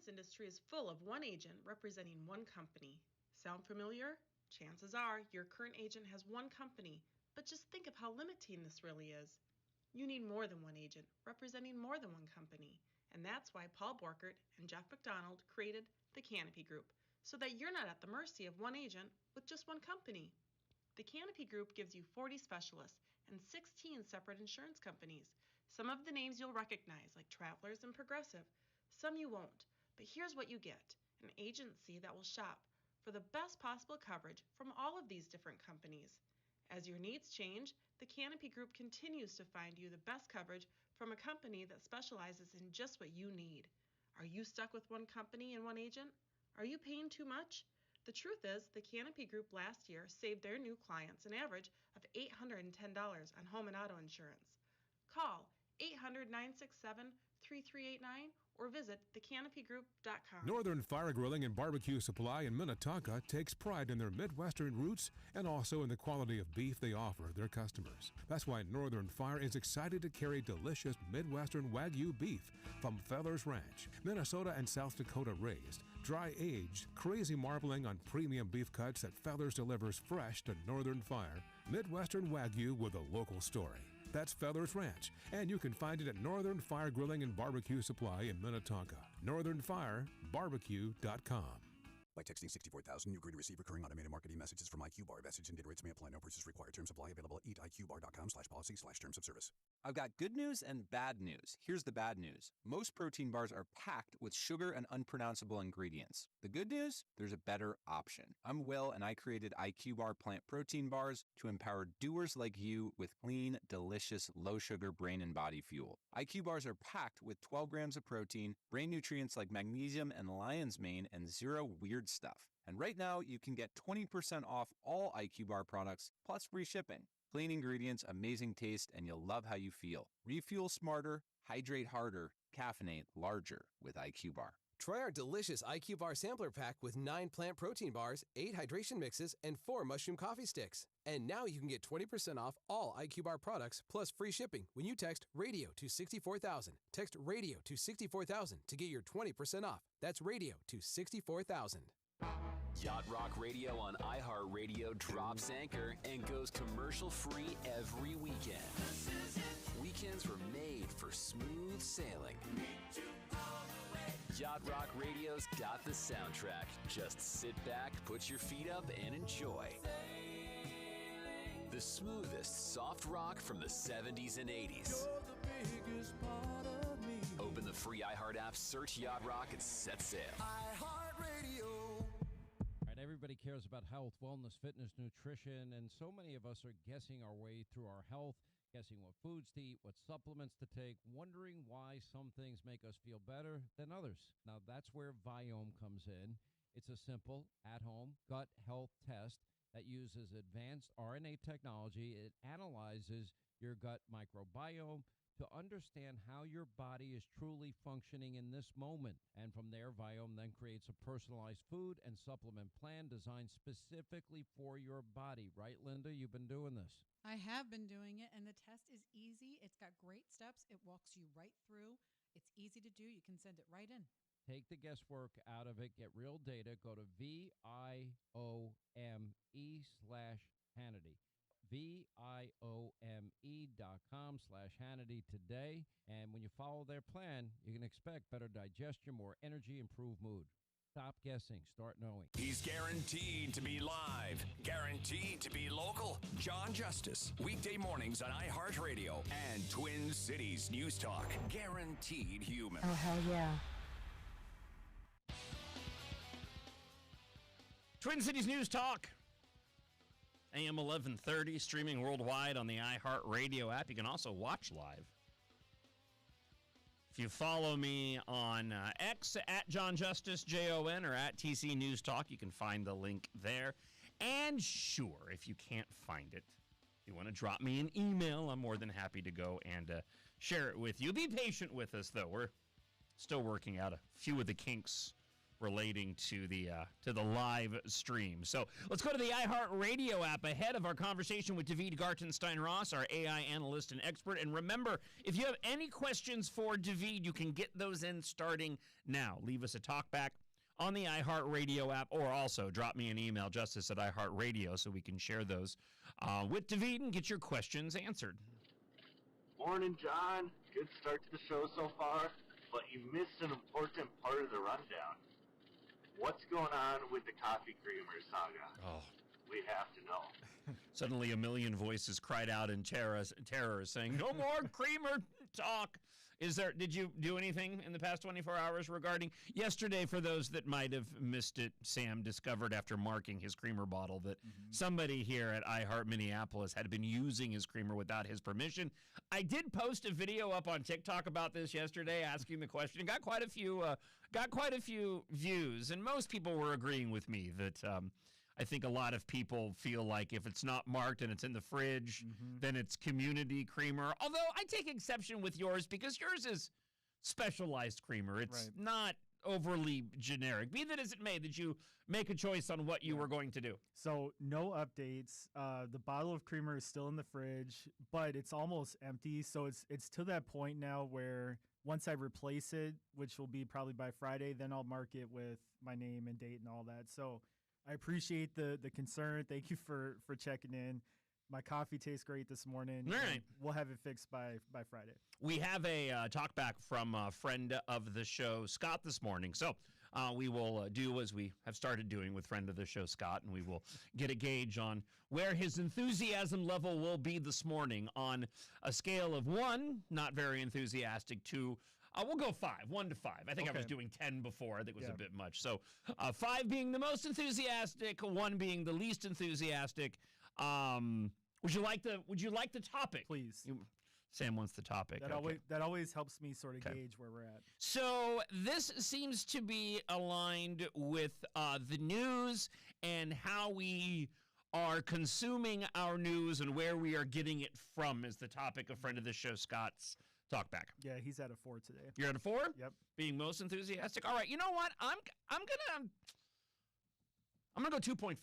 insurance industry is full of one agent representing one company. Sound familiar? Chances are your current agent has one company, but just think of how limiting this really is. You need more than one agent representing more than one company, and that's why Paul Borkert and Jeff McDonald created the Canopy Group, so that you're not at the mercy of one agent with just one company. The Canopy Group gives you 40 specialists and 16 separate insurance companies. Some of the names you'll recognize, like Travelers and Progressive. Some you won't, but here's what you get: an agency that will shop for the best possible coverage from all of these different companies. As your needs change, the Canopy Group continues to find you the best coverage from a company that specializes in just what you need. Are you stuck with one company and one agent? Are you paying too much? The truth is, the Canopy Group last year saved their new clients an average of $810 on home and auto insurance. Call 800-967-3389 or visit thecanopygroup.com. Northern Fire Grilling and Barbecue Supply in Minnetonka takes pride in their Midwestern roots and also in the quality of beef they offer their customers. That's why Northern Fire is excited to carry delicious Midwestern Wagyu beef from Fellers Ranch, Minnesota and South Dakota raised, dry aged, crazy marbling on premium beef cuts that Fellers delivers fresh to Northern Fire. Midwestern Wagyu with a local story. That's Fellers Ranch, and you can find it at Northern Fire Grilling and Barbecue Supply in Minnetonka. NorthernFireBarbecue.com. By texting 64000, you agree to receive recurring automated marketing messages from IQ Bar. Message and data rates may apply. No purchase required. Terms apply. Available at eatiqbar.com/policy/terms of service. I've got good news and bad news. Here's the bad news. Most protein bars are packed with sugar and unpronounceable ingredients. The good news? There's a better option. I'm Will, and I created IQ Bar plant protein bars to empower doers like you with clean, delicious, low-sugar brain and body fuel. IQ bars are packed with 12 grams of protein, brain nutrients like magnesium and lion's mane, and zero weird stuff. And right now, you can get 20% off all IQ Bar products, plus free shipping. Clean ingredients, amazing taste, and you'll love how you feel. Refuel smarter, hydrate harder, caffeinate larger with IQ Bar. Try our delicious IQ Bar sampler pack with 9 plant protein bars, 8 hydration mixes, and 4 mushroom coffee sticks. And now you can get 20% off all IQ Bar products plus free shipping when you text RADIO to 64,000. Text RADIO to 64,000 to get your 20% off. That's RADIO to 64,000. Yacht Rock Radio on iHeartRadio drops anchor and goes commercial-free every weekend. Weekends were made for smooth sailing. Yacht Rock Radio's got the soundtrack. Just sit back, put your feet up, and enjoy. The smoothest soft rock from the 70s and 80s. Open the free iHeart app, search Yacht Rock, and set sail. iHeartRadio. Everybody cares about health, wellness, fitness, nutrition, and so many of us are guessing our way through our health, guessing what foods to eat, what supplements to take, wondering why some things make us feel better than others. Now, that's where Viome comes in. It's a simple, at-home gut health test that uses advanced RNA technology. It analyzes your gut microbiome to understand how your body is truly functioning in this moment. And from there, Viome then creates a personalized food and supplement plan designed specifically for your body. Right, Linda? You've been doing this. I have been doing it, and the test is easy. It's got great steps. It walks you right through. It's easy to do. You can send it right in. Take the guesswork out of it. Get real data. Go to VIOME/Hannity. VIOME.com/Hannity today. And when you follow their plan, you can expect better digestion, more energy, improved mood. Stop guessing. Start knowing. He's guaranteed to be live, guaranteed to be local. John Justice, weekday mornings on iHeartRadio and Twin Cities News Talk. Guaranteed human. Oh, hell yeah. Twin Cities News Talk. AM 1130, streaming worldwide on the iHeartRadio app. You can also watch live. If you follow me on X, at John Justice, JON, or at TC News Talk, you can find the link there. And sure, if you can't find it, if you want to drop me an email, I'm more than happy to go and share it with you. Be patient with us, though. We're still working out a few of the kinks relating to the live stream. So let's go to the iHeartRadio app ahead of our conversation with David Gartenstein-Ross, our AI analyst and expert. And remember, if you have any questions for David, you can get those in starting now. Leave us a talkback on the iHeartRadio app, or also drop me an email, justice@iHeartRadio, so we can share those with David and get your questions answered. Morning, John. Good start to the show so far, but you missed an important part of the rundown. What's going on with the coffee creamer saga? Oh, we have to know. Suddenly a million voices cried out in terror saying, no more creamer talk. Did you do anything in the past 24 hours regarding yesterday? For those that might have missed it, Sam discovered after marking his creamer bottle that somebody here at iHeart Minneapolis had been using his creamer without his permission. I did post a video up on TikTok about this yesterday, asking the question. Got quite a few views, and most people were agreeing with me that I think a lot of people feel like if it's not marked and it's in the fridge, then it's community creamer. Although I take exception with yours because yours is specialized creamer. It's not overly generic. Be that as it may, did you make a choice on what you were going to do? So no updates. The bottle of creamer is still in the fridge, but it's almost empty. So it's to that point now where once I replace it, which will be probably by Friday, then I'll mark it with my name and date and all that. So I appreciate the concern. Thank you for checking in. My coffee tastes great this morning. All right. We'll have it fixed by Friday. We have a talkback from a friend of the show, Scott, this morning. So we will do as we have started doing with friend of the show, Scott, and we will get a gauge on where his enthusiasm level will be this morning on a scale of 1, not very enthusiastic, to we'll go 5, 1 to 5. I think I was doing 10 before. I think it was a bit much. So 5 being the most enthusiastic, 1 being the least enthusiastic. Would you like the topic? Please. Sam wants the topic. That always helps me sort of gauge where we're at. So this seems to be aligned with the news and how we are consuming our news and where we are getting it from is the topic of friend of the show, Scott's talkback. Yeah, he's at a 4 today. You're at a 4? Yep. Being most enthusiastic. All right. You know what? I'm gonna go 2.5.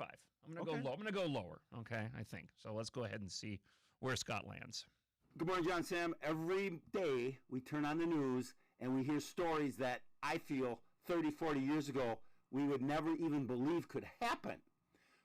I'm gonna go low. I'm gonna go lower. Okay, I think. So let's go ahead and see where Scott lands. Good morning, John Sam. Every day we turn on the news and we hear stories that I feel 30, 40 years ago we would never even believe could happen.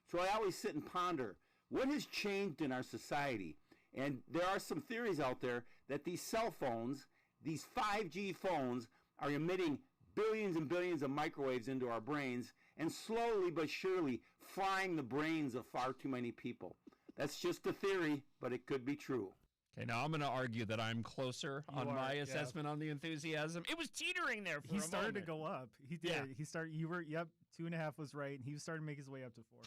So I always sit and ponder, what has changed in our society? And there are some theories out there that these cell phones, these 5G phones, are emitting billions and billions of microwaves into our brains and slowly but surely frying the brains of far too many people. That's just a theory, but it could be true. Okay, now I'm going to argue that I'm closer on my assessment on the enthusiasm. It was teetering there for a moment. He started to go up. He did. Yeah. He started. 2.5 was right, and he started to make his way up to 4.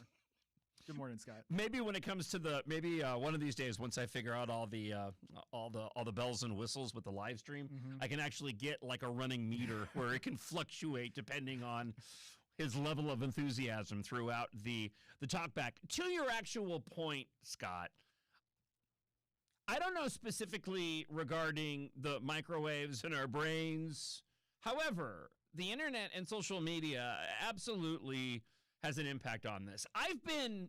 Good morning, Scott. Maybe when it comes to one of these days, once I figure out all the bells and whistles with the live stream, I can actually get like a running meter where it can fluctuate depending on his level of enthusiasm throughout the talkback. To your actual point, Scott, I don't know specifically regarding the microwaves in our brains. However, the internet and social media absolutely has an impact on this. I've been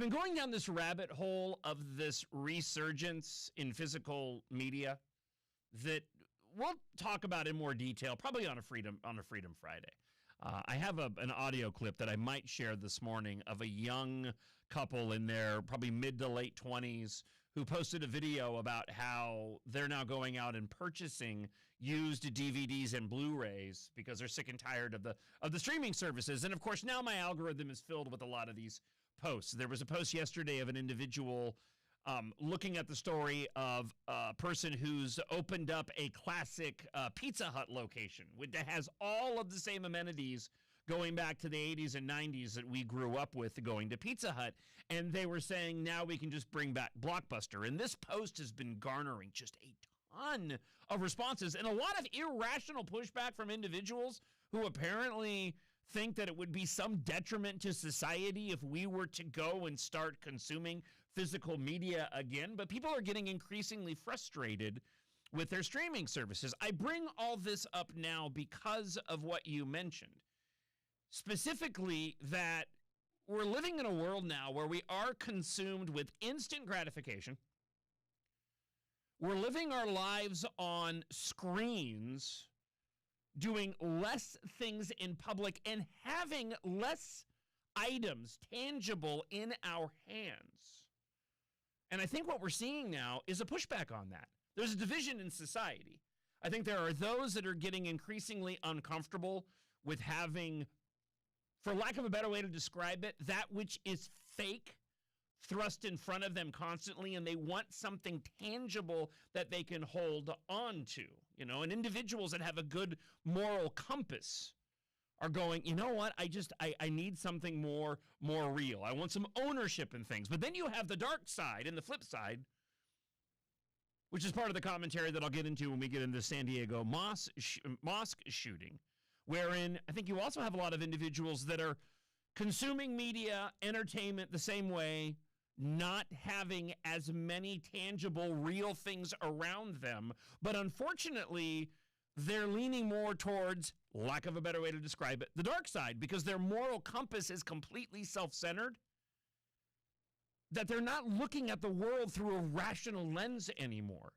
going down this rabbit hole of this resurgence in physical media that we'll talk about in more detail, probably on a Freedom Friday. I have an audio clip that I might share this morning of a young couple in their probably mid to late 20s who posted a video about how they're now going out and purchasing used DVDs and Blu-rays because they're sick and tired of the streaming services. And of course, now my algorithm is filled with a lot of these posts. There was a post yesterday of an individual looking at the story of a person who's opened up a classic Pizza Hut location that has all of the same amenities going back to the 80s and 90s that we grew up with going to Pizza Hut. And they were saying, now we can just bring back Blockbuster. And this post has been garnering just a ton of responses and a lot of irrational pushback from individuals who apparently think that it would be some detriment to society if we were to go and start consuming physical media again. But people are getting increasingly frustrated with their streaming services. I bring all this up now because of what you mentioned. Specifically, that we're living in a world now where we are consumed with instant gratification. We're living our lives on screens, doing less things in public, and having less items tangible in our hands. And I think what we're seeing now is a pushback on that. There's a division in society. I think there are those that are getting increasingly uncomfortable with having, for lack of a better way to describe it, that which is fake thrust in front of them constantly, and they want something tangible that they can hold on to, and individuals that have a good moral compass are going, you know what, I need something more real. I want some ownership in things. But then you have the dark side and the flip side, which is part of the commentary that I'll get into when we get into the San Diego mosque shooting, wherein I think you also have a lot of individuals that are consuming media, entertainment the same way, not having as many tangible, real things around them. But unfortunately, they're leaning more towards, lack of a better way to describe it, the dark side, because their moral compass is completely self-centered, that they're not looking at the world through a rational lens anymore.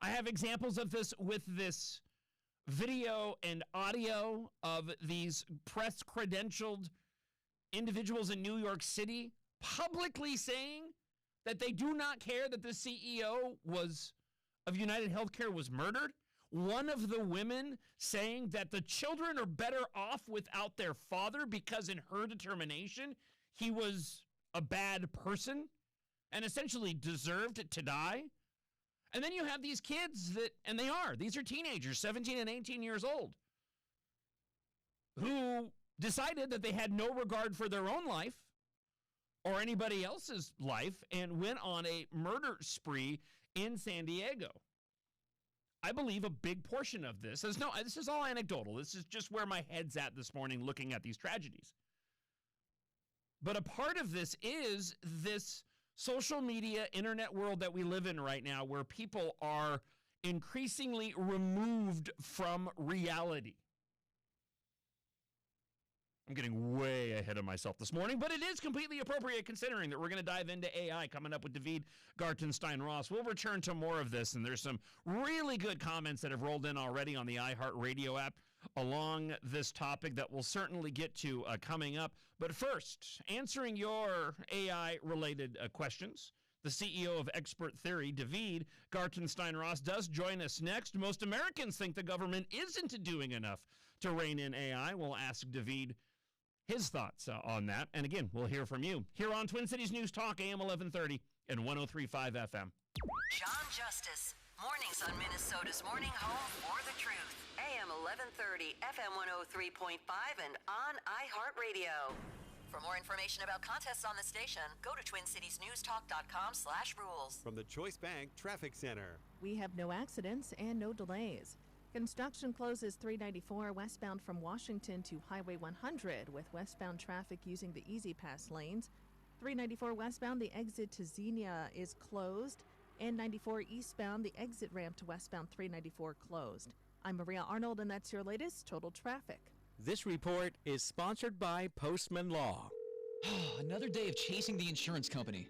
I have examples of this with this video and audio of these press-credentialed individuals in New York City publicly saying that they do not care that the CEO of United Healthcare was murdered. One of the women saying that the children are better off without their father because in her determination, he was a bad person and essentially deserved to die. And then you have these kids these are teenagers, 17 and 18 years old, who decided that they had no regard for their own life or anybody else's life and went on a murder spree in San Diego. I believe a big portion of this is all anecdotal. This is just where my head's at this morning looking at these tragedies. But a part of this is this social media, internet world that we live in right now, where people are increasingly removed from reality. I'm getting way ahead of myself this morning, but it is completely appropriate considering that we're going to dive into AI coming up with David Gartenstein-Ross. We'll return to more of this, and there's some really good comments that have rolled in already on the iHeartRadio app along this topic that we'll certainly get to coming up. But first, answering your AI-related questions, the CEO of Expert Theory, David Gartenstein-Ross, does join us next. Most Americans think the government isn't doing enough to rein in AI. We'll ask David his thoughts on that. And again, we'll hear from you here on Twin Cities News Talk, AM 1130 and 103.5 FM. John Justice, mornings on Minnesota's Morning Home for the Truth. AM 1130, FM 103.5, and on iHeartRadio. For more information about contests on the station, go to TwinCitiesNewsTalk.com/rules. From the Choice Bank Traffic Center. We have no accidents and no delays. Construction closes 394 westbound from Washington to Highway 100 with westbound traffic using the Easy Pass lanes. 394 westbound, the exit to Xenia is closed. And 94 eastbound, the exit ramp to westbound 394 closed. I'm Maria Arnold, and that's your latest total traffic. This report is sponsored by Postman Law. Another day of chasing the insurance company.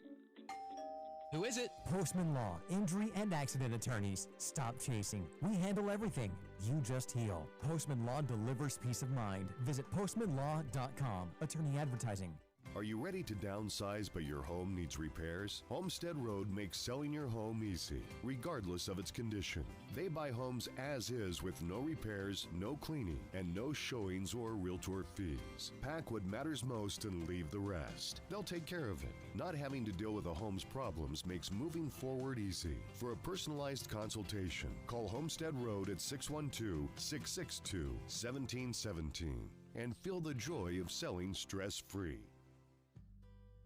Who is it? Postman Law, injury and accident attorneys. Stop chasing. We handle everything. You just heal. Postman Law delivers peace of mind. Visit postmanlaw.com. Attorney advertising. Are you ready to downsize but your home needs repairs? Homestead Road makes selling your home easy, regardless of its condition. They buy homes as is with no repairs, no cleaning, and no showings or realtor fees. Pack what matters most and leave the rest. They'll take care of it. Not having to deal with a home's problems makes moving forward easy. For a personalized consultation, call Homestead Road at 612-662-1717 and feel the joy of selling stress-free.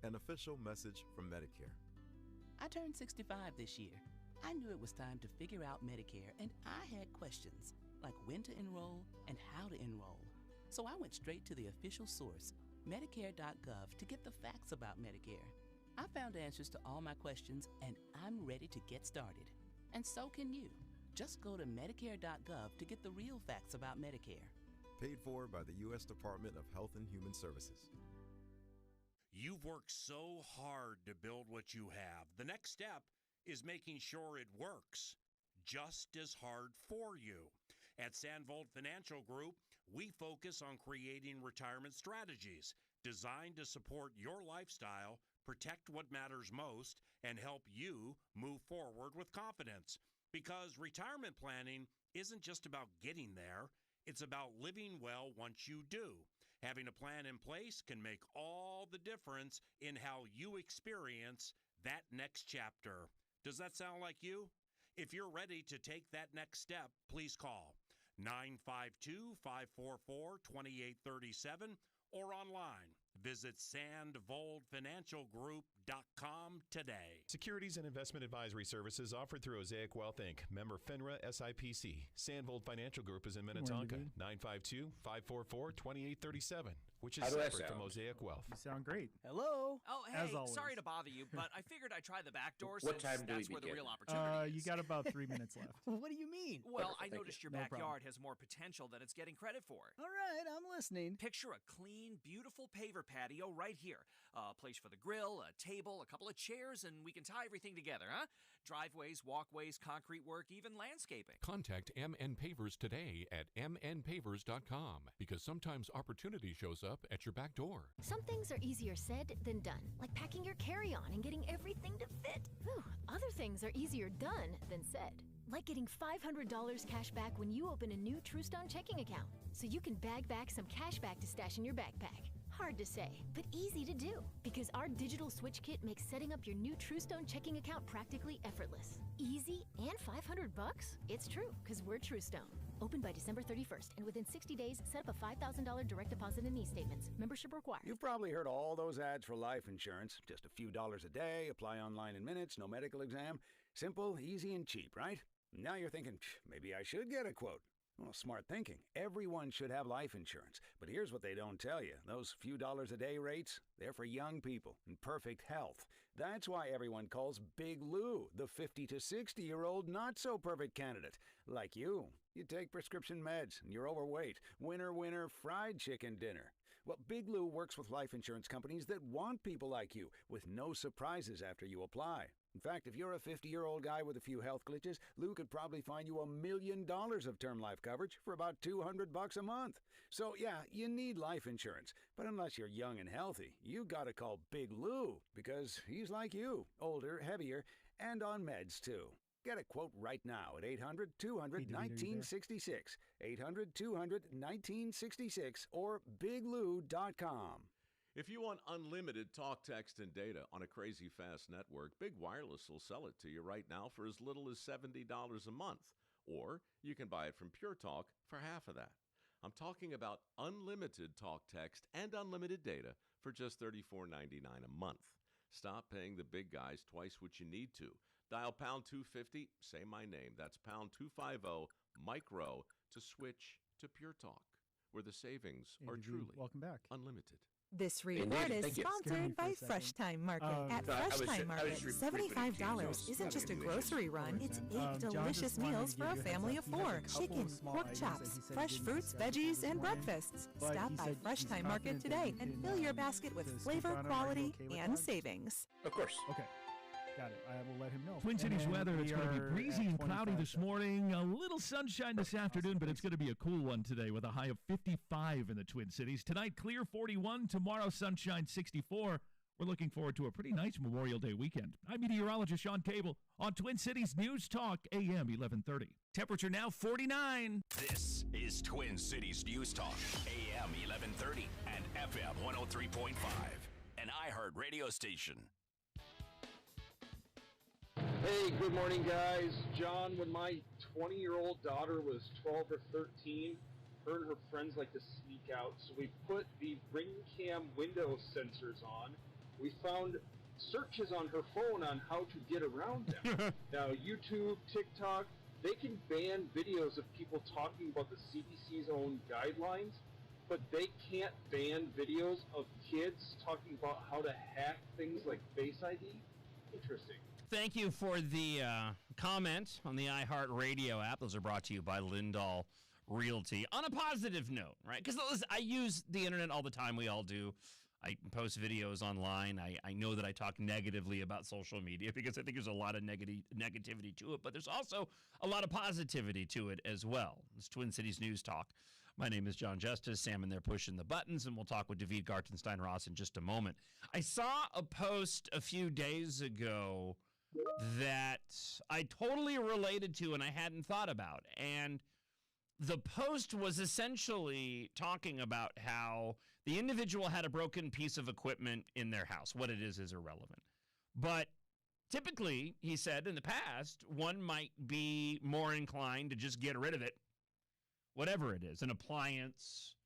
An official message from Medicare. I turned 65 this year. I knew it was time to figure out Medicare, and I had questions, like when to enroll and how to enroll. So I went straight to the official source, Medicare.gov, to get the facts about Medicare. I found answers to all my questions, and I'm ready to get started. And so can you. Just go to Medicare.gov to get the real facts about Medicare. Paid for by the U.S. Department of Health and Human Services. You've worked so hard to build what you have. The next step is making sure it works just as hard for you. At Sandvold Financial Group, we focus on creating retirement strategies designed to support your lifestyle, protect what matters most, and help you move forward with confidence. Because retirement planning isn't just about getting there, it's about living well once you do. Having a plan in place can make all the difference in how you experience that next chapter. Does that sound like you? If you're ready to take that next step, please call 952-544-2837 or online. Visit sandvoldfinancialgroup.com today. Securities and investment advisory services offered through Osaic Wealth, Inc., member FINRA SIPC. Sandvold Financial Group is in Minnetonka. 952-544-2837, which is separate from Osaic Wealth. You sound great. Hello. Oh, As hey, always. sorry to bother you, but I figured I'd try the back door What since time do we that's where the begin? real opportunity is. You got about 3 minutes left. What do you mean? Well, I Thank noticed you. your No problem. backyard has more potential than it's getting credit for. All right, I'm listening. Picture a clean, beautiful paver patio right here. A place for the grill, a table, a couple of chairs, and we can tie everything together, huh? Driveways, walkways, concrete work, even landscaping. Contact MN Pavers today at mnpavers.com because sometimes opportunity shows up at your back door. Some things are easier said than done, like packing your carry-on and getting everything to fit. Whew. Other things are easier done than said, like getting $500 cash back when you open a new TrueStone checking account, so you can bag back some cash back to stash in your backpack. Hard to say, but easy to do, because our digital switch kit makes setting up your new TrueStone checking account practically effortless. Easy and $500? It's true, because we're TrueStone. Open by December 31st, and within 60 days, set up a $5,000 direct deposit and e-statements. Membership required. You've probably heard all those ads for life insurance. Just a few dollars a day, apply online in minutes, no medical exam. Simple, easy, and cheap, right? Now you're thinking, maybe I should get a quote. Well, smart thinking. Everyone should have life insurance. But here's what they don't tell you. Those few dollars a day rates, they're for young people in perfect health. That's why everyone calls Big Lou the 50 to 60-year-old not-so-perfect candidate. Like you. You take prescription meds and you're overweight. Winner, winner, fried chicken dinner. Well, Big Lou works with life insurance companies that want people like you with no surprises after you apply. In fact, if you're a 50-year-old guy with a few health glitches, Lou could probably find you $1 million of term life coverage for about $200 a month. So, yeah, you need life insurance. But unless you're young and healthy, you gotta call Big Lou, because he's like you, older, heavier, and on meds, too. Get a quote right now at 800-200-1966, 800-200-1966, or biglou.com. If you want unlimited talk, text, and data on a crazy fast network, Big Wireless will sell it to you right now for as little as $70 a month. Or you can buy it from Pure Talk for half of that. I'm talking about unlimited talk, text, and unlimited data for just $34.99 a month. Stop paying the big guys twice what you need to. Dial pound 250, say my name. That's pound 250 micro to switch to Pure Talk, where the savings are truly welcome back. Unlimited. This report is sponsored by Fresh Time Market. At Fresh Time Market, $75 isn't just a grocery run, it's 8 delicious meals for a family of 4. Chicken, pork chops, fresh fruits, veggies, and breakfasts. Stop by Fresh Time Market today and fill your basket with flavor, quality, and savings. Of course. Okay. Got it. I will let him know. Twin Cities weather, it's going to be breezy and cloudy this morning. A little sunshine this afternoon, but it's going to be a cool one today with a high of 55 in the Twin Cities. Tonight, clear 41. Tomorrow, sunshine 64. We're looking forward to a pretty nice Memorial Day weekend. I'm meteorologist Sean Cable on Twin Cities News Talk, AM 1130. Temperature now 49. This is Twin Cities News Talk, AM 1130 and FM 103.5, an iHeart radio station. Hey, good morning, guys. John, when my 20-year-old daughter was 12 or 13, her and her friends like to sneak out, so we put the ring cam window sensors on. We found searches on her phone on how to get around them. Now, YouTube, TikTok, they can ban videos of people talking about the CDC's own guidelines, but they can't ban videos of kids talking about how to hack things like Face ID. Interesting. thank you for the comment on the iHeartRadio app. Those are brought to you by Lindahl Realty. On a positive note, right? Because I use the internet all the time. We all do. I post videos online. I know that I talk negatively about social media because I think there's a lot of negativity to it, but there's also a lot of positivity to it as well. It's Twin Cities News Talk. My name is John Justice. Sam and they're pushing the buttons, and we'll talk with David Gartenstein-Ross in just a moment. I saw a post a few days ago that I totally related to and I hadn't thought about, and the post was essentially talking about how the individual had a broken piece of equipment in their house. What it is irrelevant. But typically, he said, in the past, one might be more inclined to just get rid of it, whatever it is, an appliance,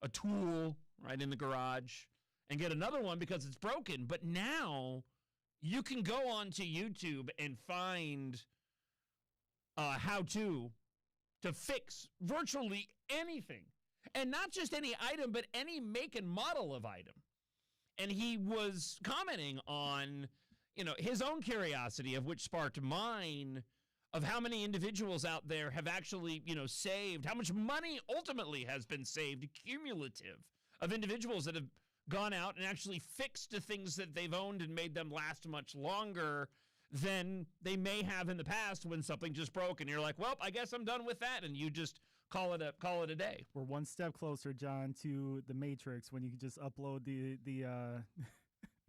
a tool, right, in the garage, and get another one because it's broken. But now you can go onto YouTube and find how-to fix virtually anything. And not just any item, but any make and model of item. And he was commenting on, his own curiosity, of which sparked mine, of how many individuals out there have actually, saved, how much money ultimately has been saved, cumulative, of individuals that have gone out and actually fixed the things that they've owned and made them last much longer than they may have in the past when something just broke and you're like, well, I guess I'm done with that, and you just call it a day. We're one step closer, John, to the Matrix, when you can just upload the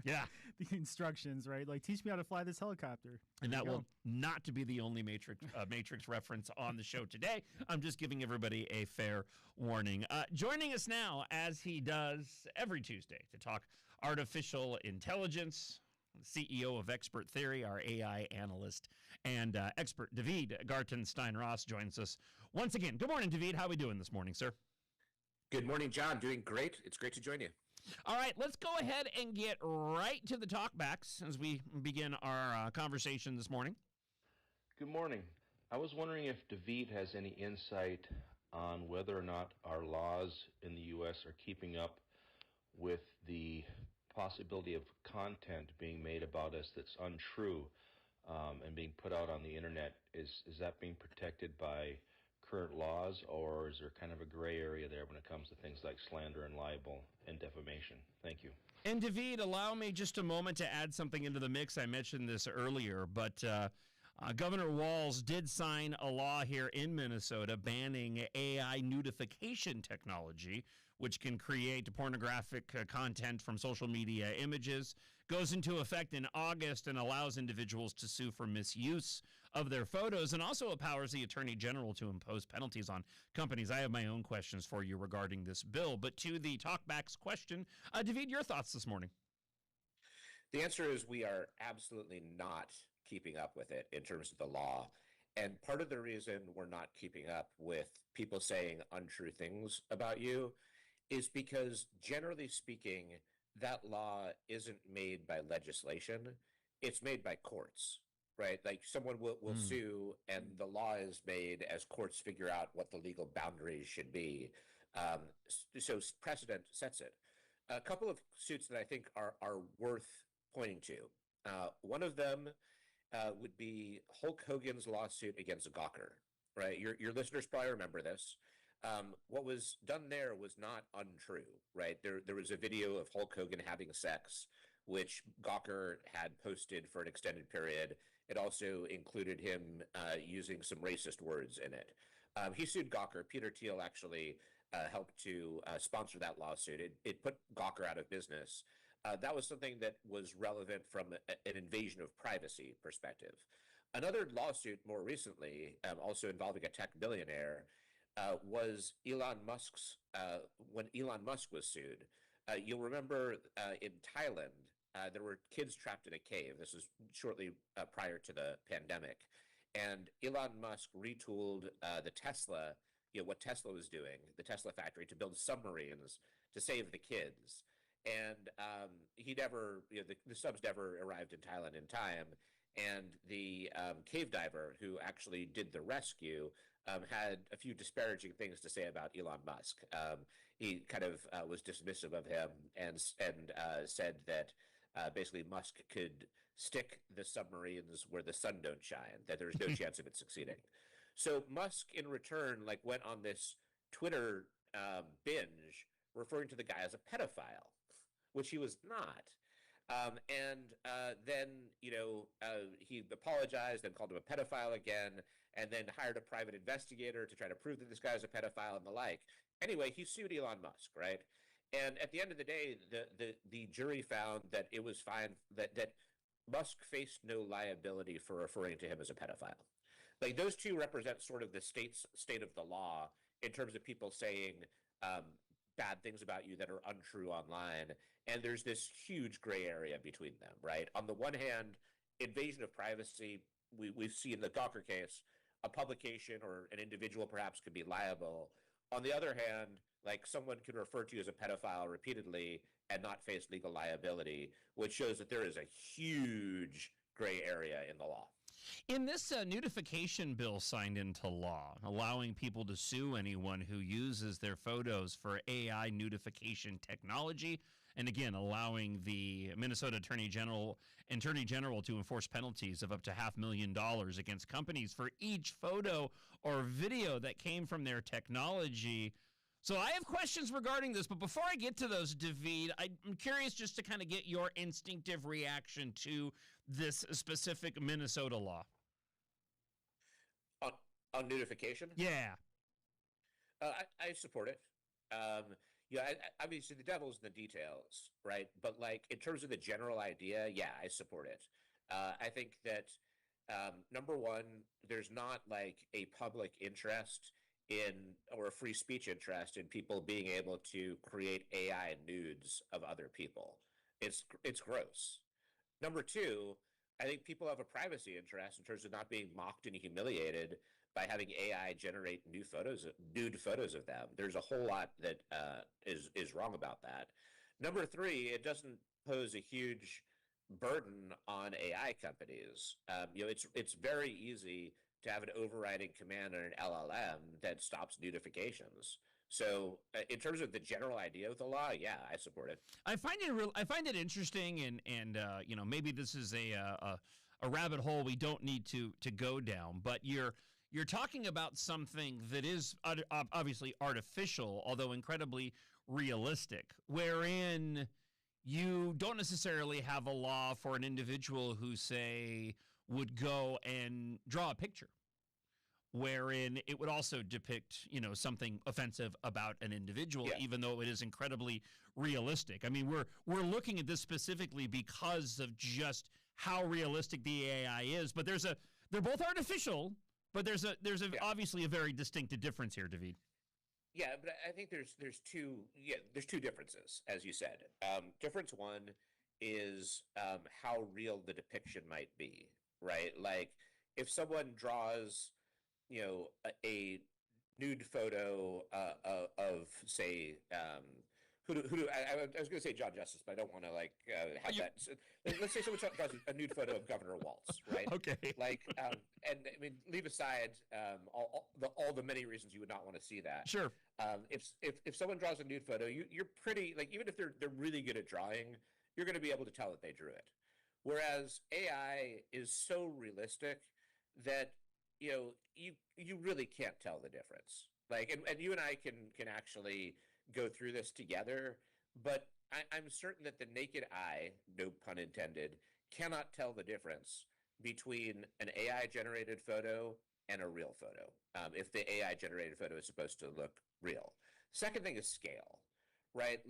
yeah, the instructions, right? Like, teach me how to fly this helicopter. And that will not to be the only Matrix reference on the show today. I'm just giving everybody a fair warning. Joining us now, as he does every Tuesday, to talk artificial intelligence, CEO of Expert Theory, our AI analyst, and expert David Gartenstein-Ross joins us once again. Good morning, David. How are we doing this morning, sir? Good morning, John. Doing great. It's great to join you. All right, let's go ahead and get right to the talkbacks as we begin our conversation this morning. Good morning. I was wondering if David has any insight on whether or not our laws in the U.S. are keeping up with the possibility of content being made about us that's untrue and being put out on the internet. Is that being protected by current laws, or is there kind of a gray area there when it comes to things like slander and libel and defamation? Thank you. And David, allow me just a moment to add something into the mix. I mentioned this earlier, but Governor Walz did sign a law here in Minnesota banning AI nudification technology, which can create pornographic content from social media images. Goes into effect in August and allows individuals to sue for misuse of their photos, and also empowers the Attorney General to impose penalties on companies. I have my own questions for you regarding this bill, but to the talkbacks question, David, your thoughts this morning? The answer is we are absolutely not keeping up with it in terms of the law. And part of the reason we're not keeping up with people saying untrue things about you is because, generally speaking, that law isn't made by legislation. It's made by courts, right? Like, someone will sue, and the law is made as courts figure out what the legal boundaries should be. So precedent sets it. A couple of suits that I think are worth pointing to. One of them would be Hulk Hogan's lawsuit against Gawker, right? Your listeners probably remember this. What was done there was not untrue, right? There was a video of Hulk Hogan having sex, which Gawker had posted for an extended period. It also included him using some racist words in it. He sued Gawker. Peter Thiel actually helped to sponsor that lawsuit. It put Gawker out of business. That was something that was relevant from an invasion of privacy perspective. Another lawsuit more recently, also involving a tech billionaire, was Elon Musk's, when Elon Musk was sued. You'll remember in Thailand, there were kids trapped in a cave. This was shortly prior to the pandemic. And Elon Musk retooled the Tesla, what Tesla was doing, the Tesla factory, to build submarines to save the kids. And he never, the subs never arrived in Thailand in time. And the cave diver who actually did the rescue had a few disparaging things to say about Elon Musk. He kind of was dismissive of him and said that basically Musk could stick the submarines where the sun don't shine, that there's no chance of it succeeding. So Musk, in return, like went on this Twitter binge referring to the guy as a pedophile, which he was not. Then, he apologized and called him a pedophile again, and then hired a private investigator to try to prove that this guy is a pedophile and the like. Anyway, he sued Elon Musk, right? And at the end of the day, the jury found that it was fine, that Musk faced no liability for referring to him as a pedophile. Like, those two represent sort of the state of the law in terms of people saying bad things about you that are untrue online. And there's this huge gray area between them, right? On the one hand, invasion of privacy, we see in the Gawker case, a publication or an individual perhaps could be liable. On the other hand, like, someone could refer to you as a pedophile repeatedly and not face legal liability, which shows that there is a huge gray area in the law. In this nudification bill signed into law, allowing people to sue anyone who uses their photos for AI nudification technology, and again, allowing the Minnesota Attorney General to enforce penalties of up to $500,000 against companies for each photo or video that came from their technology. So I have questions regarding this, but before I get to those, David, I'm curious just to kind of get your instinctive reaction to this specific Minnesota law. On nudification? Yeah. I support it. Obviously the devil's in the details, right? But like, in terms of the general idea, yeah, I support it. I think that, number one, there's not like a public interest or a free speech interest in people being able to create AI nudes of other people. It's gross. Number two, I think people have a privacy interest in terms of not being mocked and humiliated by having AI generate nude photos of them. There's a whole lot that is wrong about that. Number three, it doesn't pose a huge burden on AI companies. It's very easy to have an overriding command on an LLM that stops nudifications. So in terms of the general idea of the law, yeah, I support it. I find it interesting, and maybe this is a rabbit hole we don't need to go down, but you're talking about something that is obviously artificial, although incredibly realistic, wherein you don't necessarily have a law for an individual who, say, would go and draw a picture, wherein it would also depict, something offensive about an individual, even though it is incredibly realistic. I mean, we're looking at this specifically because of just how realistic the AI is, but they're both artificial, but there's obviously a very distinctive difference here, David. Yeah, but I think there's two differences, as you said. Difference one is how real the depiction might be, right? Like, if someone draws, a nude photo of, say, I was going to say John Justice, but I don't want to have that. So, let's say someone draws a nude photo of Governor Walz, right? Okay. And I mean, leave aside all the many reasons you would not want to see that. Sure. If someone draws a nude photo, you're pretty, even if they're really good at drawing, you're going to be able to tell that they drew it. Whereas AI is so realistic that you really can't tell the difference. And you and I can actually go through this together, but I'm certain that the naked eye, no pun intended, cannot tell the difference between an AI-generated photo and a real photo, if the AI-generated photo is supposed to look real. Second thing is scale, right?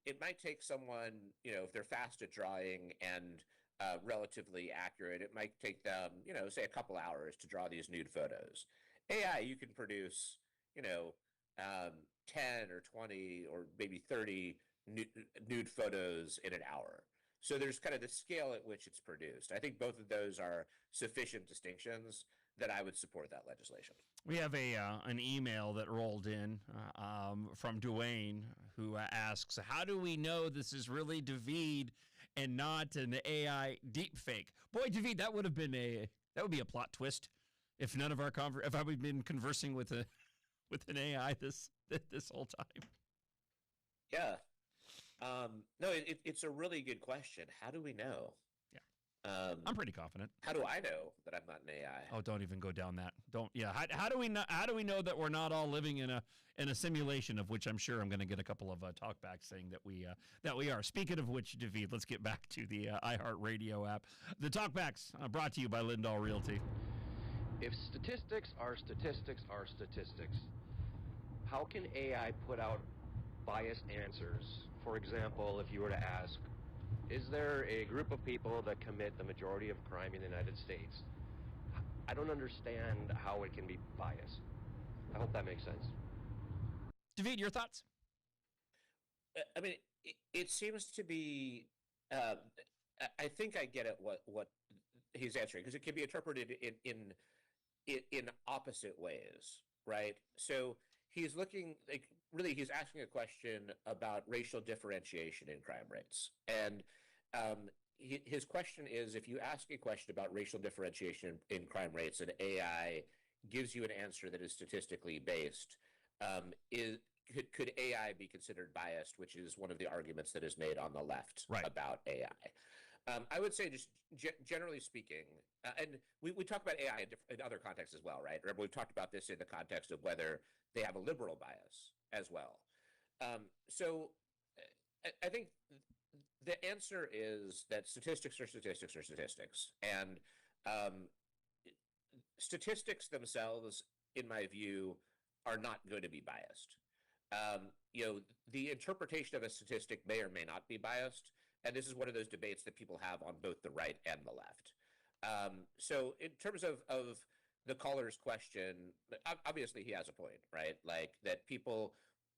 It might take someone, if they're fast at drawing and relatively accurate, it might take them, say a couple hours to draw these nude photos. AI, you can produce, 10 or 20 or maybe 30 nude photos in an hour. So there's kind of the scale at which it's produced. I think both of those are sufficient distinctions that I would support that legislation. We have an email that rolled in from Dwayne, who asks, how do we know this is really David and not an AI deepfake? Boy, David, that would be a plot twist if none of our if I would been conversing with an AI this whole time. Yeah. No, it's a really good question. How do we know? I'm pretty confident. How do I know that I'm not an AI? Oh, don't even go down that. Don't. Yeah. How do we know? How do we know that we're not all living in a simulation of which I'm sure I'm going to get a couple of talkbacks saying that we are. Speaking of which, David, let's get back to the iHeartRadio app. The talkbacks brought to you by Lindahl Realty. If statistics are statistics are statistics, how can AI put out biased answers? For example, if you were to ask, is there a group of people that commit the majority of crime in the United States? I don't understand how it can be biased. I hope that makes sense. David, your thoughts? I mean, it seems to be. I think I get it. What he's answering, because it can be interpreted in opposite ways, right? So he's looking like really he's asking a question about racial differentiation in crime rates, and his question is, if you ask a question about racial differentiation in crime rates and AI gives you an answer that is statistically based, could AI be considered biased, which is one of the arguments that is made on the left about AI. I would say, just generally speaking, and we talk about AI in other contexts as well, right? Remember, we've talked about this in the context of whether they have a liberal bias as well. So I think the answer is that statistics are statistics are statistics. And statistics themselves, in my view, are not going to be biased. The interpretation of a statistic may or may not be biased. And this is one of those debates that people have on both the right and the left. So in terms of the caller's question, obviously he has a point, right? Like that people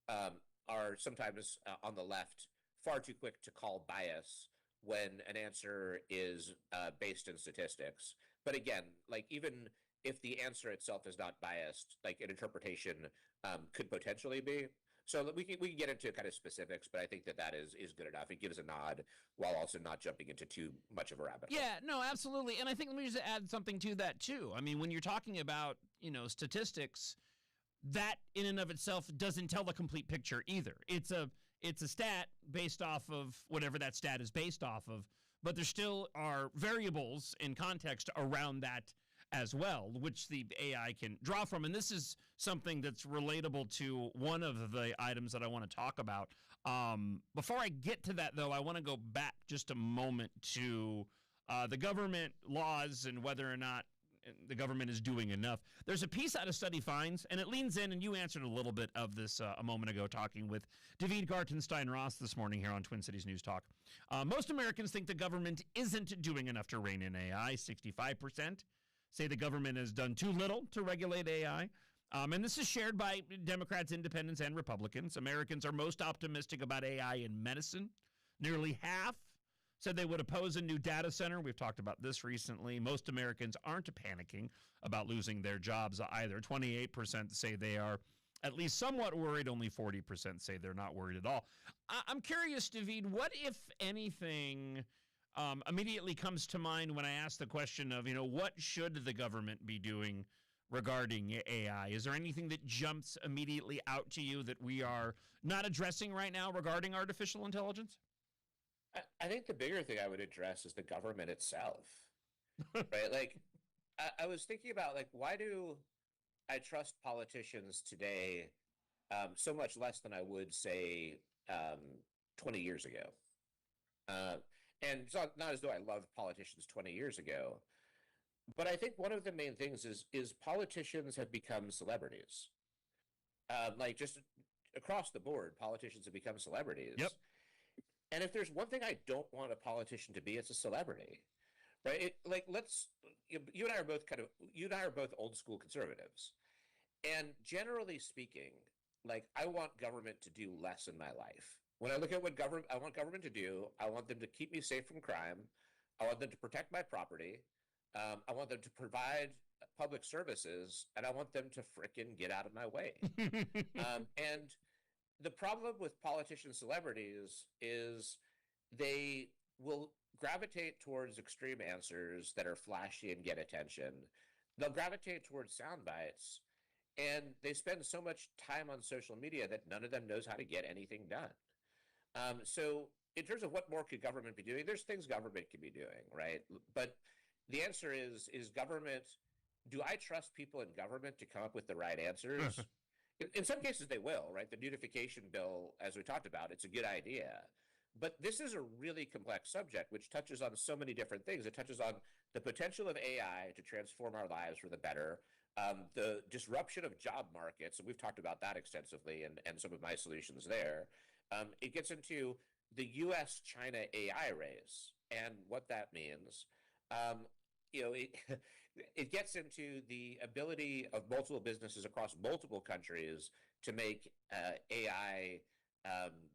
are sometimes on the left far too quick to call bias when an answer is based in statistics. But again, like even if the answer itself is not biased, like an interpretation could potentially be. So we can get into kind of specifics, but I think that is good enough. It gives a nod while also not jumping into too much of a rabbit hole. Yeah, no, absolutely. And I think let me just add something to that too. I mean, when you're talking about, statistics, that in and of itself doesn't tell the complete picture either. It's a stat based off of whatever that stat is based off of, but there still are variables in context around that as well, which the AI can draw from. And this is something that's relatable to one of the items that I want to talk about. Before I get to that, though, I want to go back just a moment to the government laws and whether or not the government is doing enough. There's a piece out of Study Finds, and it leans in, and you answered a little bit of this a moment ago talking with David Gartenstein-Ross this morning here on Twin Cities News Talk. Most Americans think the government isn't doing enough to rein in AI. 65% say the government has done too little to regulate AI. And this is shared by Democrats, independents, and Republicans. Americans are most optimistic about AI in medicine. Nearly half said they would oppose a new data center. We've talked about this recently. Most Americans aren't panicking about losing their jobs either. 28% say they are at least somewhat worried. Only 40% say they're not worried at all. I'm curious, David, what, if anything, immediately comes to mind when I ask the question of, what should the government be doing regarding AI? Is there anything that jumps immediately out to you that we are not addressing right now regarding artificial intelligence? I think the bigger thing I would address is the government itself, right? Like, I was thinking about, like, why do I trust politicians today so much less than I would, say, 20 years ago? And it's not as though I loved politicians 20 years ago, but I think one of the main things is politicians have become celebrities. Like, just across the board, politicians have become celebrities. Yep. And if there's one thing I don't want a politician to be, it's a celebrity, right? You and I are both old school conservatives. And generally speaking, like, I want government to do less in my life. When I look at what I want government to do, I want them to keep me safe from crime. I want them to protect my property. I want them to provide public services, and I want them to frickin' get out of my way. And the problem with politician celebrities is they will gravitate towards extreme answers that are flashy and get attention. They'll gravitate towards sound bites, and they spend so much time on social media that none of them knows how to get anything done. So in terms of what more could government be doing, there's things government can be doing, right? But the answer is government, do I trust people in government to come up with the right answers? In some cases they will, right? The notification bill, as we talked about, it's a good idea. But this is a really complex subject, which touches on so many different things. It touches on the potential of AI to transform our lives for the better, the disruption of job markets, and we've talked about that extensively, and some of my solutions there. It gets into the U.S.-China AI race and what that means. It gets into the ability of multiple businesses across multiple countries to make AI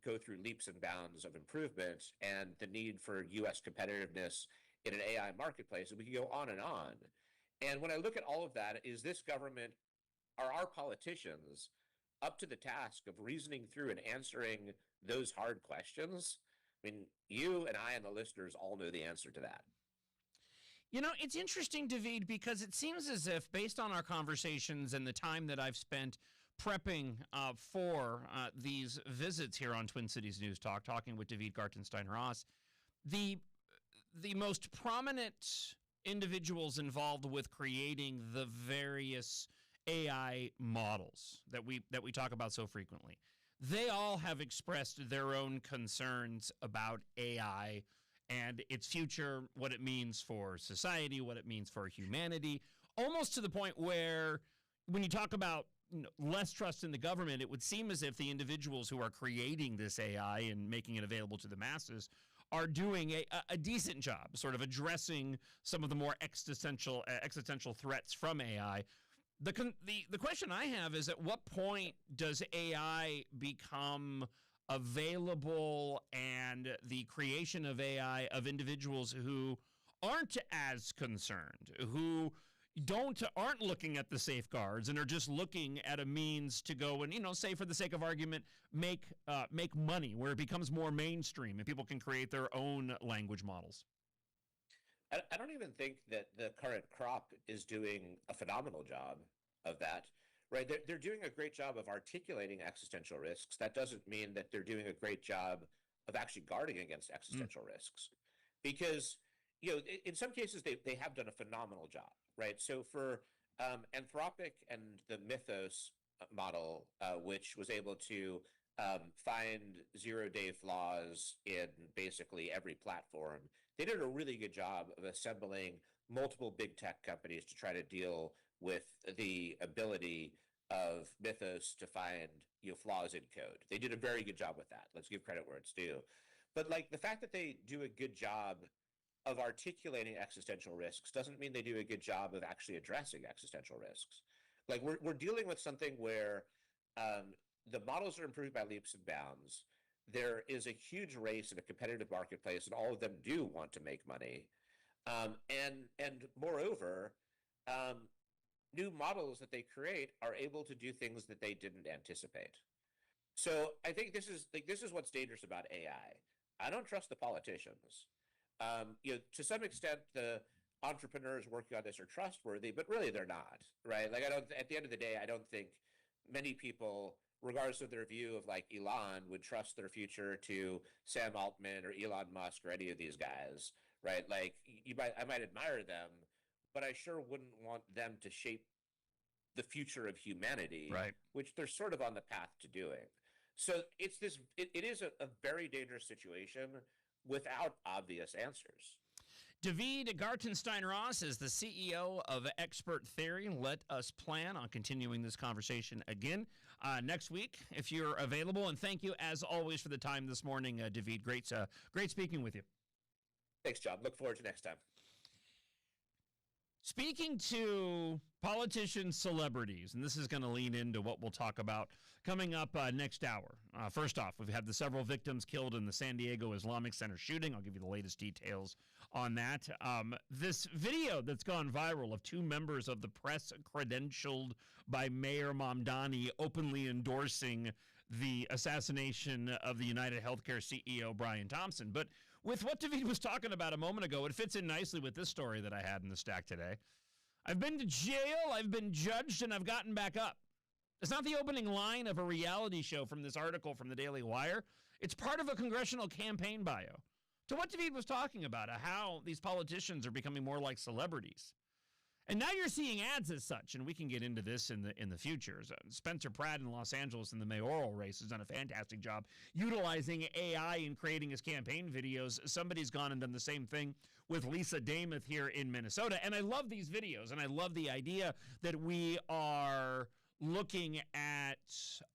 go through leaps and bounds of improvement, and the need for U.S. competitiveness in an AI marketplace. And we can go on and on. And when I look at all of that, is this government, are our politicians up to the task of reasoning through and answering those hard questions? I mean, you and I and the listeners all know the answer to that. You know, it's interesting, David, because it seems as if, based on our conversations and the time that I've spent prepping for these visits here on Twin Cities News Talk, talking with David Gartenstein-Ross, the most prominent individuals involved with creating the various AI models that we talk about so frequently, they all have expressed their own concerns about AI and its future, what it means for society, what it means for humanity, almost to the point where when you talk about less trust in the government, it would seem as if the individuals who are creating this AI and making it available to the masses are doing a decent job, sort of addressing some of the more existential threats from AI. The question I have is, at what point does AI become available, and the creation of AI of individuals who aren't as concerned, who aren't looking at the safeguards and are just looking at a means to go and, say for the sake of argument, make money, where it becomes more mainstream and people can create their own language models? I don't even think that the current crop is doing a phenomenal job of that. Right, they're doing a great job of articulating existential risks. That doesn't mean that they're doing a great job of actually guarding against existential risks, because in some cases they have done a phenomenal job. Right, so for Anthropic and the Mythos model, which was able to find zero-day flaws in basically every platform, they did a really good job of assembling multiple big tech companies to try to deal with the ability of Mythos to find flaws in code. They did a very good job with that. Let's give credit where it's due. But the fact that they do a good job of articulating existential risks doesn't mean they do a good job of actually addressing existential risks. We're dealing with something where the models are improved by leaps and bounds. There is a huge race in a competitive marketplace, and all of them do want to make money. And moreover, new models that they create are able to do things that they didn't anticipate. So I think this is what's dangerous about AI. I don't trust the politicians. To some extent, the entrepreneurs working on this are trustworthy, but really they're not, right? At the end of the day, I don't think many people, regardless of their view of Elon, would trust their future to Sam Altman or Elon Musk or any of these guys, right? I might admire them, but I sure wouldn't want them to shape the future of humanity, right, which they're sort of on the path to doing. So it is a very dangerous situation without obvious answers. David Gartenstein-Ross is the CEO of Expert Theory. Let us plan on continuing this conversation again next week if you're available. And thank you, as always, for the time this morning, David. Great speaking with you. Thanks, John. Look forward to next time. Speaking to politicians, celebrities, and this is going to lean into what we'll talk about coming up next hour. First off, we've had the several victims killed in the San Diego Islamic Center shooting. I'll give you the latest details on that. This video that's gone viral of two members of the press credentialed by Mayor Mamdani openly endorsing the assassination of the United Healthcare CEO, Brian Thompson. But with what David was talking about a moment ago, it fits in nicely with this story that I had in the stack today. I've been to jail, I've been judged, and I've gotten back up. It's not the opening line of a reality show from this article from the Daily Wire. It's part of a congressional campaign bio. To what David was talking about, how these politicians are becoming more like celebrities. And now you're seeing ads as such, and we can get into this in the future. Spencer Pratt in Los Angeles in the mayoral race has done a fantastic job utilizing AI in creating his campaign videos. Somebody's gone and done the same thing with Lisa Dameth here in Minnesota. And I love these videos, and I love the idea that we are looking at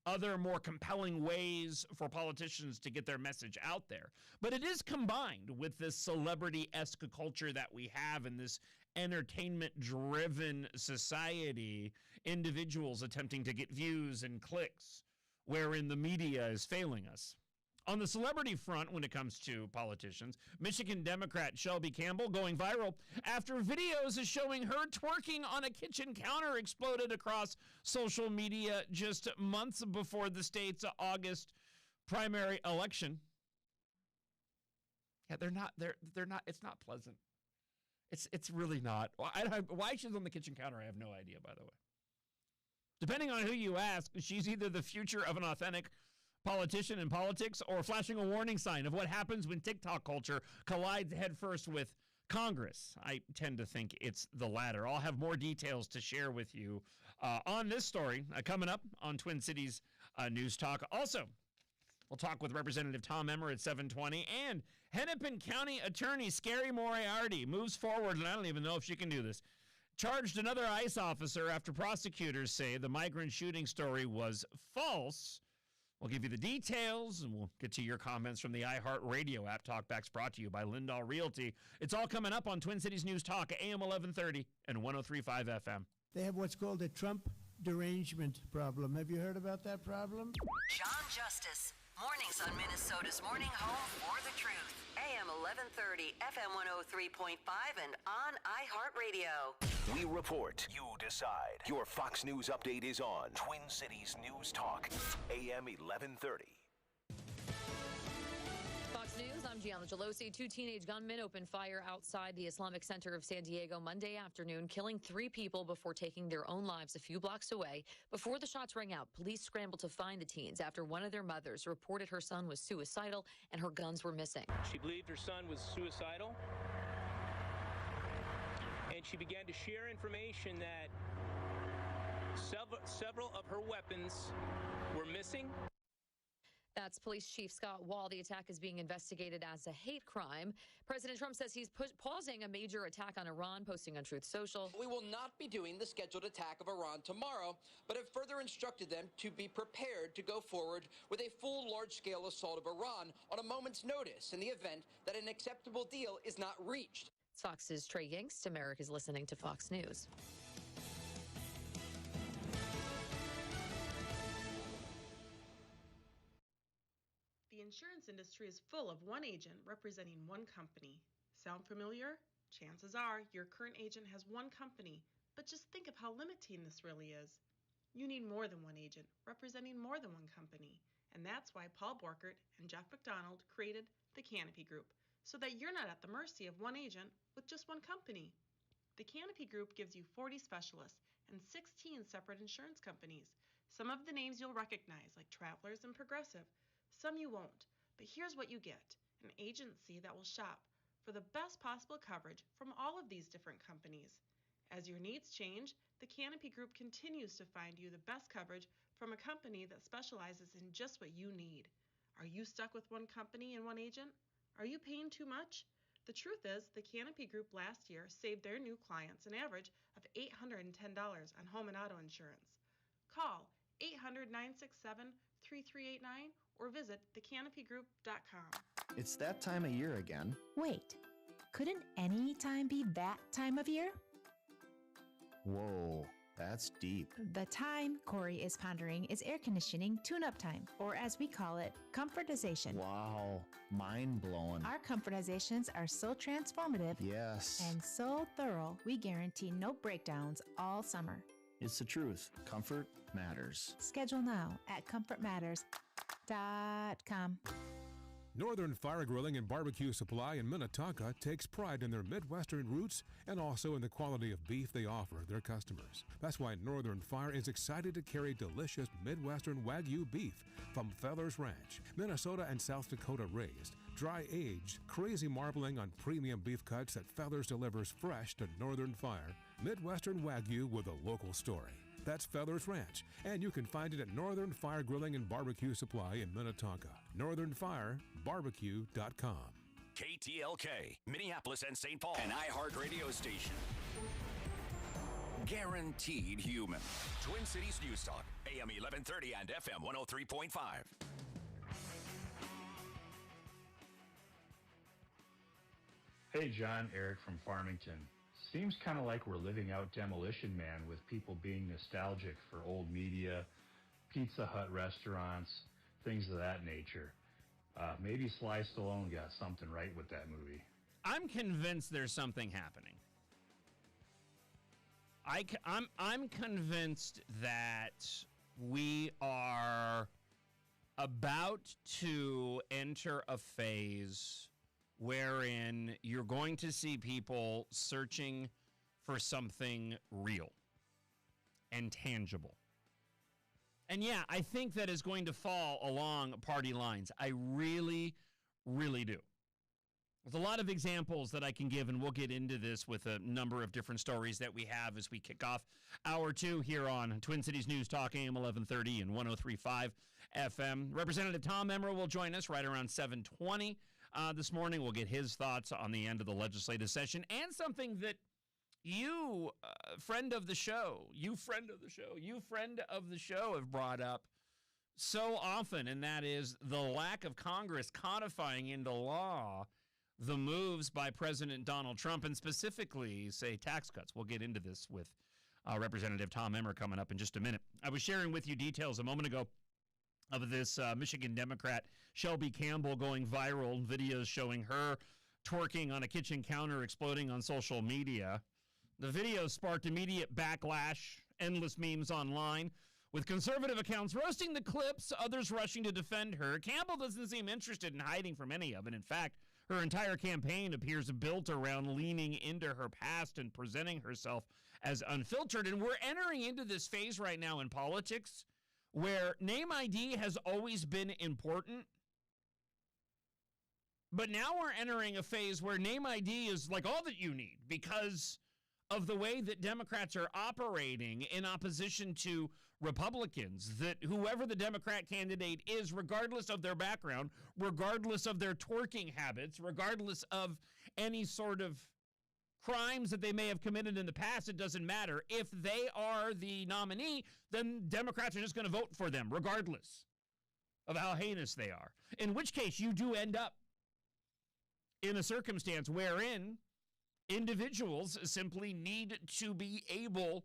other more compelling ways for politicians to get their message out there. But it is combined with this celebrity-esque culture that we have in this entertainment-driven society, individuals attempting to get views and clicks, wherein the media is failing us. On the celebrity front, when it comes to politicians, Michigan Democrat Shelby Campbell going viral after videos showing her twerking on a kitchen counter exploded across social media just months before the state's August primary election. Yeah, they're not, it's not pleasant. It's really not. Why she's on the kitchen counter, I have no idea, by the way. Depending on who you ask, she's either the future of an authentic politician in politics or flashing a warning sign of what happens when TikTok culture collides headfirst with Congress. I tend to think it's the latter. I'll have more details to share with you on this story coming up on Twin Cities News Talk. Also, we'll talk with Representative Tom Emmer at 7:20, and Hennepin County Attorney Scary Moriarty moves forward, and I don't even know if she can do this, charged another ICE officer after prosecutors say the migrant shooting story was false. We'll give you the details, and we'll get to your comments from the iHeartRadio app. Talkback's brought to you by Lindahl Realty. It's all coming up on Twin Cities News Talk, AM 1130 and 103.5 FM. They have what's called a Trump derangement problem. Have you heard about that problem? John Justice, mornings on Minnesota's Morning Home for the Truth. AM 1130, FM 103.5, and on iHeartRadio. We report, you decide. Your Fox News update is on Twin Cities News Talk, AM 1130. Fox News, I'm Gianna Gelosi. Two teenage gunmen opened fire outside the Islamic Center of San Diego Monday afternoon, killing 3 people before taking their own lives a few blocks away. Before the shots rang out, police scrambled to find the teens after one of their mothers reported her son was suicidal and her guns were missing. She believed her son was suicidal, and she began to share information that several of her weapons were missing. That's Police Chief Scott Wall. The attack is being investigated as a hate crime. President Trump says he's pausing a major attack on Iran, posting on Truth Social. We will not be doing the scheduled attack of Iran tomorrow, but have further instructed them to be prepared to go forward with a full large-scale assault of Iran on a moment's notice in the event that an acceptable deal is not reached. It's Fox's Trey Yingst. America's listening to Fox News. The insurance industry is full of one agent representing one company. Sound familiar? Chances are your current agent has one company, but just think of how limiting this really is. You need more than one agent representing more than one company, and that's why Paul Borkert and Jeff McDonald created the Canopy Group, so that you're not at the mercy of one agent with just one company. The Canopy Group gives you 40 specialists and 16 separate insurance companies. Some of the names you'll recognize, like Travelers and Progressive. Some you won't, but here's what you get: an agency that will shop for the best possible coverage from all of these different companies. As your needs change, the Canopy Group continues to find you the best coverage from a company that specializes in just what you need. Are you stuck with one company and one agent? Are you paying too much? The truth is, the Canopy Group last year saved their new clients an average of $810 on home and auto insurance. Call 800-967-3389 or visit thecanopygroup.com. It's that time of year again. Wait, couldn't any time be that time of year? Whoa, that's deep. The time Corey is pondering is air conditioning tune-up time, or as we call it, comfortization. Wow, mind-blowing. Our comfortizations are so transformative. Yes. And so thorough, we guarantee no breakdowns all summer. It's the truth. Comfort matters. Schedule now at comfortmatters.com. Northern Fire Grilling and Barbecue Supply in Minnetonka takes pride in their Midwestern roots and also in the quality of beef they offer their customers. That's why Northern Fire is excited to carry delicious Midwestern Wagyu beef from Fellers Ranch, Minnesota and South Dakota raised, dry-aged, crazy marbling on premium beef cuts that Fellers delivers fresh to Northern Fire. Midwestern Wagyu with a local story. That's Fellers Ranch, and you can find it at Northern Fire Grilling and Barbecue Supply in Minnetonka. NorthernFireBarbecue.com. KTLK, Minneapolis and St. Paul, an iHeart radio station. Guaranteed human. Twin Cities News Talk, AM 1130 and FM 103.5. Hey, John, Eric from Farmington. Seems kind of like we're living out Demolition Man with people being nostalgic for old media, Pizza Hut restaurants, things of that nature. Maybe Sly Stallone got something right with that movie. I'm convinced there's something happening. I'm convinced that we are about to enter a phase wherein you're going to see people searching for something real and tangible. And yeah, I think that is going to fall along party lines. I really, really do. There's a lot of examples that I can give, and we'll get into this with a number of different stories that we have as we kick off hour 2 here on Twin Cities News Talk, AM 1130 and 103.5 FM. Representative Tom Emmer will join us right around 7:20 this morning. We'll get his thoughts on the end of the legislative session and something that you, friend of the show have brought up so often, and that is the lack of Congress codifying into law the moves by President Donald Trump, and specifically, say, tax cuts. We'll get into this with Representative Tom Emmer coming up in just a minute. I was sharing with you details a moment ago of this Michigan Democrat, Shelby Campbell, going viral, videos showing her twerking on a kitchen counter, exploding on social media. The video sparked immediate backlash, endless memes online, with conservative accounts roasting the clips, others rushing to defend her. Campbell doesn't seem interested in hiding from any of it. In fact, her entire campaign appears built around leaning into her past and presenting herself as unfiltered. And we're entering into this phase right now in politics where name ID has always been important. But now we're entering a phase where name ID is like all that you need because of the way that Democrats are operating in opposition to Republicans, that whoever the Democrat candidate is, regardless of their background, regardless of their twerking habits, regardless of any sort of crimes that they may have committed in the past, it doesn't matter. If they are the nominee, then Democrats are just going to vote for them, regardless of how heinous they are. In which case, you do end up in a circumstance wherein individuals simply need to be able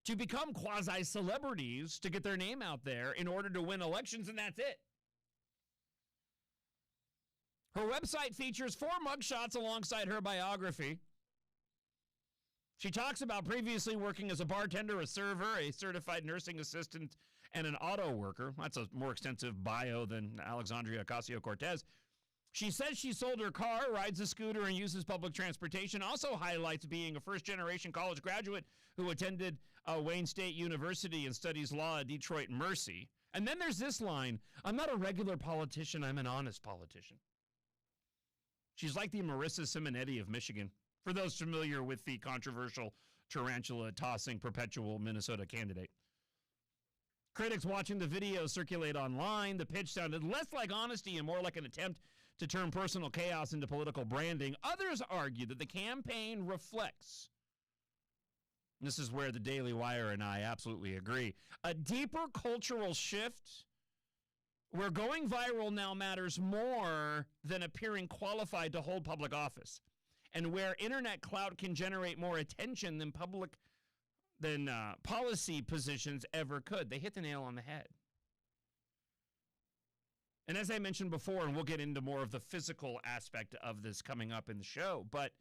to become quasi-celebrities to get their name out there in order to win elections, and that's it. Her website features 4 mugshots alongside her biography. She talks about previously working as a bartender, a server, a certified nursing assistant, and an auto worker. That's a more extensive bio than Alexandria Ocasio-Cortez. She says she sold her car, rides a scooter, and uses public transportation. Also highlights being a first-generation college graduate who attended Wayne State University and studies law at Detroit Mercy. And then there's this line, I'm not a regular politician, I'm an honest politician. She's like the Marissa Simonetti of Michigan, for those familiar with the controversial tarantula-tossing perpetual Minnesota candidate. Critics watching the video circulate online, the pitch sounded less like honesty and more like an attempt to turn personal chaos into political branding. Others argue that the campaign reflects, and this is where the Daily Wire and I absolutely agree, a deeper cultural shift where going viral now matters more than appearing qualified to hold public office, and where internet clout can generate more attention than policy positions ever could. They hit the nail on the head. And as I mentioned before, and we'll get into more of the physical aspect of this coming up in the show, but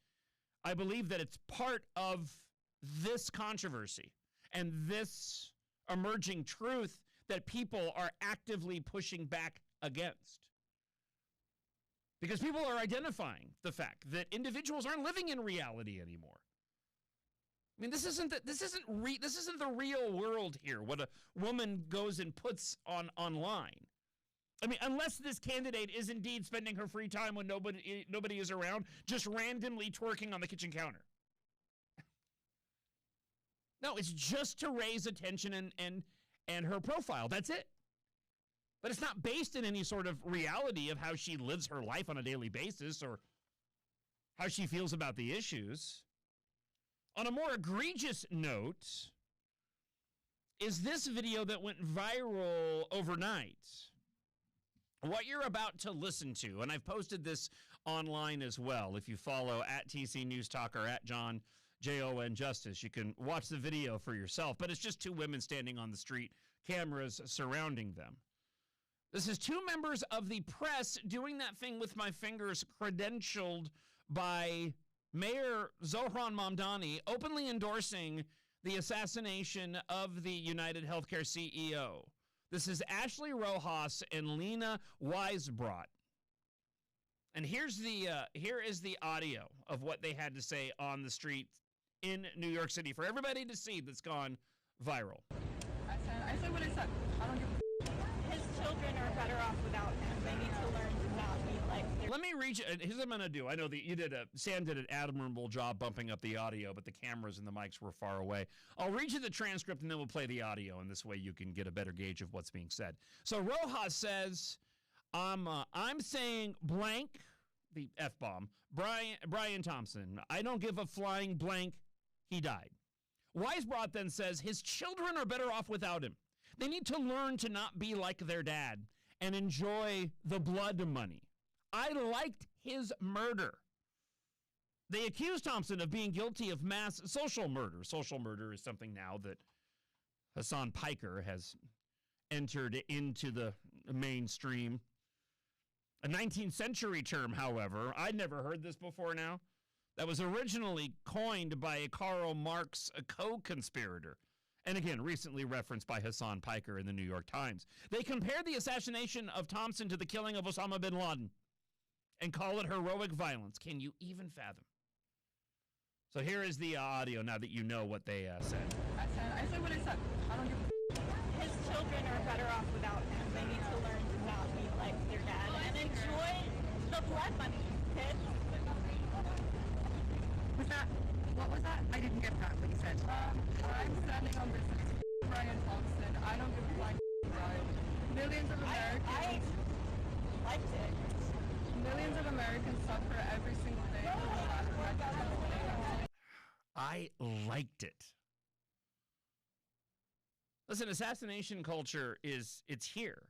I believe that it's part of this controversy and this emerging truth that people are actively pushing back against. Because people are identifying the fact that individuals aren't living in reality anymore. I mean, this isn't the real world here. What a woman goes and puts online. I mean, unless this candidate is indeed spending her free time when nobody is around, just randomly twerking on the kitchen counter. No, it's just to raise attention and her profile. That's it. But it's not based in any sort of reality of how she lives her life on a daily basis or how she feels about the issues. On a more egregious note is this video that went viral overnight. What you're about to listen to, and I've posted this online as well. If you follow at TC News Talk or at John, Jon Justice, you can watch the video for yourself. But it's just two women standing on the street, cameras surrounding them. This is two members of the press doing that thing with my fingers credentialed by Mayor Zohran Mamdani, openly endorsing the assassination of the United Healthcare CEO. This is Ashley Rojas and Lena Weisbrot. And here is the audio of what they had to say on the street in New York City for everybody to see that's gone viral. I said what I said. I don't give a His children are better off without him. They need to learn to not be like their... Let me reach. Here's what I'm going to do. I know that Sam did an admirable job bumping up the audio, but the cameras and the mics were far away. I'll read you the transcript and then we'll play the audio, and this way you can get a better gauge of what's being said. So Rojas says, I'm saying blank, the F-bomb, Brian Thompson. I don't give a flying blank. He died. Weisbrot then says his children are better off without him. They need to learn to not be like their dad and enjoy the blood money. I liked his murder. They accused Thompson of being guilty of mass social murder. Social murder is something now that Hassan Piker has entered into the mainstream. A 19th century term, however. I'd never heard this before now. That was originally coined by Karl Marx, a co-conspirator. And again, recently referenced by Hassan Piker in the New York Times. They compare the assassination of Thompson to the killing of Osama bin Laden and call it heroic violence. Can you even fathom? So here is the audio now that you know what they said. I said what I said. I don't give a His children are better off without him. They need to learn to not be like their dad and enjoy the blood money, kids. What was that? I didn't get that, what you said. I'm standing on this Brian Thompson. I don't give a flying about millions of Americans. I liked it. Millions of Americans suffer every single day from the lack of mental health. I liked it. Listen, assassination culture it's here.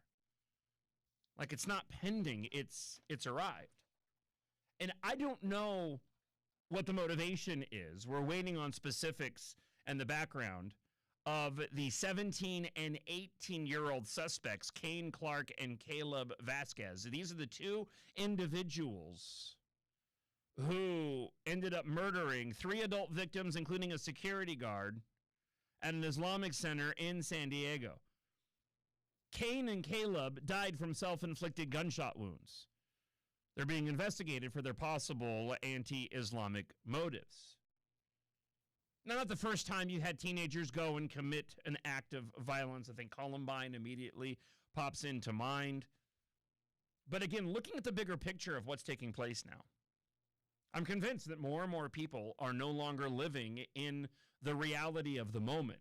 Like, it's not pending, it's arrived. And I don't know what the motivation is. We're waiting on specifics and the background of the 17 and 18-year-old suspects, Kane Clark and Caleb Vasquez. These are the two individuals who ended up murdering 3 adult victims, including a security guard, at an Islamic center in San Diego. Kane and Caleb died from self-inflicted gunshot wounds. They're being investigated for their possible anti-Islamic motives. Now, not the first time you had teenagers go and commit an act of violence. I think Columbine immediately pops into mind. But again, looking at the bigger picture of what's taking place now, I'm convinced that more and more people are no longer living in the reality of the moment.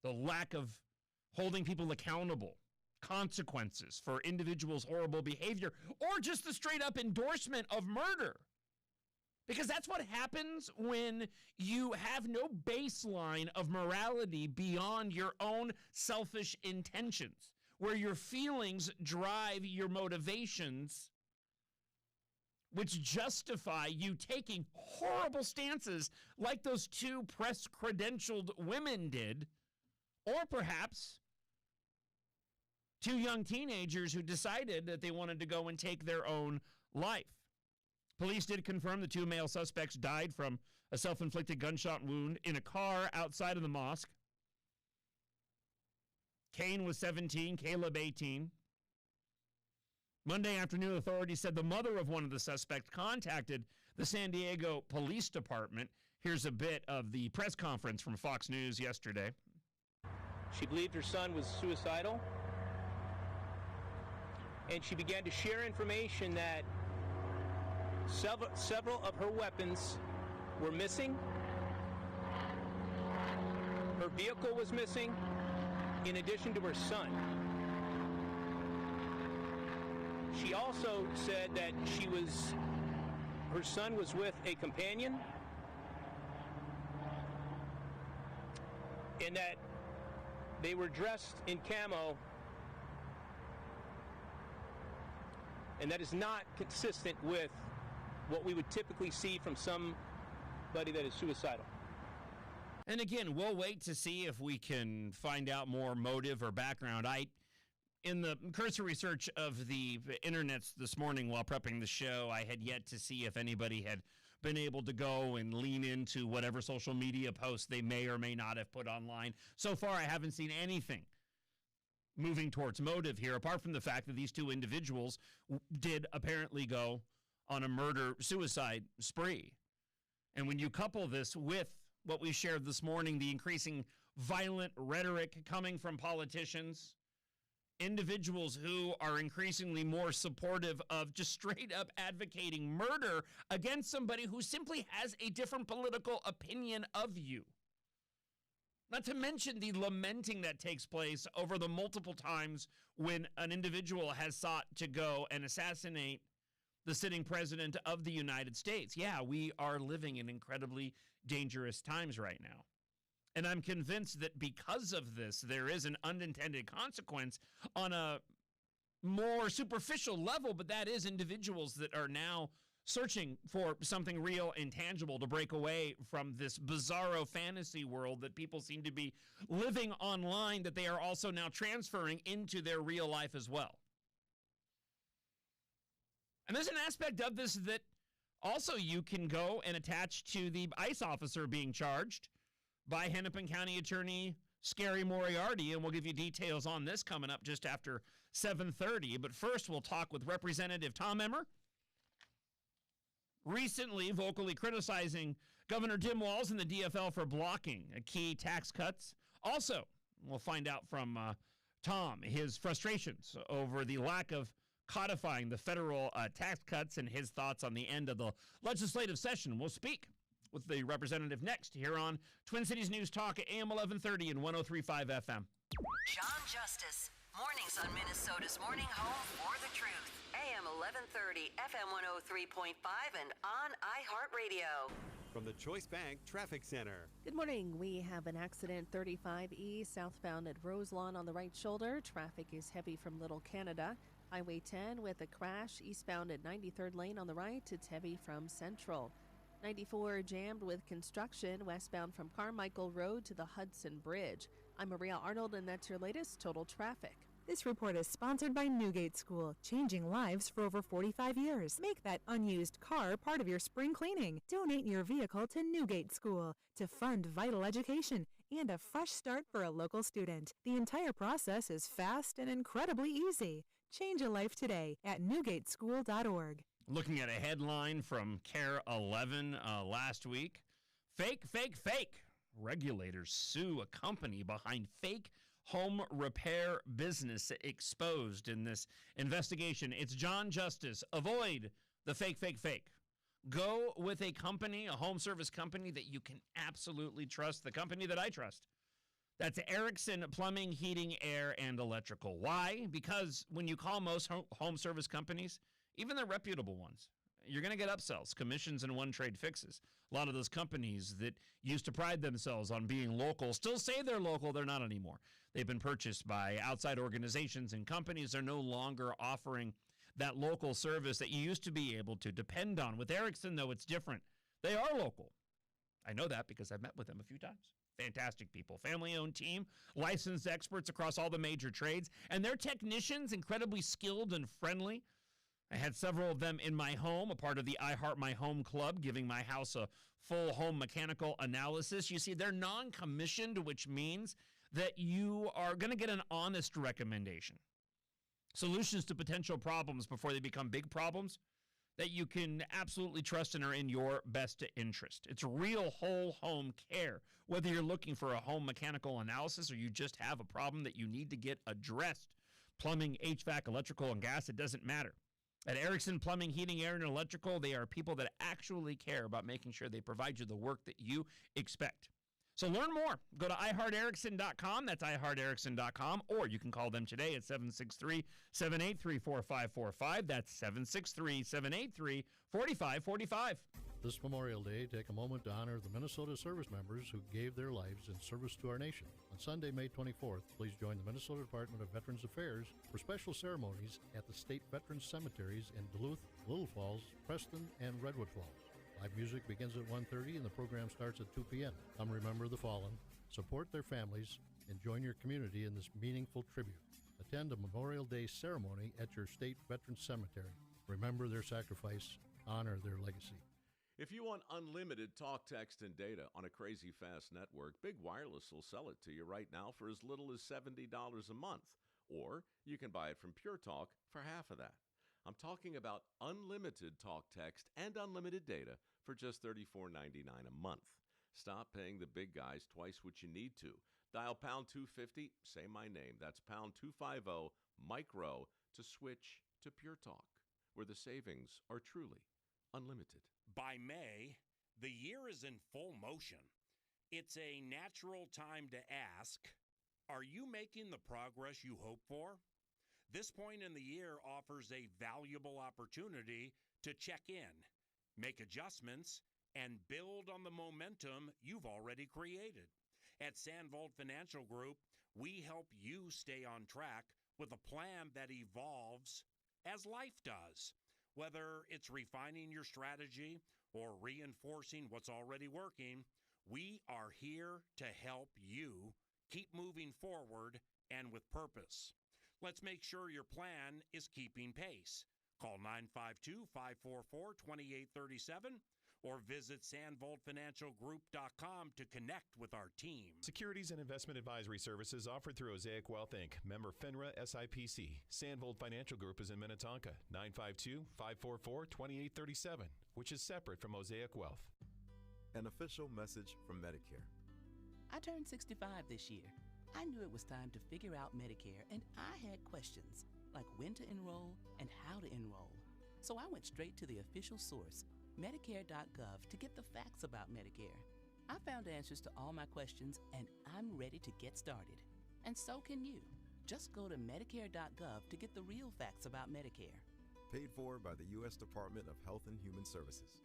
The lack of holding people accountable, consequences for individuals' horrible behavior, or just the straight up endorsement of murder. Because that's what happens when you have no baseline of morality beyond your own selfish intentions, where your feelings drive your motivations, which justify you taking horrible stances like those two press-credentialed women did, or perhaps 2 young teenagers who decided that they wanted to go and take their own life. Police did confirm the 2 male suspects died from a self-inflicted gunshot wound in a car outside of the mosque. Kane was 17, Caleb 18. Monday afternoon, authorities said the mother of one of the suspects contacted the San Diego Police Department. Here's a bit of the press conference from Fox News yesterday. She believed her son was suicidal, and she began to share information that several of her weapons were missing. Her vehicle was missing, in addition to her son. She also said that her son was with a companion, and that they were dressed in camo, and that is not consistent with what we would typically see from somebody that is suicidal. And again, we'll wait to see if we can find out more motive or background. In the cursory search of the internets this morning while prepping the show, I had yet to see if anybody had been able to go and lean into whatever social media posts they may or may not have put online. So far, I haven't seen anything moving towards motive here, apart from the fact that these two individuals did apparently go on a murder-suicide spree. And when you couple this with what we shared this morning, the increasing violent rhetoric coming from politicians, individuals who are increasingly more supportive of just straight up advocating murder against somebody who simply has a different political opinion of you. Not to mention the lamenting that takes place over the multiple times when an individual has sought to go and assassinate the sitting president of the United States. Yeah, we are living in incredibly dangerous times right now. And I'm convinced that because of this, there is an unintended consequence on a more superficial level, but that is individuals that are now searching for something real and tangible to break away from this bizarro fantasy world that people seem to be living online, that they are also now transferring into their real life as well. And there's an aspect of this that also you can go and attach to the ICE officer being charged by Hennepin County Attorney Scary Moriarty, and we'll give you details on this coming up just after 7:30. But first, we'll talk with Representative Tom Emmer, recently vocally criticizing Governor Tim Walz and the DFL for blocking key tax cuts. Also, we'll find out from Tom his frustrations over the lack of codifying the federal tax cuts and his thoughts on the end of the legislative session. We'll speak with the representative next here on Twin Cities News Talk at AM 1130 and 103.5 FM. John Justice, mornings on Minnesota's morning home for the truth. AM 1130, FM 103.5, and on iHeartRadio. From the Choice Bank Traffic Center. Good morning. We have an accident 35E southbound at Roselawn on the right shoulder. Traffic is heavy from Little Canada. Highway 10 with a crash eastbound at 93rd Lane on the right. It's heavy from Central. 94 jammed with construction westbound from Carmichael Road to the Hudson Bridge. I'm Maria Arnold, and that's your latest total traffic. This report is sponsored by Newgate School, changing lives for over 45 years. Make that unused car part of your spring cleaning. Donate your vehicle to Newgate School to fund vital education and a fresh start for a local student. The entire process is fast and incredibly easy. Change a life today at newgateschool.org. Looking at a headline from Care 11 last week. Fake. Regulators sue a company behind fake home repair business exposed in this investigation. It's John Justice. Avoid the fake. Go with a company, a home service company that you can absolutely trust, the company that I trust. That's Erickson Plumbing, Heating, Air, and Electrical. Why? Because when you call most home service companies, even the reputable ones, you're going to get upsells, commissions, and one-trade fixes. A lot of those companies that used to pride themselves on being local still say they're local. They're not anymore. They've been purchased by outside organizations and companies. They're no longer offering that local service that you used to be able to depend on. With Erickson, though, it's different. They are local. I know that because I've met with them a few times. Fantastic people, family-owned team, licensed experts across all the major trades, and their technicians incredibly skilled and friendly. I had several of them in my home, a part of the I Heart My Home Club, giving my house a full home mechanical analysis. You see, they're non-commissioned, which means that you are going to get an honest recommendation. solutions to potential problems before they become big problems that you can absolutely trust and are in your best interest. It's real whole home care. Whether you're looking for a home mechanical analysis or you just have a problem that you need to get addressed, plumbing, HVAC, electrical, and gas, it doesn't matter. At Erickson Plumbing, Heating, Air, and Electrical, they are people that actually care about making sure they provide you the work that you expect. So learn more. Go to iHeartErickson.com. That's iHeartErickson.com. Or you can call them today at 763-783-4545. That's 763-783-4545. This Memorial Day, take a moment to honor the Minnesota service members who gave their lives in service to our nation. On Sunday, May 24th, please join the Minnesota Department of Veterans Affairs for special ceremonies at the state veterans cemeteries in Duluth, Little Falls, Preston, and Redwood Falls. Live music begins at 1:30 and the program starts at 2 p.m. Come remember the fallen, support their families, and join your community in this meaningful tribute. Attend a Memorial Day ceremony at your state veterans cemetery. Remember their sacrifice, honor their legacy. If you want unlimited talk, text, and data on a crazy fast network, Big Wireless will sell it to you right now for as little as $70 a month. Or you can buy it from Pure Talk for half of that. I'm talking about unlimited talk, text, and unlimited data for just $34.99 a month. Stop paying the big guys twice what you need to. Dial pound 250, say my name. That's pound 250, micro, to switch to Pure Talk, where the savings are truly unlimited. By May, the year is in full motion. It's a natural time to ask, are you making the progress you hope for? This point in the year offers a valuable opportunity to check in, make adjustments, and build on the momentum you've already created. At Sandvold Financial Group, we help you stay on track with a plan that evolves as life does. Whether it's refining your strategy or reinforcing what's already working, we are here to help you keep moving forward and with purpose. Let's make sure your plan is keeping pace. Call 952-544-2837 or visit sandvoldfinancialgroup.com to connect with our team. Securities and investment advisory services offered through Osaic Wealth, Inc., member FINRA SIPC. Sandvold Financial Group is in Minnetonka, 952-544-2837, which is separate from Osaic Wealth. An official message from Medicare. I turned 65 this year. I knew it was time to figure out Medicare, and I had questions, like when to enroll and how to enroll. So I went straight to the official source, Medicare.gov, to get the facts about Medicare. I found answers to all my questions, and I'm ready to get started. And so can you. Just go to Medicare.gov to get the real facts about Medicare. Paid for by the U.S. Department of Health and Human Services.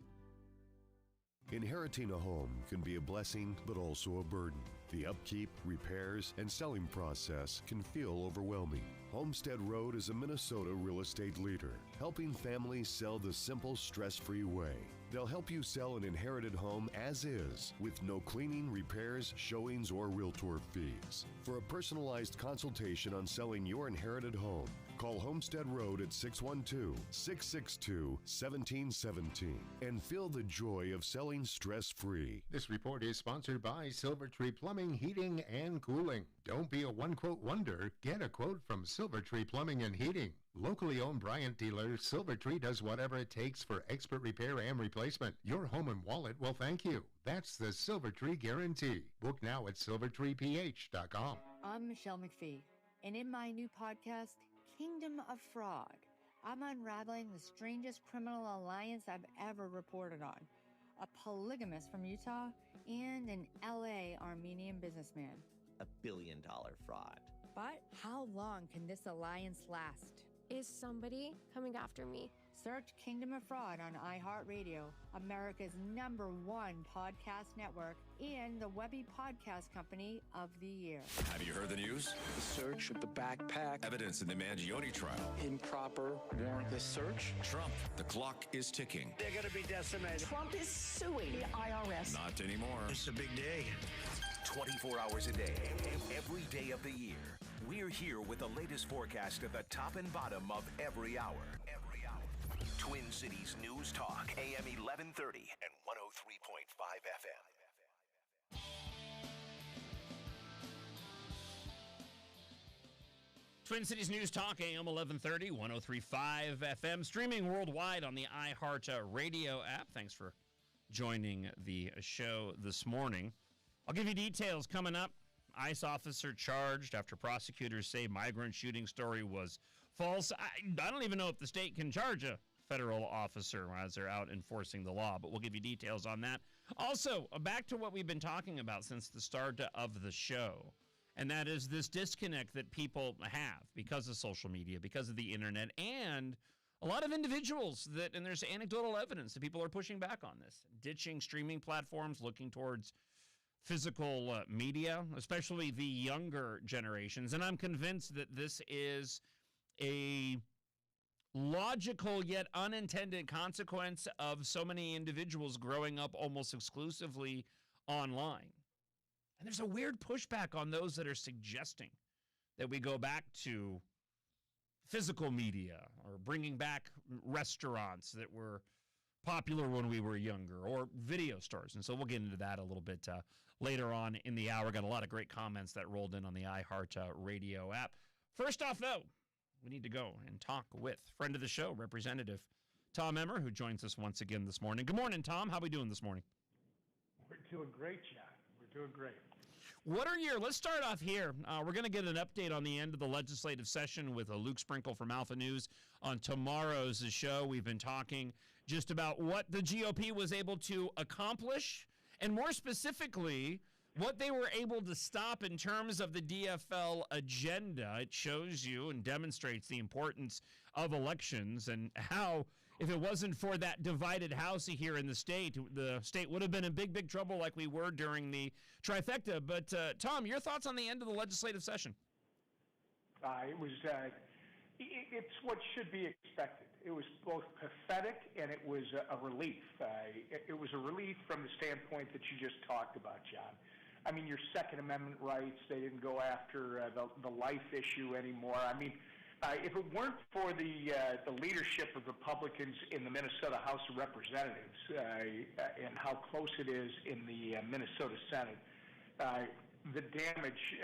Inheriting a home can be a blessing, but also a burden. The upkeep, repairs, and selling process can feel overwhelming. Homestead Road is a Minnesota real estate leader, helping families sell the simple, stress-free way. They'll help you sell an inherited home as is, with no cleaning, repairs, showings, or realtor fees. For a personalized consultation on selling your inherited home, call Homestead Road at 612-662-1717 and feel the joy of selling stress-free. This report is sponsored by Silvertree Plumbing, Heating, and Cooling. Don't be a one-quote wonder. Get a quote from Silvertree Plumbing and Heating. Locally owned Bryant dealer, Silvertree does whatever it takes for expert repair and replacement. Your home and wallet will thank you. That's the Silvertree guarantee. Book now at silvertreeph.com. I'm Michelle McPhee, and in my new podcast, Kingdom of Fraud, I'm unraveling the strangest criminal alliance I've ever reported on. A polygamist from Utah and an LA Armenian businessman. $1 billion fraud. But how long can this alliance last? Is somebody coming after me? Search Kingdom of Fraud on iHeartRadio, America's #1 podcast network, and the Webby Podcast Company of the Year. Have you heard the news? The search of the backpack. Evidence in the Mangione trial. Improper warrantless search. Trump, the clock is ticking. They're going to be decimated. Trump is suing the IRS. Not anymore. It's a big day. 24 hours a day, every day of the year. We're here with the latest forecast at the top and bottom of every hour. Twin Cities News Talk, AM 1130 and 103.5 FM. Twin Cities News Talk, AM 1130, 103.5 FM, streaming worldwide on the iHeart Radio app. Thanks for joining the show this morning. I'll give you details coming up. ICE officer charged after prosecutors say migrant shooting story was false. I don't even know if the state can charge a federal officer as they're out enforcing the law, but we'll give you details on that. Also, back to what we've been talking about since the start of the show, and that is this disconnect that people have because of social media, because of the internet, and a lot of individuals that, and there's anecdotal evidence that people are pushing back on this, ditching streaming platforms, looking towards physical media, especially the younger generations. And I'm convinced that this is a logical yet unintended consequence of so many individuals growing up almost exclusively online. And there's a weird pushback on those that are suggesting that we go back to physical media or bringing back restaurants that were popular when we were younger or video stores. And so we'll get into that a little bit later on in the hour. Got a lot of great comments that rolled in on the iHeart Radio app. First off, though, we need to go and talk with friend of the show, Representative Tom Emmer, who joins us once again this morning. Good morning, Tom. How are we doing this morning? We're doing great, John. We're doing great. Let's start off here. We're going to get an update on the end of the legislative session with Luke Sprinkle from Alpha News on tomorrow's show. We've been talking just about what the GOP was able to accomplish, and more specifically, what they were able to stop in terms of the DFL agenda. It shows you and demonstrates the importance of elections and how, if it wasn't for that divided House here in the state would have been in big, big trouble like we were during the trifecta. But, Tom, your thoughts on the end of the legislative session? It's what should be expected. It was both pathetic and it was a relief. It was a relief from the standpoint that you just talked about, John. I mean, your Second Amendment rights, they didn't go after the life issue anymore. I mean, if it weren't for the leadership of Republicans in the Minnesota House of Representatives and how close it is in the Minnesota Senate, the damage,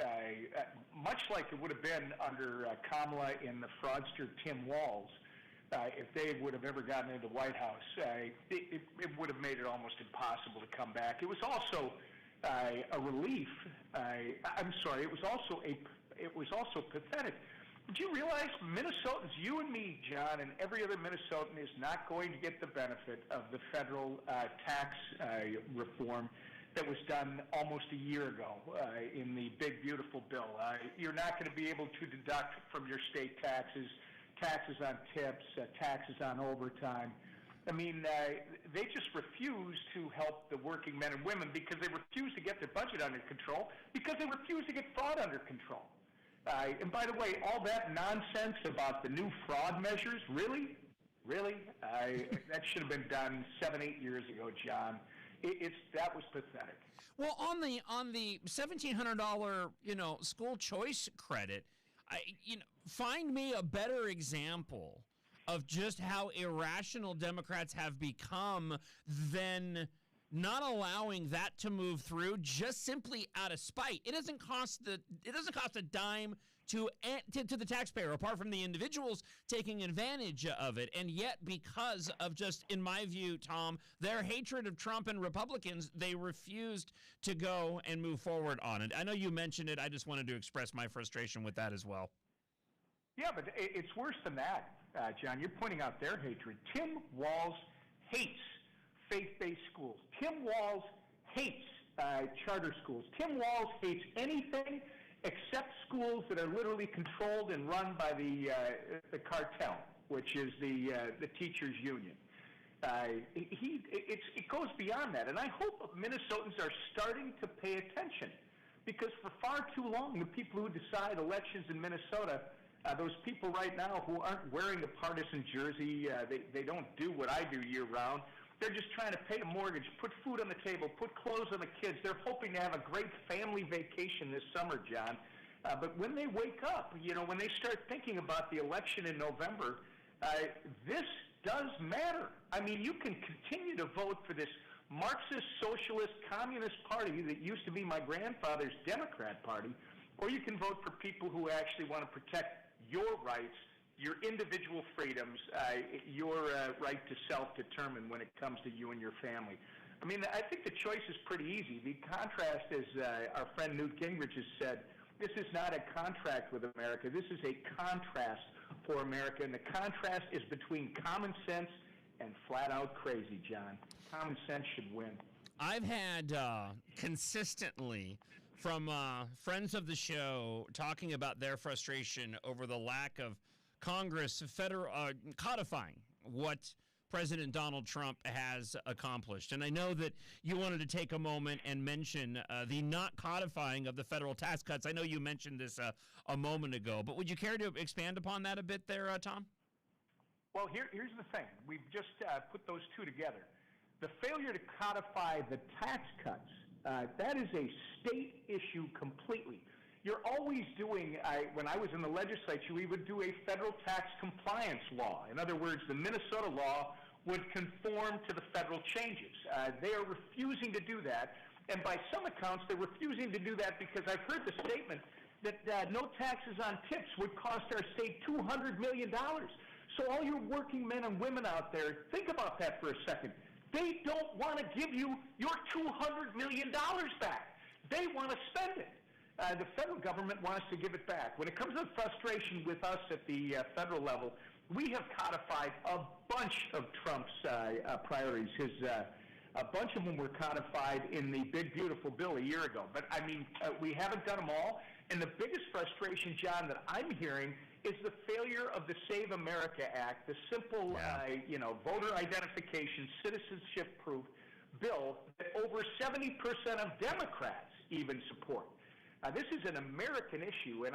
much like it would have been under Kamala and the fraudster Tim Walz, if they would have ever gotten into the White House, it would have made it almost impossible to come back. It was also a relief. It was also pathetic. Did you realize Minnesotans, you and me, John, and every other Minnesotan is not going to get the benefit of the federal tax reform that was done almost a year ago in the big, beautiful bill? You're not going to be able to deduct from your state taxes, taxes on tips, taxes on overtime. I mean, they just refuse to help the working men and women because they refuse to get their budget under control, because they refuse to get fraud under control. And by the way, all that nonsense about the new fraud measures, really? That should have been done 7-8 years ago, John. That was pathetic. Well, on the $1,700 school choice credit, find me a better example of just how irrational Democrats have become than not allowing that to move through just simply out of spite. It doesn't cost a dime to the taxpayer, apart from the individuals taking advantage of it. And yet, because of just, in my view, Tom, their hatred of Trump and Republicans, they refused to go and move forward on it. I know you mentioned it. I just wanted to express my frustration with that as well. Yeah, but it's worse than that, John. You're pointing out their hatred. Tim Walz hates faith-based schools. Tim Walz hates charter schools. Tim Walz hates anything except schools that are literally controlled and run by the cartel, which is the teachers' union. It goes beyond that, and I hope Minnesotans are starting to pay attention, because for far too long, the people who decide elections in Minnesota, those people right now who aren't wearing a partisan jersey, they don't do what I do year-round. They're just trying to pay a mortgage, put food on the table, put clothes on the kids. They're hoping to have a great family vacation this summer, John. But when they wake up, when they start thinking about the election in November, this does matter. I mean, you can continue to vote for this Marxist, socialist, communist party that used to be my grandfather's Democrat Party, or you can vote for people who actually want to protect your rights, your individual freedoms, your right to self-determine when it comes to you and your family. I mean, I think the choice is pretty easy. The contrast, as our friend Newt Gingrich has said, this is not a contract with America. This is a contrast for America, and the contrast is between common sense and flat-out crazy, John. Common sense should win. I've had consistently from friends of the show talking about their frustration over the lack of Congress codifying what President Donald Trump has accomplished. And I know that you wanted to take a moment and mention the not codifying of the federal tax cuts. I know you mentioned this a moment ago, but would you care to expand upon that a bit there, Tom? Well, here's the thing. We've just put those two together. The failure to codify the tax cuts, that is a state issue completely. You're always doing, when I was in the legislature, we would do a federal tax compliance law. In other words, the Minnesota law would conform to the federal changes. They are refusing to do that, and by some accounts, they're refusing to do that because I've heard the statement that no taxes on tips would cost our state $200 million. So all your working men and women out there, think about that for a second. They don't want to give you your $200 million back. They want to spend it. The federal government wants to give it back. When it comes to frustration with us at the federal level, we have codified a bunch of Trump's priorities. A bunch of them were codified in the big, beautiful bill a year ago. But, I mean, we haven't done them all. And the biggest frustration, John, that I'm hearing is the failure of the Save America Act, the simple, voter identification, citizenship proof bill that over 70% of Democrats even support. This is an American issue, and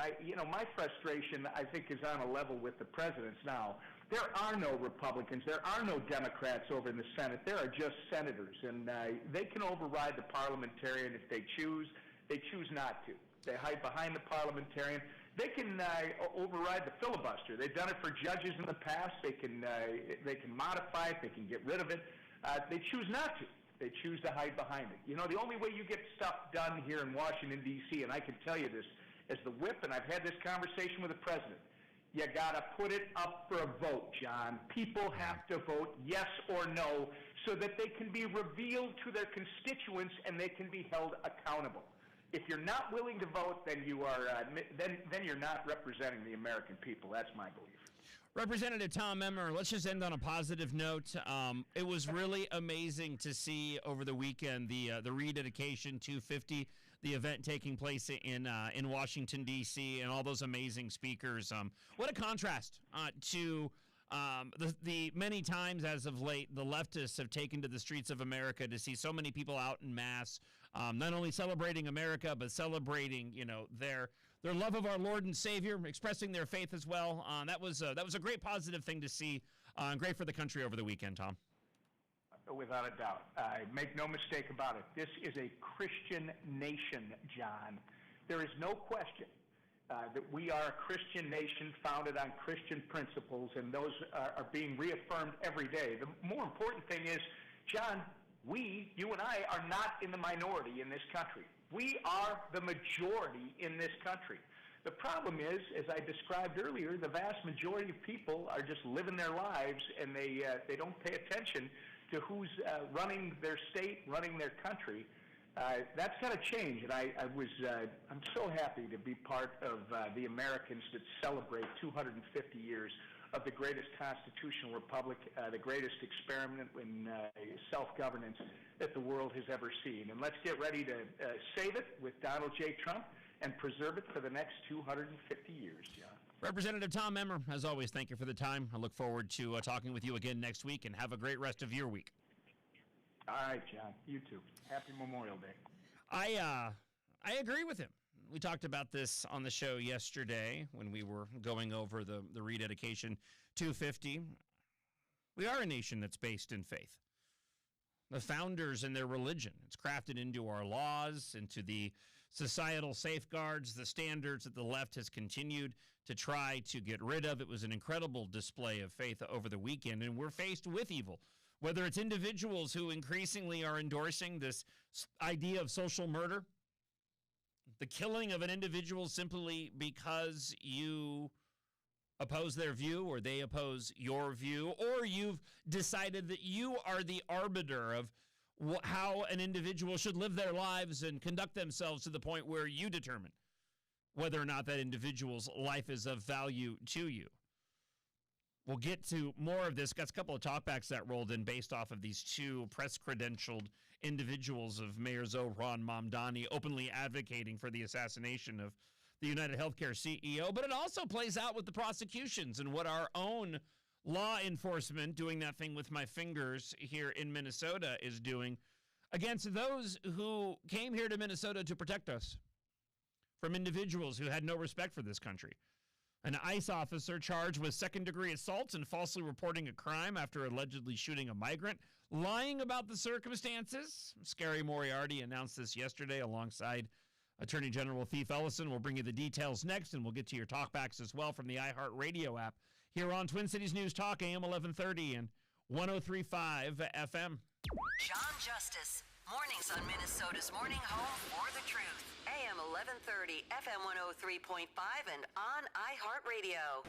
my frustration, I think, is on a level with the president's now. There are no Republicans. There are no Democrats over in the Senate. There are just senators, and they can override the parliamentarian if they choose. They choose not to. They hide behind the parliamentarian. They can override the filibuster. They've done it for judges in the past. They can modify it. They can get rid of it. They choose not to. They choose to hide behind it. You know, the only way you get stuff done here in Washington, D.C., and I can tell you this, as the whip, and I've had this conversation with the president, you got to put it up for a vote, John. People have to vote yes or no so that they can be revealed to their constituents and they can be held accountable. If you're not willing to vote, then you are then you're not representing the American people. That's my belief. Representative Tom Emmer, let's just end on a positive note. It was really amazing to see over the weekend the Rededication 250, the event taking place in Washington, D.C., and all those amazing speakers. What a contrast to the many times as of late the leftists have taken to the streets of America to see so many people out en masse, not only celebrating America, but celebrating, their love of our Lord and Savior, expressing their faith as well. That was a great positive thing to see, and great for the country over the weekend, Tom. Without a doubt. Make no mistake about it. This is a Christian nation, John. There is no question that we are a Christian nation founded on Christian principles, and those are being reaffirmed every day. The more important thing is, John, you and I, are not in the minority in this country. We are the majority in this country. The problem is, as I described earlier, the vast majority of people are just living their lives, and they don't pay attention to who's running their state, running their country. That's got to change, and I'm so happy to be part of the Americans that celebrate 250 years of the greatest constitutional republic, the greatest experiment in self-governance that the world has ever seen. And let's get ready to save it with Donald J. Trump and preserve it for the next 250 years, John. Representative Tom Emmer, as always, thank you for the time. I look forward to talking with you again next week, and have a great rest of your week. All right, John. You too. Happy Memorial Day. I agree with him. We talked about this on the show yesterday when we were going over the Rededication 250. We are a nation that's based in faith. The founders and their religion, it's crafted into our laws, into the societal safeguards, the standards that the left has continued to try to get rid of. It was an incredible display of faith over the weekend, and we're faced with evil. Whether it's individuals who increasingly are endorsing this idea of social murder, the killing of an individual simply because you oppose their view or they oppose your view, or you've decided that you are the arbiter of how an individual should live their lives and conduct themselves to the point where you determine whether or not that individual's life is of value to you. We'll get to more of this. Got a couple of talkbacks that rolled in based off of these two press-credentialed individuals of Mayor Zohran Mamdani openly advocating for the assassination of the United Healthcare CEO. But it also plays out with the prosecutions and what our own law enforcement, doing that thing with my fingers here in Minnesota, is doing against those who came here to Minnesota to protect us from individuals who had no respect for this country. An ICE officer charged with second-degree assault and falsely reporting a crime after allegedly shooting a migrant, lying about the circumstances. Scary Moriarty announced this yesterday alongside Attorney General Thief Ellison. We'll bring you the details next, and we'll get to your talkbacks as well from the iHeartRadio app here on Twin Cities News Talk, AM 1130 and 103.5 FM. John Justice, mornings on Minnesota's morning home for the truth. AM 1130, FM 103.5, and on iHeartRadio.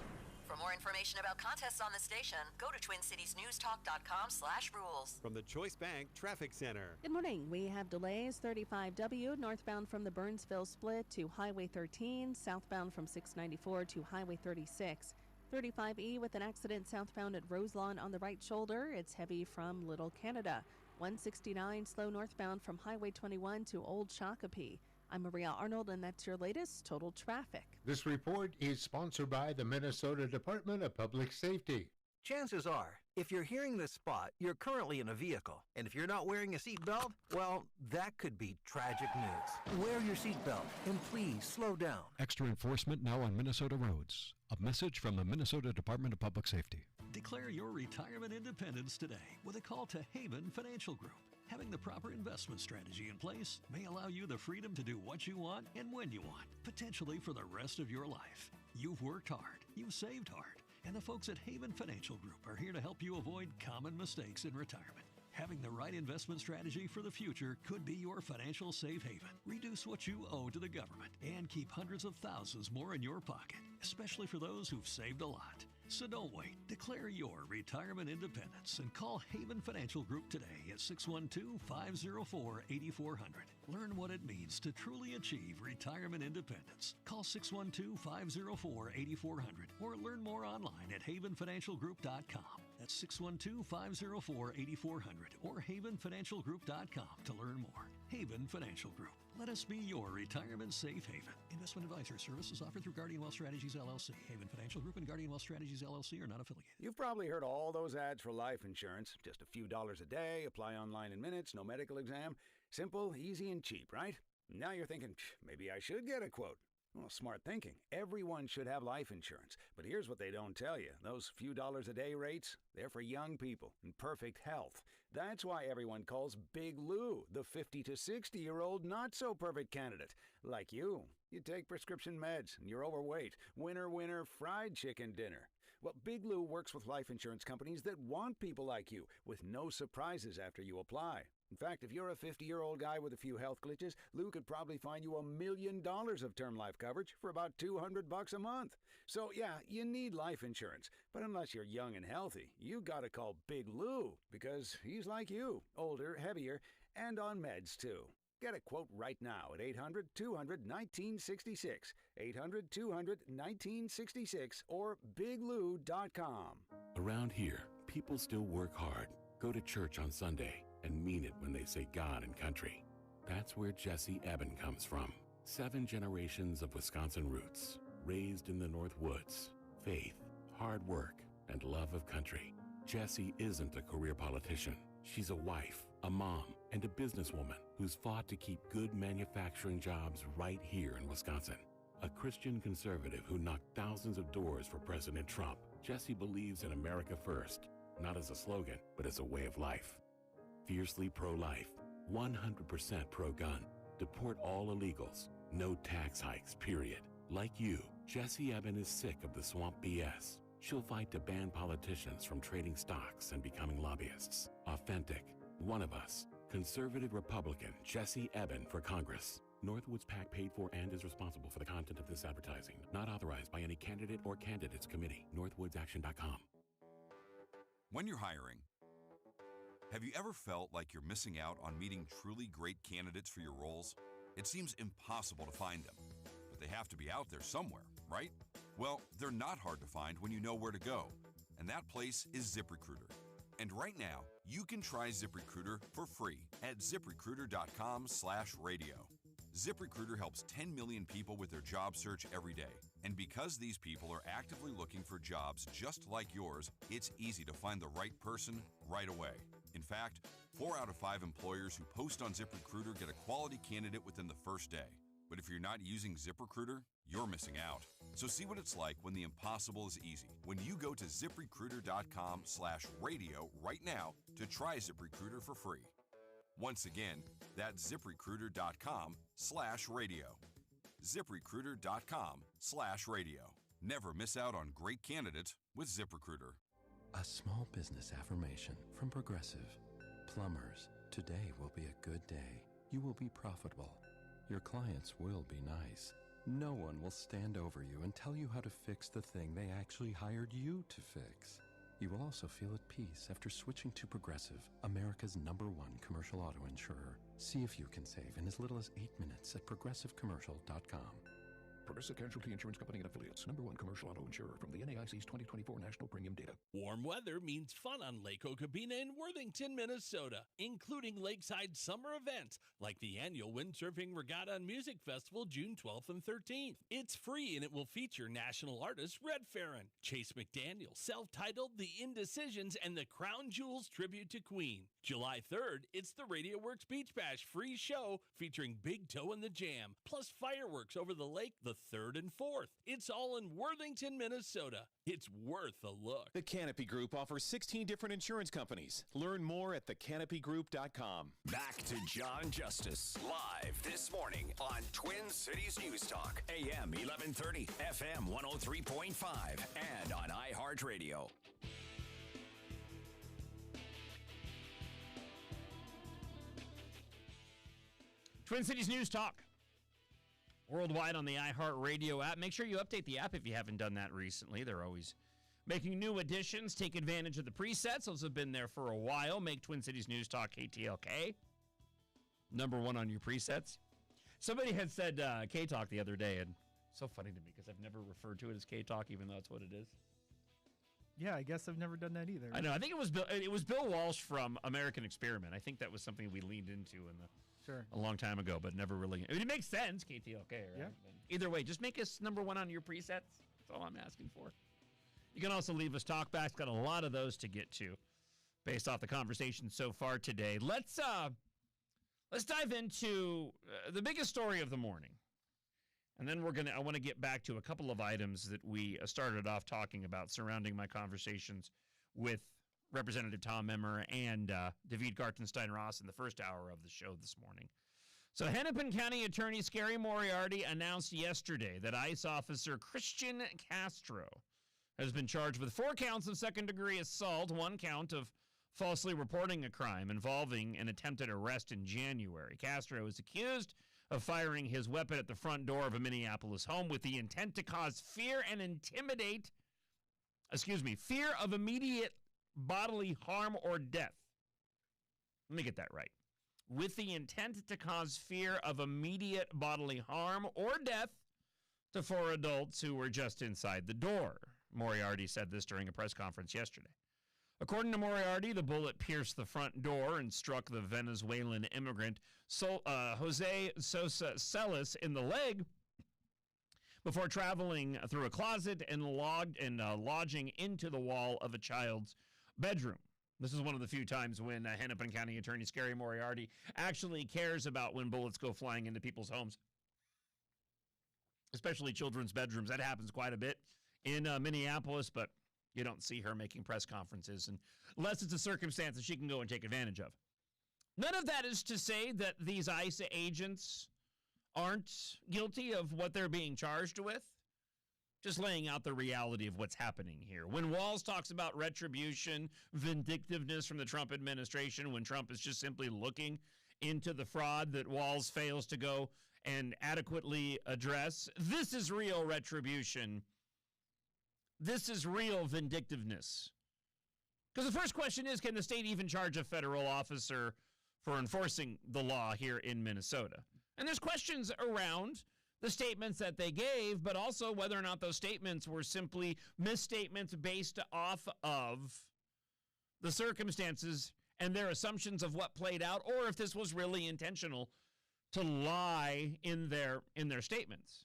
For more information about contests on the station, go to TwinCitiesNewsTalk.com/rules. From the Choice Bank Traffic Center. Good morning. We have delays 35W northbound from the Burnsville split to Highway 13, southbound from 694 to Highway 36. 35E with an accident southbound at Roselawn on the right shoulder. It's heavy from Little Canada. 169 slow northbound from Highway 21 to Old Shakopee. I'm Maria Arnold, and that's your latest total traffic. This report is sponsored by the Minnesota Department of Public Safety. Chances are, if you're hearing this spot, you're currently in a vehicle. And if you're not wearing a seatbelt, well, that could be tragic news. Wear your seatbelt, and please slow down. Extra enforcement now on Minnesota roads. A message from the Minnesota Department of Public Safety. Declare your retirement independence today with a call to Haven Financial Group. Having the proper investment strategy in place may allow you the freedom to do what you want and when you want, potentially for the rest of your life. You've worked hard, you've saved hard, and the folks at Haven Financial Group are here to help you avoid common mistakes in retirement. Having the right investment strategy for the future could be your financial safe haven. Reduce what you owe to the government and keep hundreds of thousands more in your pocket, especially for those who've saved a lot. So don't wait. Declare your retirement independence and call Haven Financial Group today at 612-504-8400. Learn what it means to truly achieve retirement independence. Call 612-504-8400 or learn more online at havenfinancialgroup.com. That's 612-504-8400 or havenfinancialgroup.com to learn more. Haven Financial Group. Let us be your retirement safe haven. Investment advisory services offered through Guardian Wealth Strategies, LLC. Haven Financial Group and Guardian Wealth Strategies, LLC are not affiliated. You've probably heard all those ads for life insurance. Just a few dollars a day, apply online in minutes, no medical exam. Simple, easy, and cheap, right? Now you're thinking, maybe I should get a quote. Well, smart thinking. Everyone should have life insurance. But here's what they don't tell you. Those few dollars a day rates, they're for young people in perfect health. That's why everyone calls Big Lou the 50 to 60-year-old not-so-perfect candidate. Like you. You take prescription meds and you're overweight. Winner, winner, fried chicken dinner. Well, Big Lou works with life insurance companies that want people like you with no surprises after you apply. In fact, if you're a 50-year-old guy with a few health glitches, Lou could probably find you $1 million of term life coverage for about $200 a month. So yeah, you need life insurance. But unless you're young and healthy, you gotta call Big Lou because he's like you, older, heavier, and on meds too. Get a quote right now at 800-200-1966, 800-200-1966, or biglou.com. Around here, people still work hard, go to church on Sunday, and mean it when they say God and country. That's where Jesse Eben comes from. 7 generations of Wisconsin roots, raised in the North Woods. Faith, hard work, and love of country. Jessie isn't a career politician. She's a wife, a mom, and a businesswoman who's fought to keep good manufacturing jobs right here in Wisconsin. A Christian conservative who knocked thousands of doors for President Trump, Jessie believes in America first, not as a slogan, but as a way of life. Fiercely pro-life, 100% pro-gun, deport all illegals, no tax hikes, period. Like you, Jessie Eben is sick of the swamp BS. She'll fight to ban politicians from trading stocks and becoming lobbyists. Authentic, one of us, conservative Republican Jessie Eben for Congress. Northwoods PAC paid for and is responsible for the content of this advertising. Not authorized by any candidate or candidates committee. NorthwoodsAction.com. When you're hiring, have you ever felt like you're missing out on meeting truly great candidates for your roles? It seems impossible to find them, but they have to be out there somewhere, right? Well, they're not hard to find when you know where to go, and that place is ZipRecruiter. And right now, you can try ZipRecruiter for free at ZipRecruiter.com/radio. ZipRecruiter helps 10 million people with their job search every day. And because these people are actively looking for jobs just like yours, it's easy to find the right person right away. In fact, 4 out of 5 employers who post on ZipRecruiter get a quality candidate within the first day. But if you're not using ZipRecruiter, you're missing out. So see what it's like when the impossible is easy. When you go to ZipRecruiter.com/radio right now to try ZipRecruiter for free. Once again, that's ZipRecruiter.com/radio. ZipRecruiter.com/radio. Never miss out on great candidates with ZipRecruiter. A small business affirmation from Progressive. Plumbers, today will be a good day. You will be profitable. Your clients will be nice. No one will stand over you and tell you how to fix the thing they actually hired you to fix. You will also feel at peace after switching to Progressive, America's #1 commercial auto insurer. See if you can save in as little as 8 minutes at progressivecommercial.com. Progressive Casualty Insurance Company and Affiliates. #1 commercial auto insurer from the NAIC's 2024 national premium data. Warm weather means fun on Lake Okabena in Worthington, Minnesota, including lakeside summer events like the annual Windsurfing Regatta and Music Festival June 12th and 13th. It's free and it will feature national artists Red Farron, Chase McDaniel, self-titled The Indecisions, and the Crown Jewels tribute to Queen. July 3rd, it's the Radio Works Beach Bash free show featuring Big Toe and the Jam, plus fireworks over the lake the 3rd and 4th. It's all in Worthington, Minnesota. It's worth a look. The Canopy Group offers 16 different insurance companies. Learn more at thecanopygroup.com. Back to John Justice, live this morning on Twin Cities News Talk, AM 1130, FM 103.5, and on iHeartRadio. Twin Cities News Talk. Worldwide on the iHeartRadio app. Make sure you update the app if you haven't done that recently. They're always making new additions. Take advantage of the presets. Those have been there for a while. Make Twin Cities News Talk KTLK #1 on your presets. Somebody had said K-Talk the other day, and it's so funny to me because I've never referred to it as K-Talk, even though that's what it is. Yeah, I guess I've never done that either. I know. I think it was Bill Walsh from American Experiment. I think that was something we leaned into a long time ago, but never really. I mean, it makes sense, KTLK, right? Yeah. But either way, just make us #1 on your presets. That's all I'm asking for. You can also leave us talkbacks. Got a lot of those to get to, based off the conversation so far today. Let's dive into the biggest story of the morning, and then I want to get back to a couple of items that we started off talking about surrounding my conversations with Representative Tom Emmer and David Gartenstein-Ross in the first hour of the show this morning. So Hennepin County Attorney Scary Moriarty announced yesterday that ICE officer Christian Castro has been charged with 4 counts of second-degree assault, 1 count of falsely reporting a crime involving an attempted arrest in January. Castro is accused of firing his weapon at the front door of a Minneapolis home with the intent to cause fear of immediate bodily harm or death. Let me get that right. With the intent to cause fear of immediate bodily harm or death to 4 adults who were just inside the door. Moriarty said this during a press conference yesterday. According to Moriarty, the bullet pierced the front door and struck the Venezuelan immigrant Jose Sosa Celis in the leg before traveling through a closet and lodging into the wall of a child's bedroom. This is one of the few times when Hennepin County Attorney Scary Moriarty actually cares about when bullets go flying into people's homes, especially children's bedrooms. That happens quite a bit in Minneapolis, but you don't see her making press conferences unless it's a circumstance that she can go and take advantage of. None of that is to say that these ICE agents aren't guilty of what they're being charged with. Just laying out the reality of what's happening here. When Walz talks about retribution, vindictiveness from the Trump administration, when Trump is just simply looking into the fraud that Walz fails to go and adequately address. This is real retribution. This is real vindictiveness. Because the first question is, can the state even charge a federal officer for enforcing the law here in Minnesota? And there's questions around the statements that they gave, but also whether or not those statements were simply misstatements based off of the circumstances and their assumptions of what played out, or if this was really intentional to lie in their statements.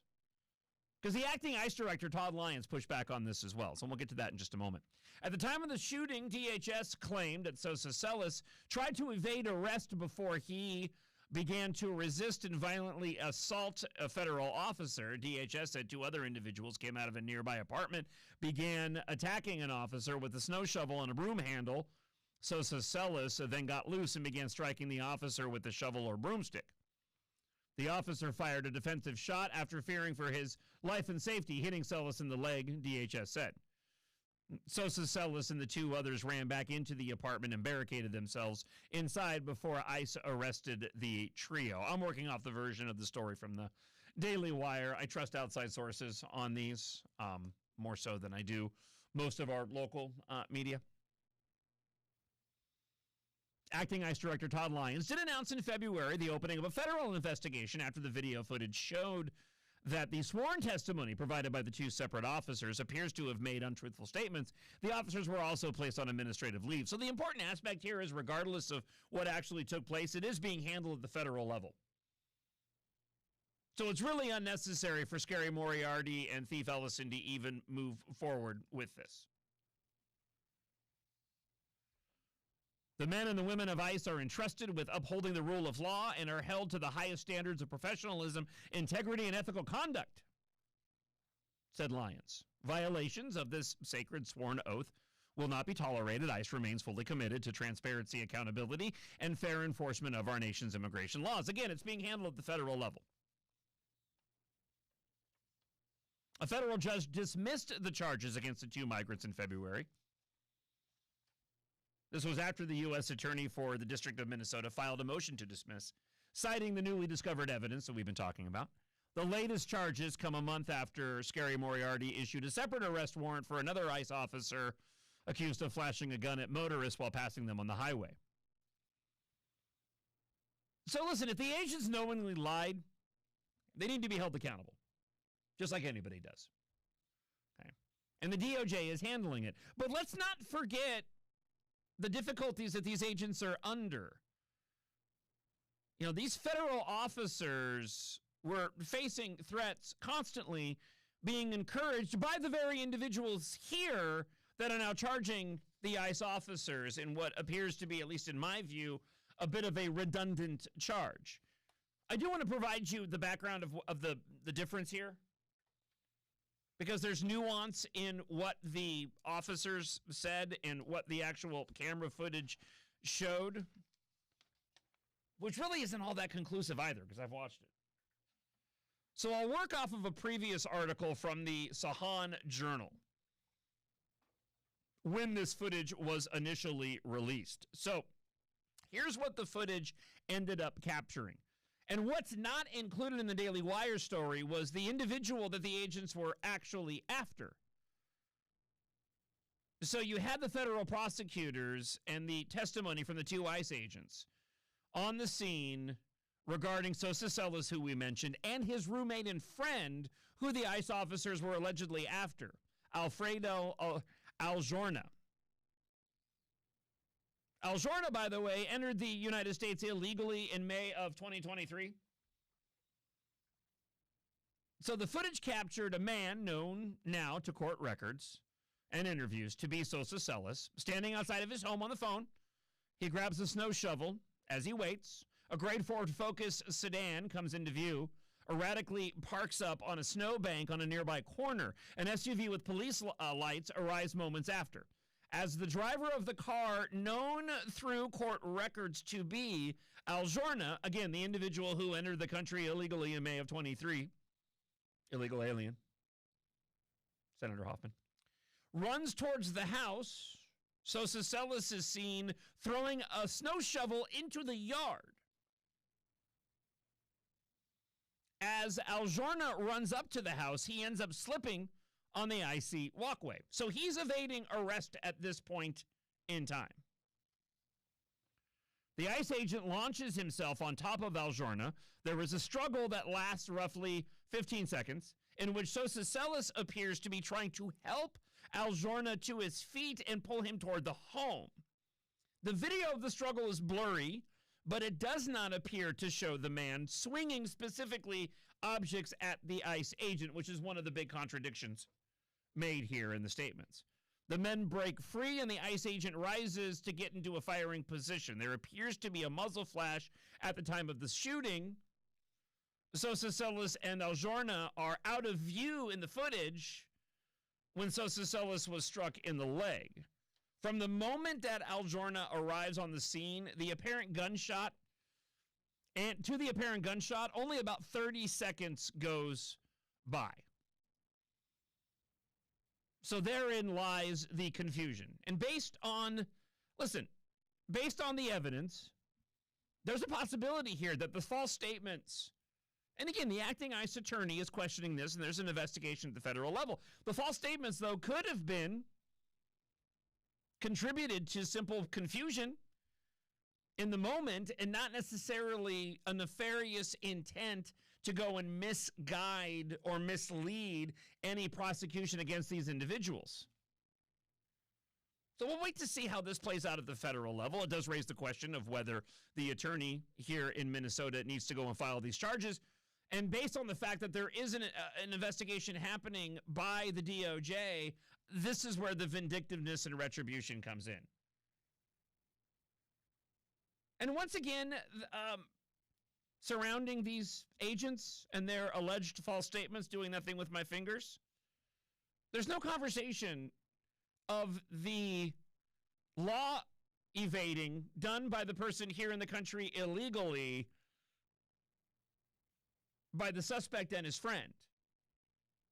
Because the acting ICE director, Todd Lyons, pushed back on this as well, so we'll get to that in just a moment. At the time of the shooting, DHS claimed that Sosa Celis tried to evade arrest before he began to resist and violently assault a federal officer. DHS said two other individuals came out of a nearby apartment, began attacking an officer with a snow shovel and a broom handle. Sosa Celis then got loose and began striking the officer with the shovel or broomstick. The officer fired a defensive shot after fearing for his life and safety, hitting Celis in the leg, DHS said. Sosa Celis and the two others ran back into the apartment and barricaded themselves inside before ICE arrested the trio. I'm working off the version of the story from the Daily Wire. I trust outside sources on these more so than I do most of our local media. Acting ICE Director Todd Lyons did announce in February the opening of a federal investigation after the video footage showed that the sworn testimony provided by the two separate officers appears to have made untruthful statements. The officers were also placed on administrative leave. So the important aspect here is, regardless of what actually took place, it is being handled at the federal level. So it's really unnecessary for Scary Moriarty and Thief Ellison to even move forward with this. The men and the women of ICE are entrusted with upholding the rule of law and are held to the highest standards of professionalism, integrity, and ethical conduct, said Lyons. Violations of this sacred sworn oath will not be tolerated. ICE remains fully committed to transparency, accountability, and fair enforcement of our nation's immigration laws. Again, it's being handled at the federal level. A federal judge dismissed the charges against the two migrants in February. This was after the U.S. Attorney for the District of Minnesota filed a motion to dismiss, citing the newly discovered evidence that we've been talking about. The latest charges come a month after Scary Moriarty issued a separate arrest warrant for another ICE officer accused of flashing a gun at motorists while passing them on the highway. So listen, if the agents knowingly lied, they need to be held accountable, just like anybody does. Okay. And the DOJ is handling it. But let's not forget the difficulties that these agents are under. You know, these federal officers were facing threats constantly, being encouraged by the very individuals here that are now charging the ICE officers in what appears to be, at least in my view, a bit of a redundant charge. I do want to provide you the background of the difference here, because there's nuance in what the officers said and what the actual camera footage showed, which really isn't all that conclusive either, because I've watched it. So I'll work off of a previous article from the Sahan Journal when this footage was initially released. So here's what the footage ended up capturing. And what's not included in the Daily Wire story was the individual that the agents were actually after. So you had the federal prosecutors and the testimony from the two ICE agents on the scene regarding Sosa Celis, who we mentioned, and his roommate and friend, who the ICE officers were allegedly after, Alfredo Aljorna. Aljorna, by the way, entered the United States illegally in May of 2023. So the footage captured a man known now to court records and interviews to be Sosa Celis, standing outside of his home on the phone. He grabs a snow shovel as he waits. A grade Ford Focus sedan comes into view, erratically parks up on a snowbank on a nearby corner. An SUV with police lights arrives moments after. As the driver of the car, known through court records to be Aljorna, again, the individual who entered the country illegally in May of 23, illegal alien, Senator Hoffman, runs towards the house. Sosa Celis is seen throwing a snow shovel into the yard. As Aljorna runs up to the house, he ends up slipping on the icy walkway. So he's evading arrest at this point in time. The ICE agent launches himself on top of Aljorna. There was a struggle that lasts roughly 15 seconds, in which Sosacelis appears to be trying to help Aljorna to his feet and pull him toward the home. The video of the struggle is blurry, but it does not appear to show the man swinging specifically objects at the ICE agent, which is one of the big contradictions made here in the statements. The men break free, and the ICE agent rises to get into a firing position. There appears to be a muzzle flash at the time of the shooting. Sosacelis and Aljorna are out of view in the footage when Sosacelis was struck in the leg. From the moment that Aljorna arrives on the scene, the apparent gunshot, only about 30 seconds goes by. So therein lies the confusion. And based on the evidence, there's a possibility here that the false statements, and again, the acting ICE attorney is questioning this, and there's an investigation at the federal level. The false statements, though, could have been contributed to simple confusion in the moment and not necessarily a nefarious intent to go and misguide or mislead any prosecution against these individuals. So we'll wait to see how this plays out at the federal level. It does raise the question of whether the attorney here in Minnesota needs to go and file these charges. And based on the fact that there is an investigation happening by the DOJ, this is where the vindictiveness and retribution comes in. And once again, surrounding these agents and their alleged false statements, doing nothing with my fingers, there's no conversation of the law evading done by the person here in the country illegally by the suspect and his friend.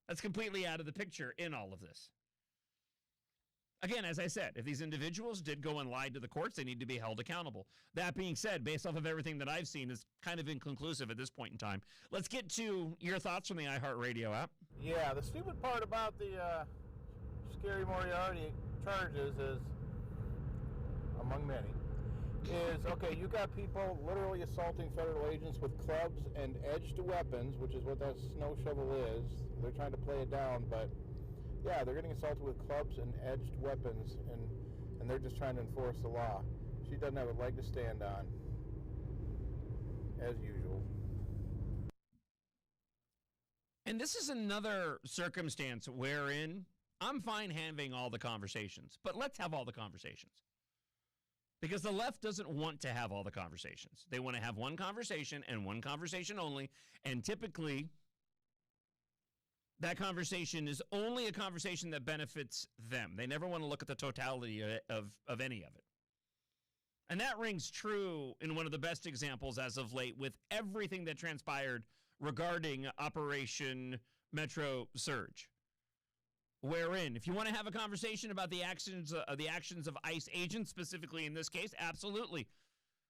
That's completely out of the picture in all of this. Again, as I said, if these individuals did go and lie to the courts, they need to be held accountable. That being said, based off of everything that I've seen, is kind of inconclusive at this point in time. Let's get to your thoughts from the iHeartRadio app. Yeah, the stupid part about the Scary Moriarty charges is, among many, is, okay, you got people literally assaulting federal agents with clubs and edged weapons, which is what that snow shovel is. They're trying to play it down, but yeah, they're getting assaulted with clubs and edged weapons, and they're just trying to enforce the law. She doesn't have a leg to stand on, as usual. And this is another circumstance wherein I'm fine having all the conversations, but let's have all the conversations. Because the left doesn't want to have all the conversations. They want to have one conversation and one conversation only, and typically that conversation is only a conversation that benefits them. They never want to look at the totality of any of it. And that rings true in one of the best examples as of late with everything that transpired regarding Operation Metro Surge. Wherein, if you want to have a conversation about the actions of ICE agents, specifically in this case, absolutely.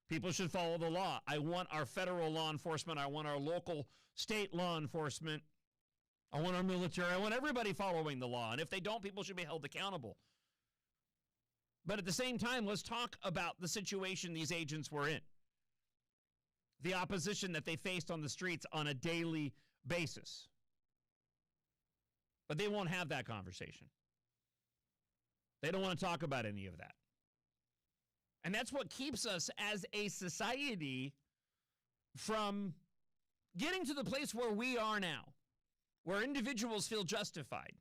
People should follow the law. I want our federal law enforcement. I want our local state law enforcement. I want our military. I want everybody following the law. And if they don't, people should be held accountable. But at the same time, let's talk about the situation these agents were in. The opposition that they faced on the streets on a daily basis. But they won't have that conversation. They don't want to talk about any of that. And that's what keeps us as a society from getting to the place where we are now, where individuals feel justified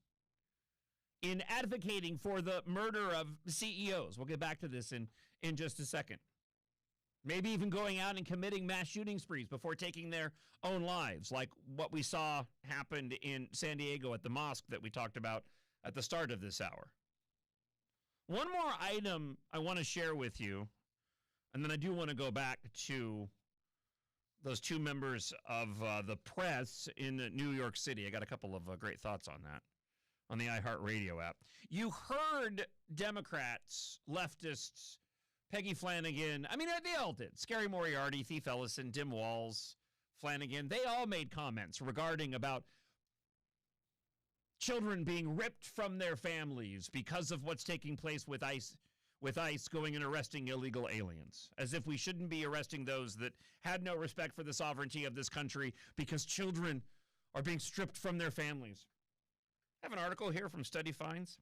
in advocating for the murder of CEOs. We'll get back to this in just a second. Maybe even going out and committing mass shooting sprees before taking their own lives, like what we saw happened in San Diego at the mosque that we talked about at the start of this hour. One more item I want to share with you, and then I do want to go back to those two members of the press in New York City. I got a couple of great thoughts on that on the iHeartRadio app. You heard Democrats, leftists, Peggy Flanagan, I mean, they all did. Scary Moriarty, Thief Ellison, Dim Walls, Flanagan, they all made comments regarding about children being ripped from their families because of what's taking place with ICE going and arresting illegal aliens, as if we shouldn't be arresting those that had no respect for the sovereignty of this country because children are being stripped from their families. I have an article here from Study Finds.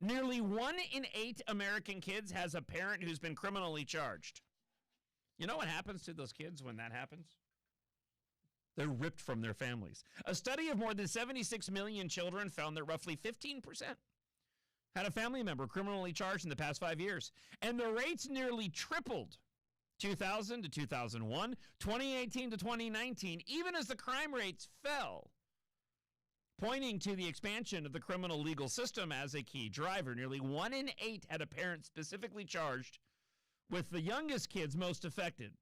Nearly 1 in 8 American kids has a parent who's been criminally charged. You know what happens to those kids when that happens? They're ripped from their families. A study of more than 76 million children found that roughly 15% had a family member criminally charged in the past 5 years. And the rates nearly tripled 2000 to 2001, 2018 to 2019, even as the crime rates fell, pointing to the expansion of the criminal legal system as a key driver. Nearly 1 in 8 had a parent specifically charged, with the youngest kids most affected,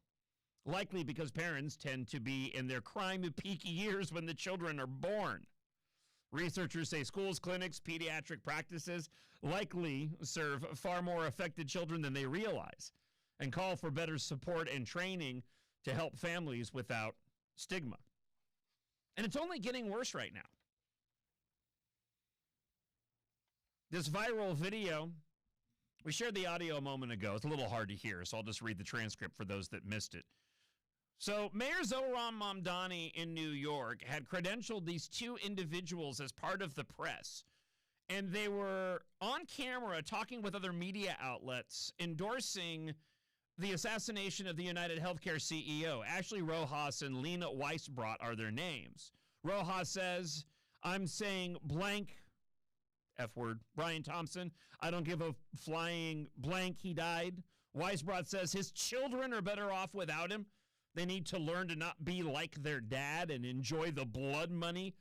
likely because parents tend to be in their crime peak years when the children are born. Researchers say schools, clinics, pediatric practices likely serve far more affected children than they realize and call for better support and training to help families without stigma. And it's only getting worse right now. This viral video, we shared the audio a moment ago. It's a little hard to hear, so I'll just read the transcript for those that missed it. So Mayor Zohran Mamdani in New York had credentialed these 2 individuals as part of the press, and they were on camera talking with other media outlets endorsing the assassination of the United Healthcare CEO. Ashley Rojas and Lena Weisbrot are their names. Rojas says, "I'm saying blank, F word, Brian Thompson. I don't give a flying blank, he died." Weisbrot says his children are better off without him. They need to learn to not be like their dad and enjoy the blood money.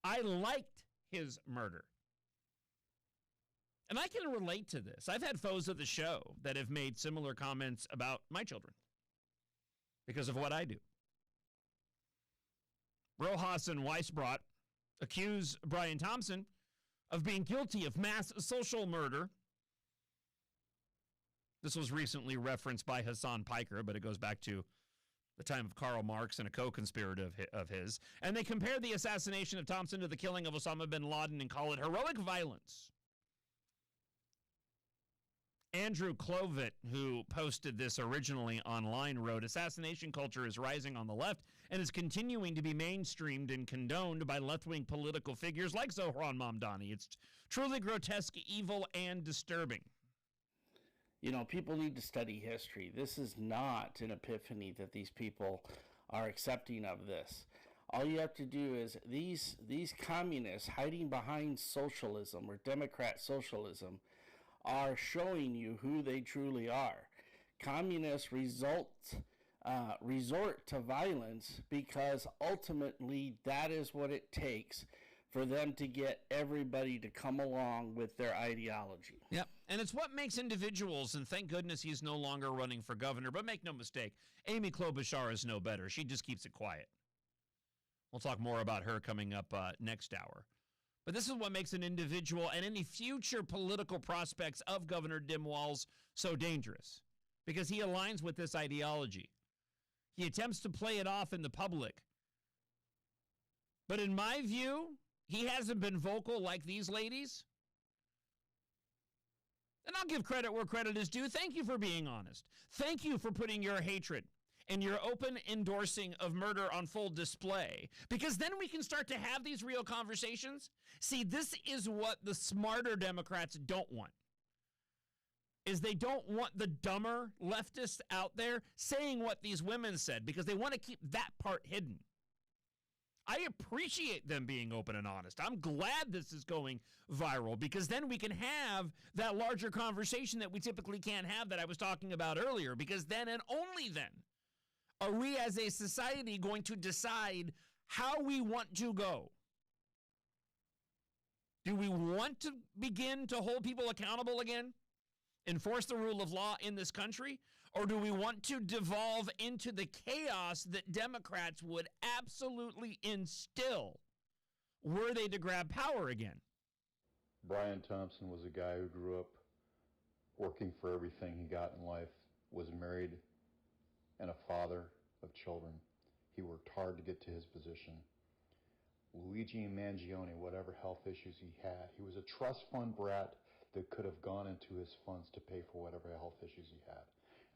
I liked his murder. And I can relate to this. I've had foes of the show that have made similar comments about my children because of what I do. Rojas and Weisbrot accuse Brian Thompson of being guilty of mass social murder. This was recently referenced by Hassan Piker, but it goes back to the time of Karl Marx and a co-conspirator of his. And they compare the assassination of Thompson to the killing of Osama bin Laden and call it heroic violence. Andrew Clovet, who posted this originally online, wrote, "Assassination culture is rising on the left and is continuing to be mainstreamed and condoned by left-wing political figures like Zohran Mamdani. It's truly grotesque, evil, and disturbing." You know, people need to study history. This is not an epiphany that these people are accepting of this. All you have to do is these communists hiding behind socialism or Democrat socialism are showing you who they truly are. Communists resort to violence because ultimately that is what it takes for them to get everybody to come along with their ideology. Yep, and it's what makes individuals, and thank goodness he's no longer running for governor, but make no mistake, Amy Klobuchar is no better. She just keeps it quiet. We'll talk more about her coming up next hour. But this is what makes an individual and any future political prospects of Governor Dimwall's so dangerous, because he aligns with this ideology. He attempts to play it off in the public. But in my view, he hasn't been vocal like these ladies. And I'll give credit where credit is due. Thank you for being honest. Thank you for putting your hatred and your open endorsing of murder on full display, because then we can start to have these real conversations. See, this is what the smarter Democrats don't want, is they don't want the dumber leftists out there saying what these women said, because they want to keep that part hidden. I appreciate them being open and honest. I'm glad this is going viral, because then we can have that larger conversation that we typically can't have that I was talking about earlier, because then and only then are we as a society going to decide how we want to go. Do we want to begin to hold people accountable again? Enforce the rule of law in this country? Or do we want to devolve into the chaos that Democrats would absolutely instill were they to grab power again? Brian Thompson was a guy who grew up working for everything he got in life, was married and a father, of children. He worked hard to get to his position. Luigi Mangione, whatever health issues he had, he was a trust fund brat that could have gone into his funds to pay for whatever health issues he had.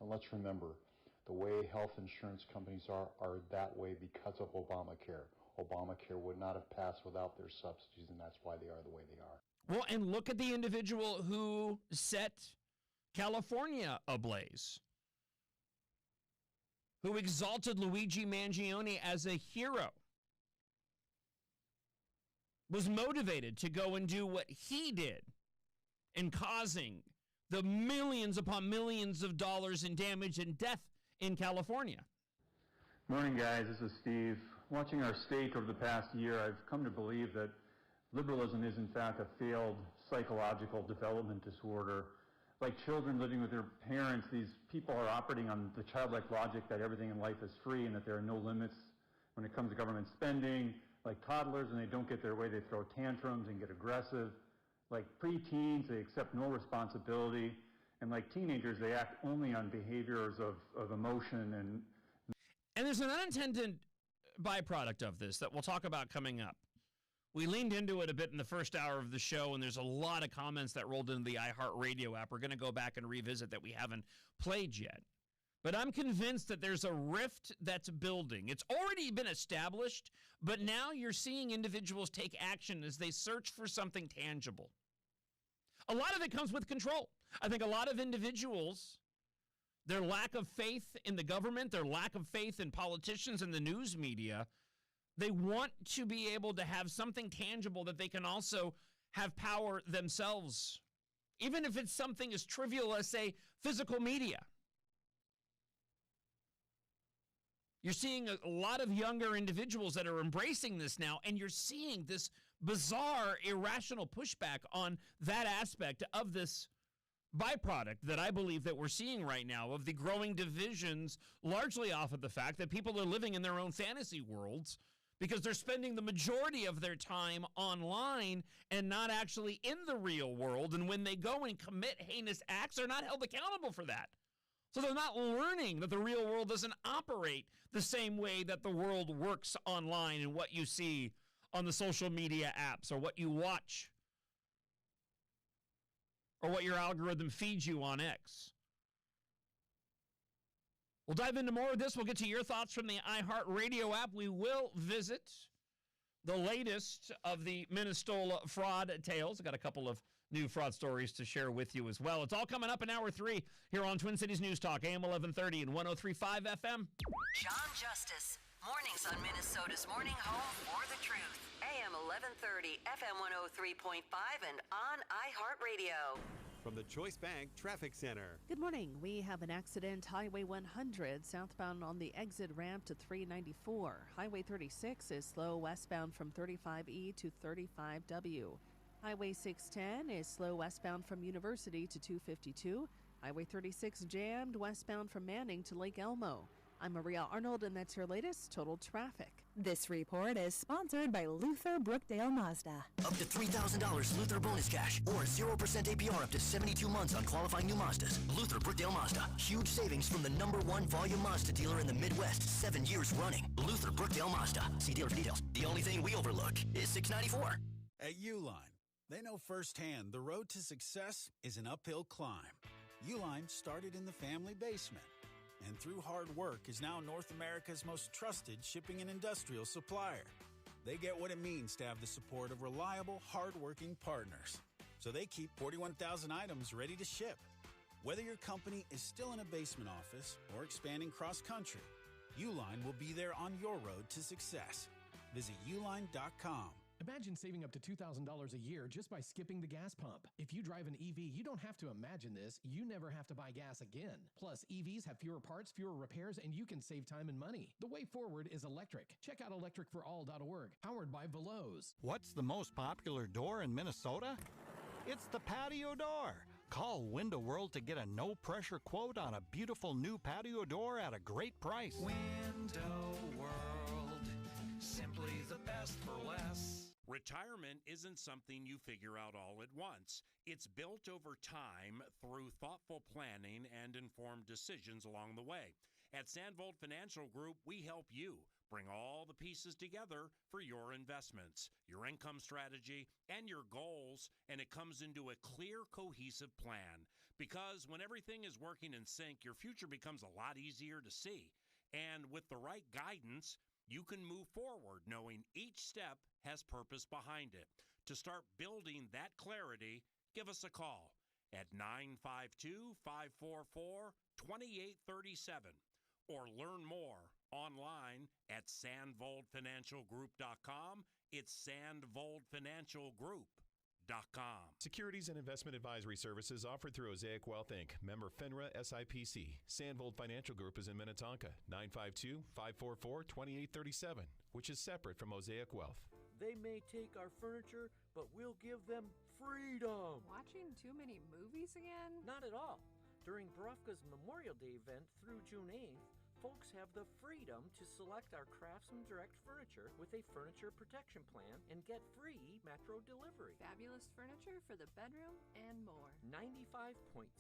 And let's remember, the way health insurance companies are that way because of Obamacare. Obamacare would not have passed without their subsidies, and that's why they are the way they are. Well, and look at the individual who set California ablaze, who exalted Luigi Mangione as a hero, was motivated to go and do what he did in causing the millions upon millions of dollars in damage and death in California. Morning, guys. This is Steve. Watching our state over the past year, I've come to believe that liberalism is in fact a failed psychological development disorder. Like children living with their parents, these people are operating on the childlike logic that everything in life is free and that there are no limits when it comes to government spending. Like toddlers, when they don't get their way, they throw tantrums and get aggressive. Like preteens, they accept no responsibility. And like teenagers, they act only on behaviors of emotion. And there's an unintended byproduct of this that we'll talk about coming up. We leaned into it a bit in the first hour of the show, and there's a lot of comments that rolled into the iHeartRadio app. We're going to go back and revisit that we haven't played yet. But I'm convinced that there's a rift that's building. It's already been established, but now you're seeing individuals take action as they search for something tangible. A lot of it comes with control. I think a lot of individuals, their lack of faith in the government, their lack of faith in politicians and the news media, they want to be able to have something tangible that they can also have power themselves, even if it's something as trivial as, say, physical media. You're seeing a lot of younger individuals that are embracing this now, and you're seeing this bizarre, irrational pushback on that aspect of this byproduct that I believe that we're seeing right now of the growing divisions, largely off of the fact that people are living in their own fantasy worlds because they're spending the majority of their time online and not actually in the real world. And when they go and commit heinous acts, they're not held accountable for that. So they're not learning that the real world doesn't operate the same way that the world works online and what you see on the social media apps or what you watch or what your algorithm feeds you on X. We'll dive into more of this. We'll get to your thoughts from the iHeartRadio app. We will visit the latest of the Minnesota fraud tales. I've got a couple of new fraud stories to share with you as well. It's all coming up in Hour 3 here on Twin Cities News Talk, AM 1130 and 103.5 FM. John Justice, mornings on Minnesota's Morning Home for the Truth. AM 1130, FM 103.5, and on iHeartRadio. From the Choice Bank Traffic Center. Good morning. We have an accident, Highway 100, southbound on the exit ramp to 394. Highway 36 is slow westbound from 35E to 35W. Highway 610 is slow westbound from University to 252. Highway 36 jammed westbound from Manning to Lake Elmo. I'm Maria Arnold, and that's your latest Total Traffic. This report is sponsored by Luther Brookdale Mazda. Up to $3,000 Luther bonus cash or 0% APR up to 72 months on qualifying new Mazdas. Luther Brookdale Mazda. Huge savings from the #1 volume Mazda dealer in the Midwest, 7 years running. Luther Brookdale Mazda. See dealer for details. The only thing we overlook is $694. At Uline, they know firsthand the road to success is an uphill climb. Uline started in the family basement, and through hard work is now North America's most trusted shipping and industrial supplier. They get what it means to have the support of reliable, hard-working partners. So they keep 41,000 items ready to ship. Whether your company is still in a basement office or expanding cross-country, Uline will be there on your road to success. Visit uline.com. Imagine saving up to $2,000 a year just by skipping the gas pump. If you drive an EV, you don't have to imagine this. You never have to buy gas again. Plus, EVs have fewer parts, fewer repairs, and you can save time and money. The way forward is electric. Check out electricforall.org, powered by Veloz. What's the most popular door in Minnesota? It's the patio door. Call Window World to get a no-pressure quote on a beautiful new patio door at a great price. Window World, simply the best for less. Retirement isn't something you figure out all at once. It's built over time through thoughtful planning and informed decisions along the way. At Sandvold Financial Group, we help you bring all the pieces together for your investments, your income strategy, and your goals, and it comes into a clear, cohesive plan. Because when everything is working in sync, your future becomes a lot easier to see. And with the right guidance, you can move forward knowing each step has purpose behind it. To start building that clarity, give us a call at 952-544-2837 or learn more online at sandvoldfinancialgroup.com. It's sandvoldfinancialgroup.com. Securities and investment advisory services offered through Osaic Wealth Inc., member FINRA SIPC. Sandvold Financial Group is in Minnetonka, 952-544-2837, which is separate from Osaic Wealth. They may take our furniture, but we'll give them freedom. Watching too many movies again? Not at all. During Barufka's Memorial Day event through June 8th, folks have the freedom to select our Craftsman Direct furniture with a furniture protection plan and get free metro delivery. Fabulous furniture for the bedroom and more. 95.67%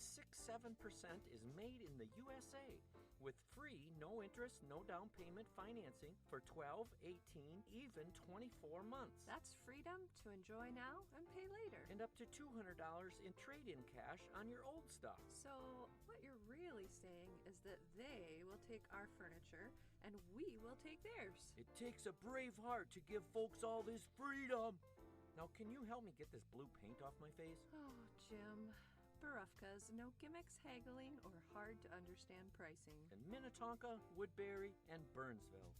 is made in the USA with free, no interest, no down payment financing for 12, 18, even 24 months. That's freedom to enjoy now and pay later. And up to $200 in trade-in cash on your old stuff. So what you're really saying is that they will take our furniture and we will take theirs. It takes a brave heart to give folks all this freedom. Now, can you help me get this blue paint off my face? Oh, Jim. Barufka's, no gimmicks, haggling, or hard-to-understand pricing. In Minnetonka, Woodbury, and Burnsville.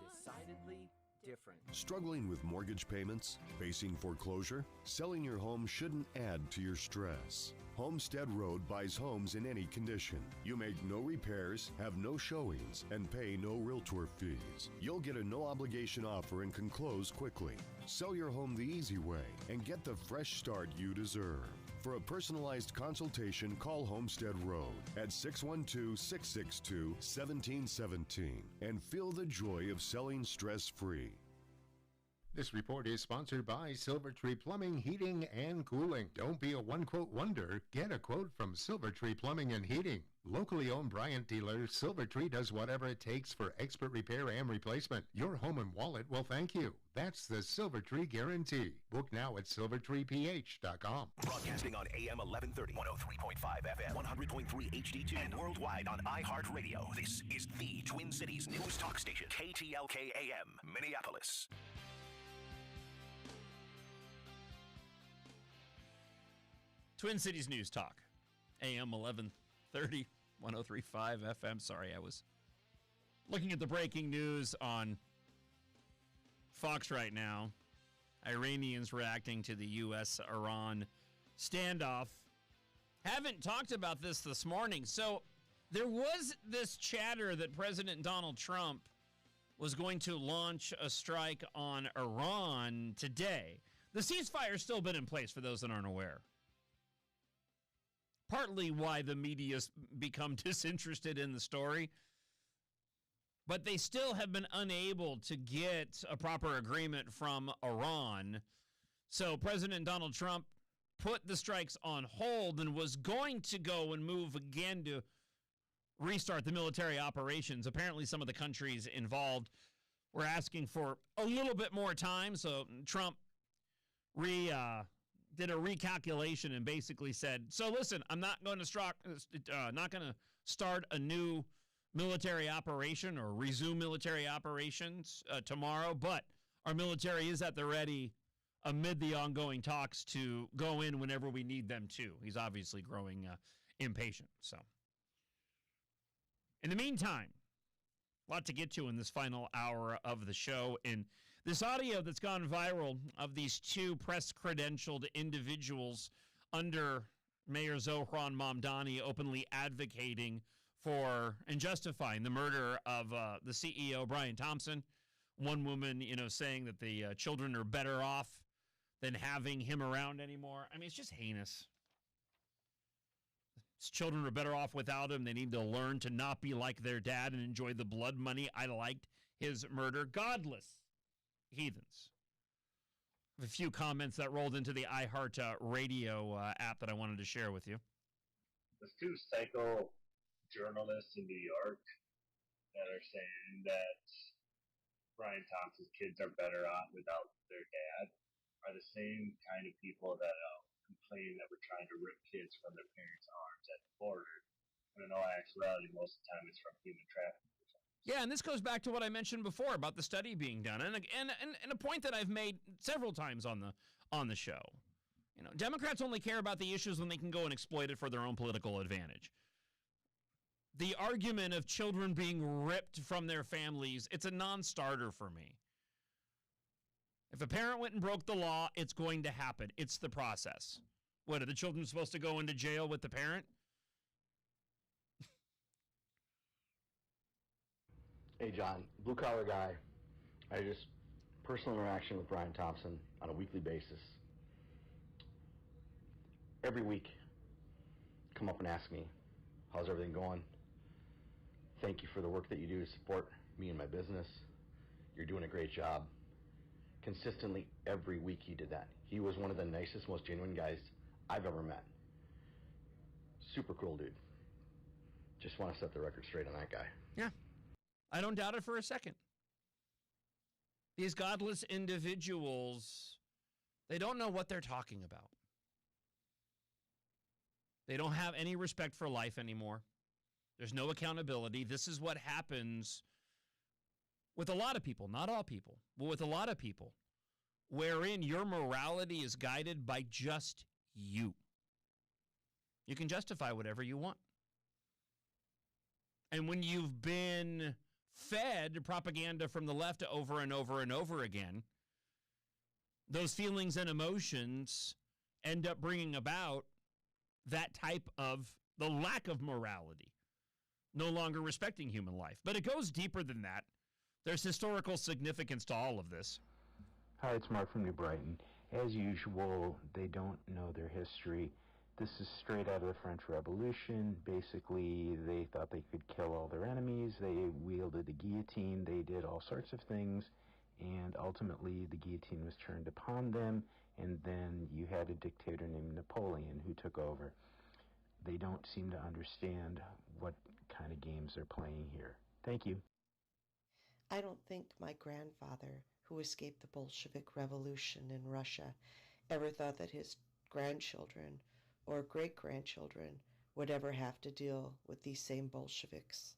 Decidedly different. Struggling with mortgage payments? Facing foreclosure? Selling your home shouldn't add to your stress. Homestead Road buys homes in any condition. You make no repairs, have no showings, and pay no realtor fees. You'll get a no-obligation offer and can close quickly. Sell your home the easy way and get the fresh start you deserve. For a personalized consultation, call Homestead Road at 612-662-1717 and feel the joy of selling stress-free. This report is sponsored by Silvertree Plumbing, Heating, and Cooling. Don't be a one-quote wonder. Get a quote from Silvertree Plumbing and Heating. Locally owned Bryant dealer, Silvertree does whatever it takes for expert repair and replacement. Your home and wallet will thank you. That's the Silvertree guarantee. Book now at silvertreeph.com. Broadcasting on AM 1130, 103.5 FM, 100.3 HD2, and worldwide on iHeartRadio. This is the Twin Cities news talk station, KTLK AM, Minneapolis. Twin Cities News Talk, AM 1130, 103.5 FM. Sorry, I was looking at the breaking news on Fox right now. Iranians reacting to the U.S.-Iran standoff. Haven't talked about this morning. So there was this chatter that President Donald Trump was going to launch a strike on Iran today. The ceasefire's still been in place, for those that aren't aware. Partly why the media's become disinterested in the story. But they still have been unable to get a proper agreement from Iran. So President Donald Trump put the strikes on hold and was going to go and move again to restart the military operations. Apparently some of the countries involved were asking for a little bit more time. So Trump did a recalculation and basically said, so listen, I'm not going to start a new military operation or resume military operations tomorrow, but our military is at the ready amid the ongoing talks to go in whenever we need them to. He's obviously growing impatient. So, in the meantime, a lot to get to in this final hour of the show. And this audio that's gone viral of these two press-credentialed individuals under Mayor Zohran Mamdani openly advocating for and justifying the murder of the CEO, Brian Thompson. One woman, saying that the children are better off than having him around anymore. I mean, it's just heinous. His children are better off without him. They need to learn to not be like their dad and enjoy the blood money. I liked his murder. Godless heathens. A few comments that rolled into the iHeart radio app that I wanted to share with you. Those two psycho journalists in New York that are saying that Brian Thompson's kids are better off without their dad are the same kind of people that complain that we're trying to rip kids from their parents' arms at the border. And in all actuality, most of the time it's from human trafficking. Yeah, and this goes back to what I mentioned before about the study being done, and a point that I've made several times on the show. You know, Democrats only care about the issues when they can go and exploit it for their own political advantage. The argument of children being ripped from their families, it's a non-starter for me. If a parent went and broke the law, it's going to happen. It's the process. What, are the children supposed to go into jail with the parent? Hey, John, blue-collar guy. I just personal interaction with Brian Thompson on a weekly basis. Every week, come up and ask me, how's everything going? Thank you for the work that you do to support me and my business. You're doing a great job. Consistently, every week he did that. He was one of the nicest, most genuine guys I've ever met. Super cool dude. Just want to set the record straight on that guy. Yeah. I don't doubt it for a second. These godless individuals, they don't know what they're talking about. They don't have any respect for life anymore. There's no accountability. This is what happens with a lot of people, not all people, but with a lot of people, wherein your morality is guided by just you. You can justify whatever you want. And when you've been fed propaganda from the left over and over and over again, those feelings and emotions end up bringing about that type of the lack of morality, no longer respecting human life. But it goes deeper than that. There's historical significance to all of this. Hi, it's Mark from New Brighton. As usual, they don't know their history. This is straight out of the French Revolution. Basically, they thought they could kill all their enemies. They wielded the guillotine. They did all sorts of things. And ultimately, the guillotine was turned upon them. And then you had a dictator named Napoleon who took over. They don't seem to understand what kind of games they're playing here. Thank you. I don't think my grandfather, who escaped the Bolshevik Revolution in Russia, ever thought that his grandchildren or great-grandchildren would ever have to deal with these same Bolsheviks.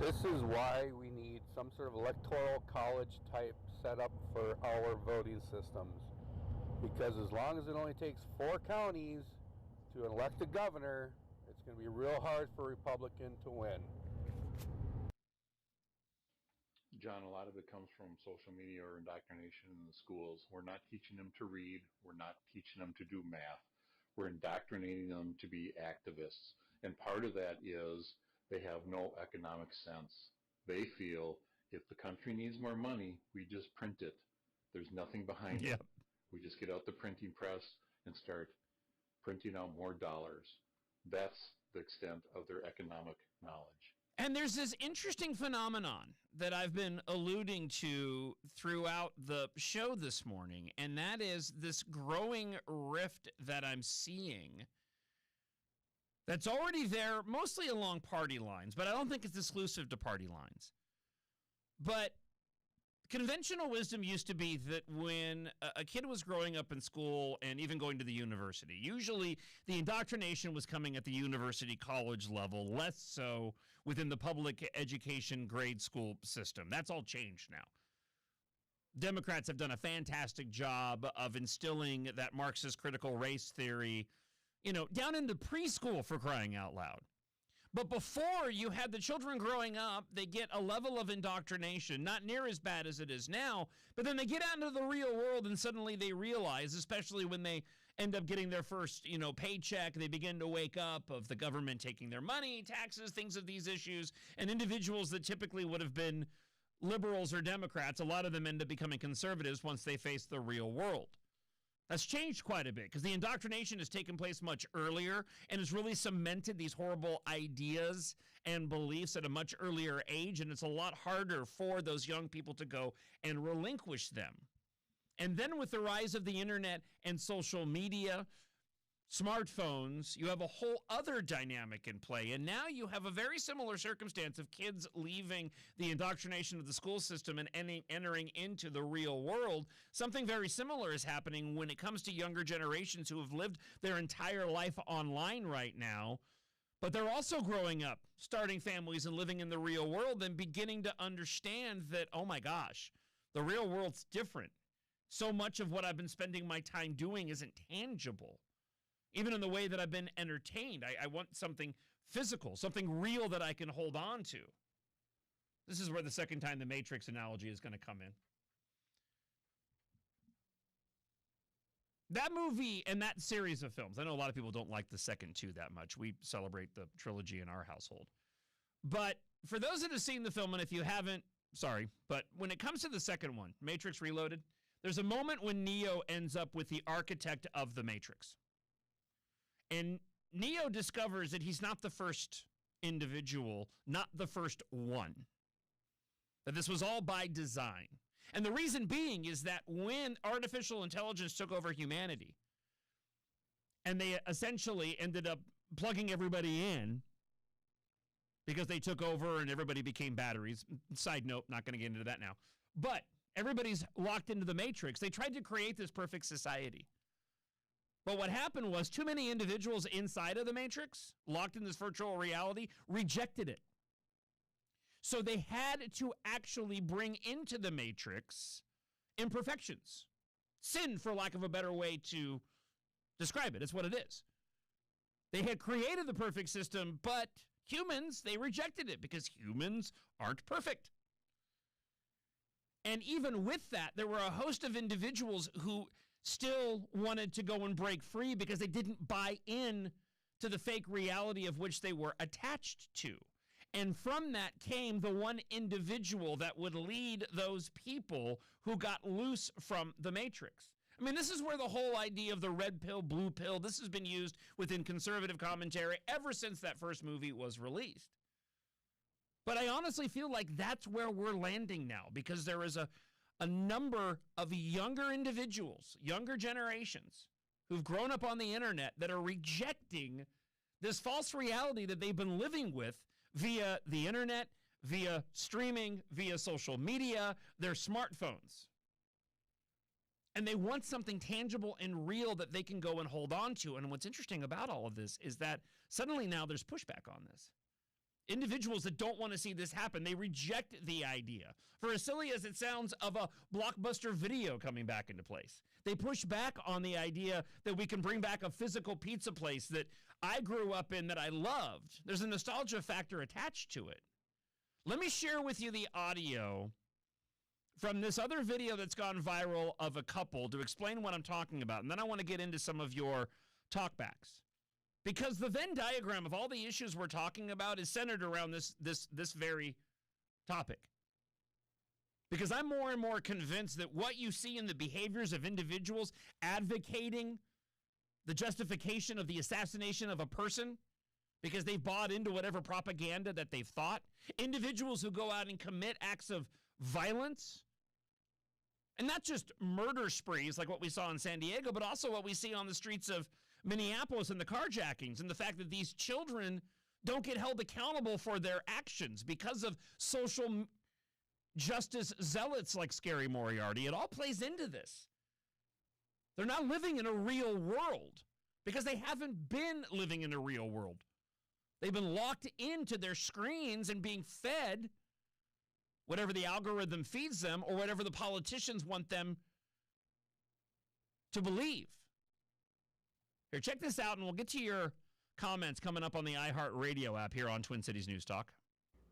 This is why we need some sort of electoral college type setup for our voting systems. Because as long as it only takes 4 counties to elect a governor, it's going to be real hard for a Republican to win. John, a lot of it comes from social media or indoctrination in the schools. We're not teaching them to read. We're not teaching them to do math. We're indoctrinating them to be activists. And part of that is they have no economic sense. They feel if the country needs more money, we just print it. There's nothing behind it. We just get out the printing press and start printing out more dollars. That's the extent of their economic knowledge. And there's this interesting phenomenon that I've been alluding to throughout the show this morning, and that is this growing rift that I'm seeing that's already there, mostly along party lines, but I don't think it's exclusive to party lines. But conventional wisdom used to be that when a kid was growing up in school and even going to the university, usually the indoctrination was coming at the university college level, less so within the public education grade school system. That's all changed now. Democrats have done a fantastic job of instilling that Marxist critical race theory, down into preschool, for crying out loud. But before, you had the children growing up, they get a level of indoctrination, not near as bad as it is now, but then they get out into the real world and suddenly they realize, especially when they end up getting their first, paycheck, they begin to wake up of the government taking their money, taxes, things of these issues, and individuals that typically would have been liberals or Democrats, a lot of them end up becoming conservatives once they face the real world. That's changed quite a bit because the indoctrination has taken place much earlier and has really cemented these horrible ideas and beliefs at a much earlier age, and it's a lot harder for those young people to go and relinquish them. And then with the rise of the internet and social media, smartphones, you have a whole other dynamic in play. And now you have a very similar circumstance of kids leaving the indoctrination of the school system and entering into the real world. Something very similar is happening when it comes to younger generations who have lived their entire life online right now. But they're also growing up, starting families and living in the real world and beginning to understand that, oh my gosh, the real world's different. So much of what I've been spending my time doing isn't tangible. Even in the way that I've been entertained, I want something physical, something real that I can hold on to. This is where the second time the Matrix analogy is going to come in. That movie and that series of films, I know a lot of people don't like the second two that much. We celebrate the trilogy in our household. But for those that have seen the film, and if you haven't, sorry, but when it comes to the second one, Matrix Reloaded, there's a moment when Neo ends up with the architect of the Matrix. And Neo discovers that he's not the first individual, not the first one. That this was all by design. And the reason being is that when artificial intelligence took over humanity, and they essentially ended up plugging everybody in because they took over and everybody became batteries. Side note, not going to get into that now. But everybody's locked into the Matrix. They tried to create this perfect society. But what happened was too many individuals inside of the Matrix, locked in this virtual reality, rejected it. So they had to actually bring into the Matrix imperfections. Sin, for lack of a better way to describe it. It's what it is. They had created the perfect system, but humans, they rejected it because humans aren't perfect. And even with that, there were a host of individuals who still wanted to go and break free because they didn't buy in to the fake reality of which they were attached to. And from that came the one individual that would lead those people who got loose from the Matrix. I mean, this is where the whole idea of the red pill, blue pill, this has been used within conservative commentary ever since that first movie was released. But I honestly feel like that's where we're landing now, because there is a number of younger individuals, younger generations, who've grown up on the internet that are rejecting this false reality that they've been living with via the internet, via streaming, via social media, their smartphones. And they want something tangible and real that they can go and hold on to. And what's interesting about all of this is that suddenly now there's pushback on this. Individuals that don't want to see this happen, they reject the idea, for as silly as it sounds, of a blockbuster video coming back into place. They push back on the idea that we can bring back a physical pizza place that I grew up in, that I loved. There's a nostalgia factor attached to it. Let me share with you the audio from this other video that's gone viral of a couple to explain what I'm talking about. And then I want to get into some of your talkbacks. Because the Venn diagram of all the issues we're talking about is centered around this very topic. Because I'm more and more convinced that what you see in the behaviors of individuals advocating the justification of the assassination of a person because they've bought into whatever propaganda that they've thought, individuals who go out and commit acts of violence, and not just murder sprees like what we saw in San Diego, but also what we see on the streets of Minneapolis and the carjackings, and the fact that these children don't get held accountable for their actions because of social justice zealots like Scary Moriarty. It all plays into this. They're not living in a real world because they haven't been living in a real world. They've been locked into their screens and being fed whatever the algorithm feeds them or whatever the politicians want them to believe. Here, check this out, and we'll get to your comments coming up on the iHeartRadio app here on Twin Cities News Talk.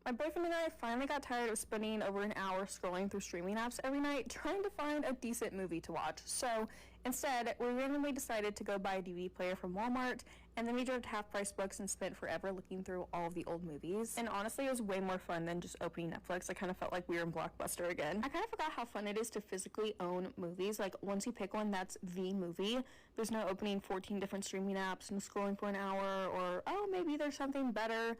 My boyfriend and I finally got tired of spending over an hour scrolling through streaming apps every night trying to find a decent movie to watch. So instead, we randomly decided to go buy a DVD player from Walmart, and then we drove to Half Price Books and spent forever looking through all of the old movies. And honestly, it was way more fun than just opening Netflix. I kind of felt like we were in Blockbuster again. I kind of forgot how fun it is to physically own movies. Like, once you pick one, that's the movie. There's no opening 14 different streaming apps and scrolling for an hour, or, oh, maybe there's something better.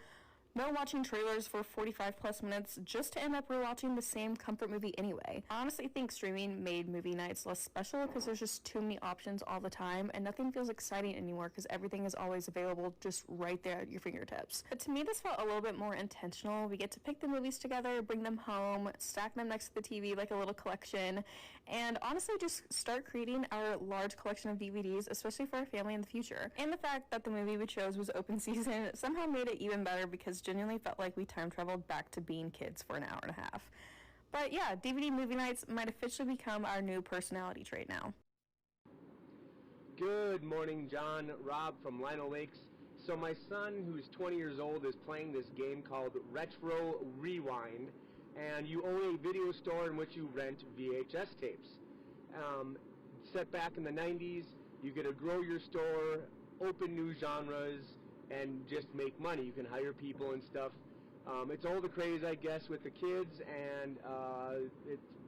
No watching trailers for 45 plus minutes just to end up rewatching the same comfort movie anyway. I honestly think streaming made movie nights less special because there's just too many options all the time and nothing feels exciting anymore because everything is always available just right there at your fingertips. But to me, this felt a little bit more intentional. We get to pick the movies together, bring them home, stack them next to the TV like a little collection, and honestly just start creating our large collection of DVDs, especially for our family in the future. And the fact that the movie we chose was open season somehow made it even better because genuinely felt like we time traveled back to being kids for an hour and a half. But yeah, DVD movie nights might officially become our new personality trait now. Good morning, John. Rob from Lino Lakes. So my son, who's 20 years old, is playing this game called Retro Rewind, and you own a video store in which you rent VHS tapes. Set back in the 90s, you get to grow your store, open new genres, and just make money. You can hire people and stuff. It's all the craze, I guess, with the kids, and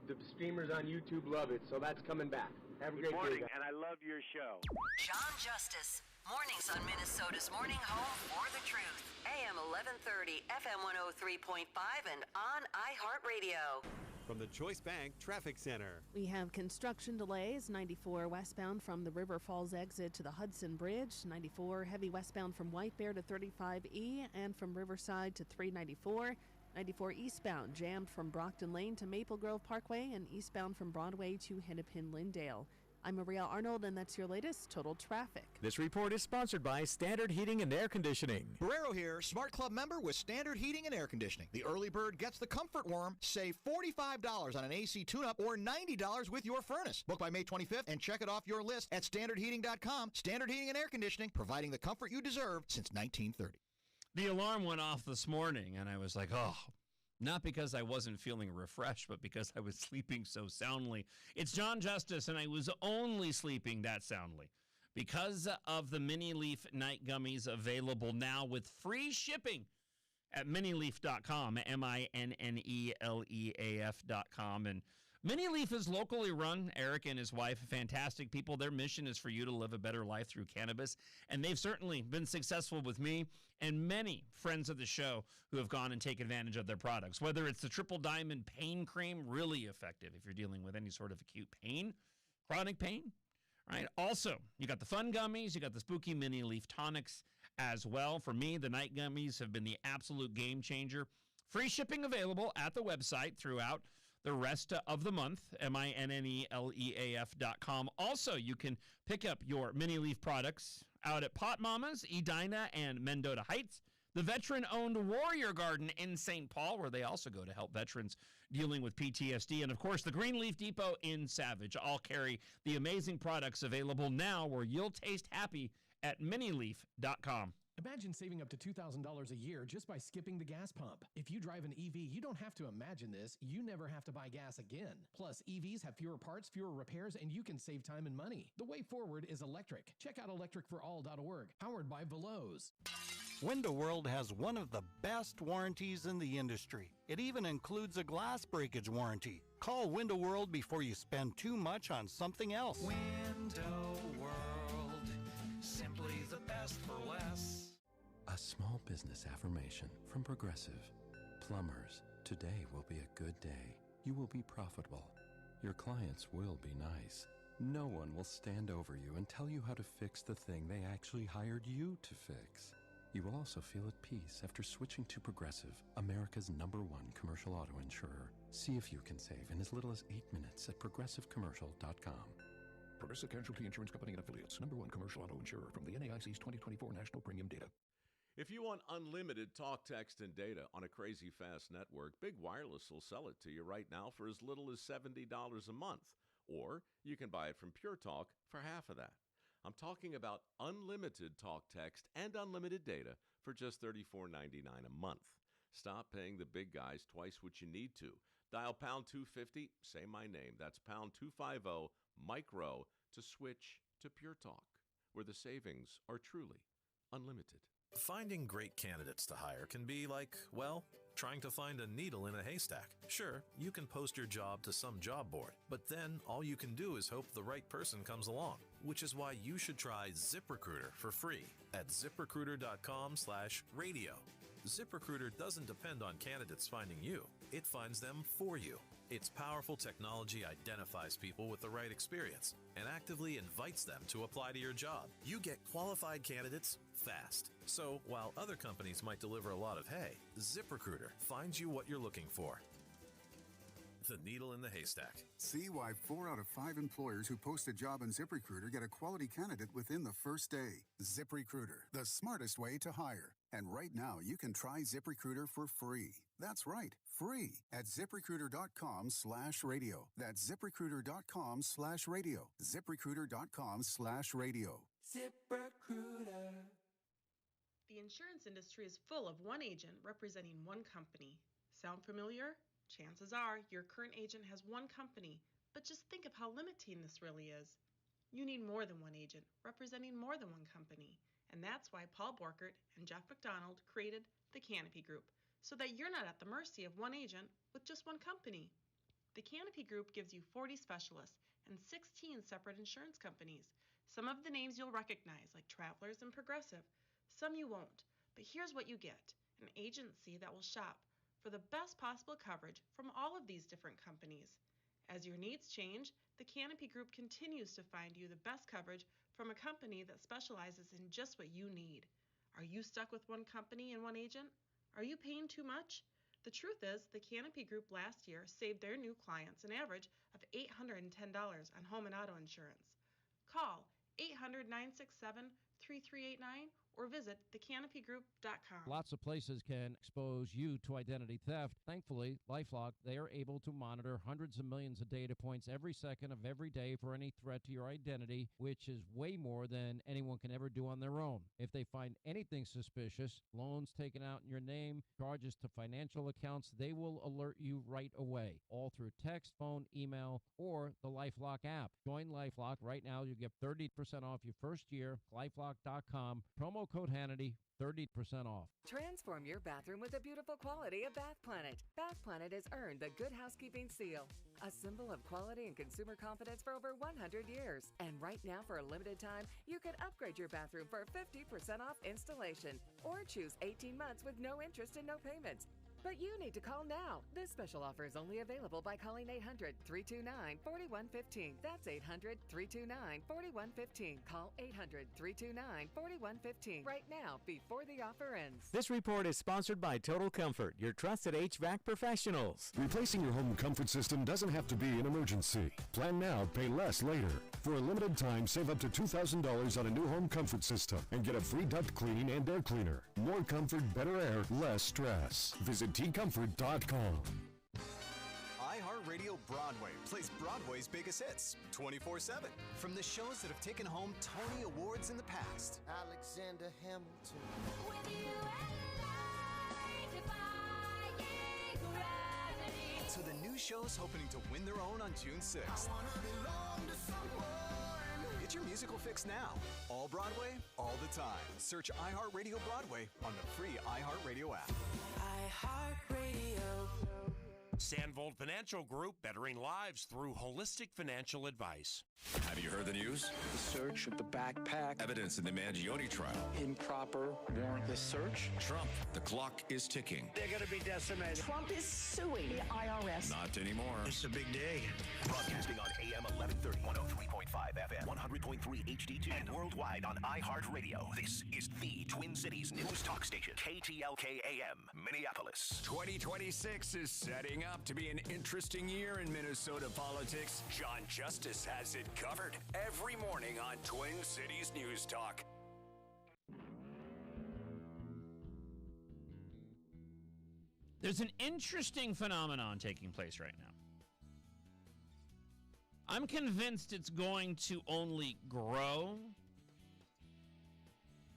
the streamers on YouTube love it, so that's coming back. Have a great day, guys. And I love your show. John Justice, mornings on Minnesota's Morning Home for the Truth. AM 1130, FM 103.5, and on iHeartRadio. From the Choice Bank Traffic Center. We have construction delays, 94 westbound from the River Falls exit to the Hudson Bridge, 94 heavy westbound from White Bear to 35E, and from Riverside to 394. 94 eastbound jammed from Brockton Lane to Maple Grove Parkway, and eastbound from Broadway to Hennepin-Lyndale. I'm Maria Arnold, and that's your latest Total Traffic. This report is sponsored by Standard Heating and Air Conditioning. Barrero here, Smart Club member with Standard Heating and Air Conditioning. The early bird gets the comfort worm. Save $45 on an AC tune-up or $90 with your furnace. Book by May 25th and check it off your list at standardheating.com. Standard Heating and Air Conditioning, providing the comfort you deserve since 1930. The alarm went off this morning, and I was like, oh, not because I wasn't feeling refreshed, but because I was sleeping so soundly. It's John Justice, and I was only sleeping that soundly because of the Mini Leaf Night Gummies available now with free shipping at minileaf.com, MINNELEAF.com. And Mini Leaf is locally run. Eric and his wife, fantastic people. Their mission is for you to live a better life through cannabis, and they've certainly been successful with me and many friends of the show who have gone and taken advantage of their products. Whether it's the Triple Diamond Pain Cream, really effective if you're dealing with any sort of acute pain, chronic pain, right? Also, you got the Fun Gummies, you got the Spooky Mini Leaf Tonics as well. For me, the Night Gummies have been the absolute game changer. Free shipping available at the website throughout the rest of the month, MINNELEAF.com. Also, you can pick up your Mini Leaf products out at Pot Mamas, Edina, and Mendota Heights, the veteran-owned Warrior Garden in St. Paul, where they also go to help veterans dealing with PTSD, and, of course, the Greenleaf Depot in Savage. All carry the amazing products available now where you'll taste happy at minileaf.com. Imagine saving up to $2,000 a year just by skipping the gas pump. If you drive an EV, you don't have to imagine this. You never have to buy gas again. Plus, EVs have fewer parts, fewer repairs, and you can save time and money. The way forward is electric. Check out electricforall.org, powered by Veloz. Window World has one of the best warranties in the industry. It even includes a glass breakage warranty. Call Window World before you spend too much on something else. Window World, simply the best for less. A small business affirmation from Progressive. Plumbers, today will be a good day. You will be profitable. Your clients will be nice. No one will stand over you and tell you how to fix the thing they actually hired you to fix. You will also feel at peace after switching to Progressive, America's #1 commercial auto insurer. See if you can save in as little as 8 minutes at progressivecommercial.com. Progressive Casualty Insurance Company and Affiliates, #1 commercial auto insurer from the NAIC's 2024 National Premium Data. If you want unlimited talk, text, and data on a crazy fast network, Big Wireless will sell it to you right now for as little as $70 a month. Or you can buy it from Pure Talk for half of that. I'm talking about unlimited talk, text, and unlimited data for just $34.99 a month. Stop paying the big guys twice what you need to. Dial pound 250, say my name. That's pound 250, micro, to switch to Pure Talk, where the savings are truly unlimited. Finding great candidates to hire can be like, well, trying to find a needle in a haystack. Sure, you can post your job to some job board, but then all you can do is hope the right person comes along, which is why you should try ZipRecruiter for free at ziprecruiter.com/radio. ZipRecruiter doesn't depend on candidates finding you. It finds them for you. Its powerful technology identifies people with the right experience and actively invites them to apply to your job. You get qualified candidates fast. So, while other companies might deliver a lot of hay, ZipRecruiter finds you what you're looking for. The needle in the haystack. See why 4 out of 5 employers who post a job on ZipRecruiter get a quality candidate within the first day. ZipRecruiter, the smartest way to hire. And right now, you can try ZipRecruiter for free. That's right, free at ZipRecruiter.com/radio. That's ZipRecruiter.com/radio. ZipRecruiter.com/radio. ZipRecruiter. The insurance industry is full of one agent representing one company. Sound familiar? Chances are your current agent has one company, but just think of how limiting this really is. You need more than one agent representing more than one company, and that's why Paul Borkert and Jeff McDonald created the Canopy Group, so that you're not at the mercy of one agent with just one company. The Canopy Group gives you 40 specialists and 16 separate insurance companies. Some of the names you'll recognize, like Travelers and Progressive. Some you won't, but here's what you get: an agency that will shop for the best possible coverage from all of these different companies. As your needs change, the Canopy Group continues to find you the best coverage from a company that specializes in just what you need. Are you stuck with one company and one agent? Are you paying too much? The truth is, the Canopy Group last year saved their new clients an average of $810 on home and auto insurance. Call 800-967-3389 or visit thecanopygroup.com. Lots of places can expose you to identity theft. Thankfully, LifeLock, they are able to monitor hundreds of millions of data points every second of every day for any threat to your identity, which is way more than anyone can ever do on their own. If they find anything suspicious, loans taken out in your name, charges to financial accounts, they will alert you right away, all through text, phone, email, or the LifeLock app. Join LifeLock right now. You get 30% off your first year. LifeLock.com. Promo code Hannity, 30% off. Transform your bathroom with the beautiful quality of Bath Planet. Bath Planet has earned the Good Housekeeping seal, a symbol of quality and consumer confidence for over 100 years. And right now, for a limited time, you can upgrade your bathroom for 50% off installation or choose 18 months with no interest and no payments. But you need to call now. This special offer is only available by calling 800-329-4115. That's 800-329-4115. Call 800-329-4115 right now before the offer ends. This report is sponsored by Total Comfort, your trusted HVAC professionals. Replacing your home comfort system doesn't have to be an emergency. Plan now, pay less later. For a limited time, save up to $2,000 on a new home comfort system and get a free duct cleaning and air cleaner. More comfort, better air, less stress. Visit tcomfort.com. iHeartRadio Broadway plays Broadway's biggest hits 24/7. From the shows that have taken home Tony Awards in the past. Alexander Hamilton. To the new shows hoping to win their own on June 6th. Get your musical fix now. All Broadway, all the time. Search iHeartRadio Broadway on the free iHeartRadio app. iHeartRadio. Sandvold Financial Group, bettering lives through holistic financial advice. Have you heard the news? The search of the backpack. Evidence in the Mangione trial. Improper warrantless search. Trump, the clock is ticking. They're going to be decimated. Trump is suing the IRS. Not anymore. It's a big day. Broadcasting on AM 1130, 103.5 FM, 100.3 HD2, and worldwide on iHeartRadio. This is the Twin Cities news talk station, KTLK AM, Minneapolis. 2026 is setting up to be an interesting year in Minnesota politics. John Justice has it covered every morning on Twin Cities News Talk. There's an interesting phenomenon taking place right now. I'm convinced it's going to only grow.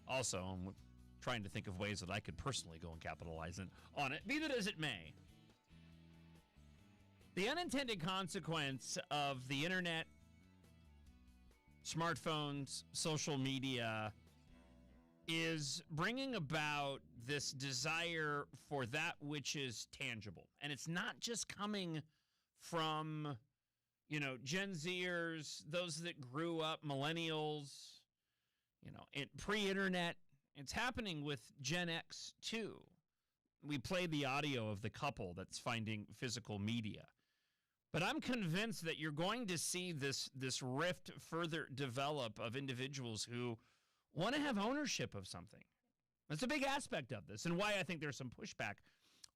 Also, I'm trying to think of ways that I could personally go and capitalize on it, be that as it may. The unintended consequence of the internet, smartphones, social media is bringing about this desire for that which is tangible. And it's not just coming from, Gen Zers, those that grew up, millennials, pre-internet. It's happening with Gen X too. we played the audio of the couple that's finding physical media. But I'm convinced that you're going to see this rift further develop of individuals who want to have ownership of something. That's a big aspect of this, and why I think there's some pushback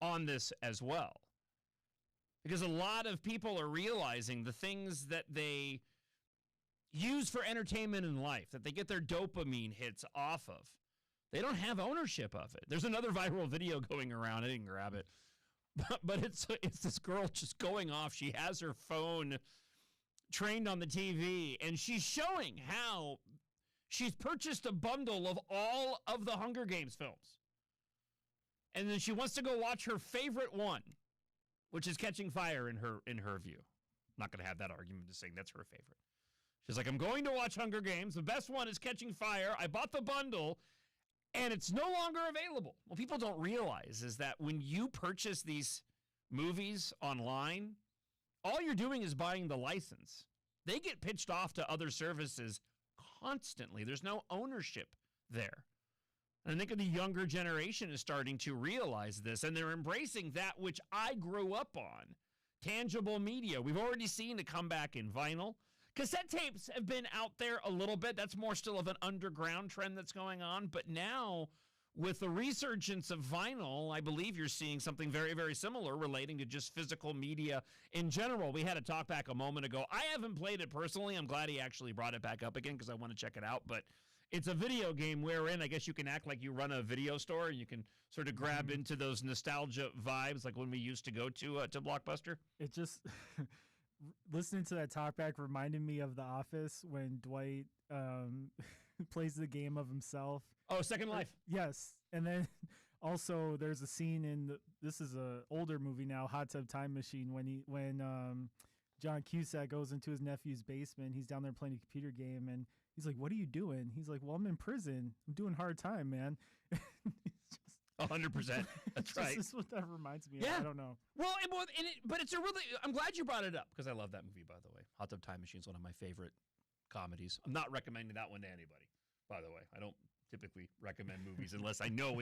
on this as well. Because a lot of people are realizing the things that they use for entertainment in life, that they get their dopamine hits off of, they don't have ownership of it. There's another viral video going around. I didn't grab it. But it's this girl just going off. She has her phone trained on the TV, and she's showing how she's purchased a bundle of all of the Hunger Games films. And then she wants to go watch her favorite one, which is Catching Fire in her view. I'm not going to have that argument, just saying that's her favorite. She's like, I'm going to watch Hunger Games. The best one is Catching Fire. I bought the bundle, and it's no longer available. What people don't realize is that when you purchase these movies online, all you're doing is buying the license. They get pitched off to other services constantly. There's no ownership there. And I think the younger generation is starting to realize this, and they're embracing that which I grew up on, tangible media. We've already seen a comeback in vinyl. Cassette tapes have been out there a little bit. That's more still of an underground trend that's going on. But now, with the resurgence of vinyl, I believe you're seeing something very, very similar relating to just physical media in general. We had a talk back a moment ago. I haven't played it personally. I'm glad he actually brought it back up again because I want to check it out. But it's a video game wherein I guess you can act like you run a video store and you can sort of grab into those nostalgia vibes like when we used to go to Blockbuster. It just... Listening to that talkback reminded me of The Office when Dwight plays the game of himself. Oh, Second Life. Yes. And then also there's a scene in this is a older movie now, Hot Tub Time Machine, when John Cusack goes into his nephew's basement. He's down there playing a computer game, and he's like, "What are you doing?" He's like, "Well, I'm in prison. I'm doing hard time, man." 100%. That's right. This is what that reminds me of. I don't know. Well, but it's a really, I'm glad you brought it up because I love that movie, by the way. Hot Tub Time Machine is one of my favorite comedies. I'm not recommending that one to anybody, by the way. I don't typically recommend movies unless I know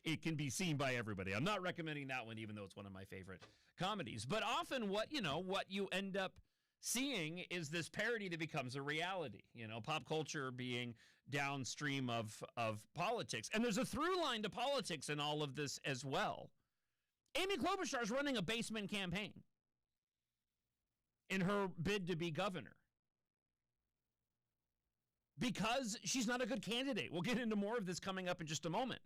it can be seen by everybody. I'm not recommending that one, even though it's one of my favorite comedies. But often what you end up seeing is this parody that becomes a reality, pop culture being downstream of politics. And there's a through line to politics in all of this as well. Amy Klobuchar is running a basement campaign in her bid to be governor because she's not a good candidate. We'll get into more of this coming up in just a moment.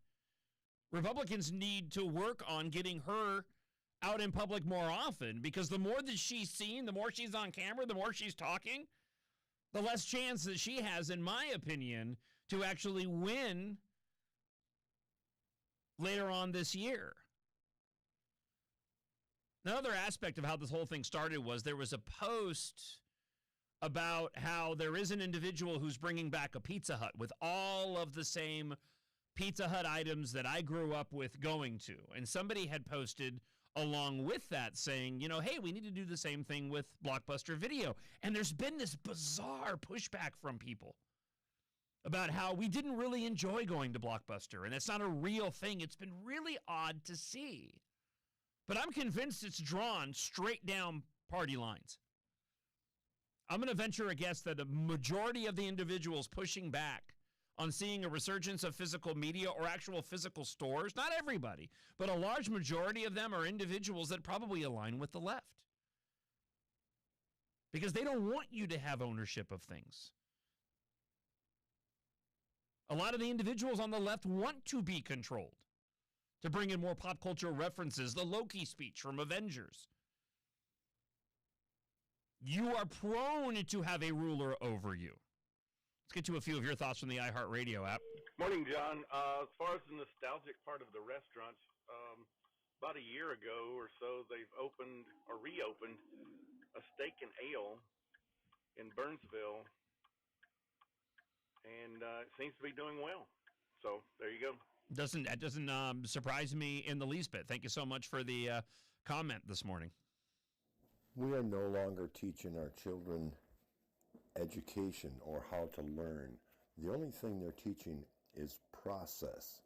Republicans need to work on getting her out in public more often because the more that she's seen, the more she's on camera, the more she's talking, the less chance that she has, in my opinion, to actually win later on this year. Another aspect of how this whole thing started was there was a post about how there is an individual who's bringing back a Pizza Hut with all of the same Pizza Hut items that I grew up with going to. And somebody had posted along with that saying, hey, we need to do the same thing with Blockbuster Video. And there's been this bizarre pushback from people about how we didn't really enjoy going to Blockbuster, and it's not a real thing. It's been really odd to see. But I'm convinced it's drawn straight down party lines. I'm going to venture a guess that a majority of the individuals pushing back on seeing a resurgence of physical media or actual physical stores, not everybody, but a large majority of them are individuals that probably align with the left. Because they don't want you to have ownership of things. A lot of the individuals on the left want to be controlled. To bring in more pop culture references, the Loki speech from Avengers. You are prone to have a ruler over you. Let's get to a few of your thoughts from the iHeartRadio app. Morning, John. As far as the nostalgic part of the restaurants, about a year ago or so, they've opened or reopened a steak and ale in Burnsville, and it seems to be doing well. So there you go. That doesn't surprise me in the least bit. Thank you so much for the comment this morning. We are no longer teaching our children education or how to learn. The only thing they're teaching is process.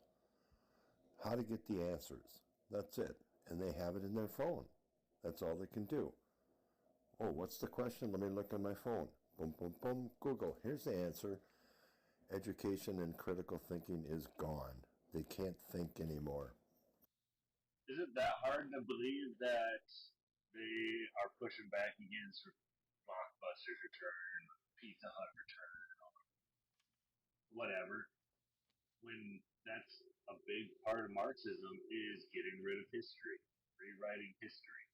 How to get the answers. That's it. And they have it in their phone. That's all they can do. Oh, what's the question? Let me look on my phone. Boom, boom, boom, Google. Here's the answer. Education and critical thinking is gone. They can't think anymore. Is it that hard to believe that they are pushing back against Blockbuster's return, Pizza Hut return, whatever, when that's a big part of Marxism is getting rid of history, rewriting history?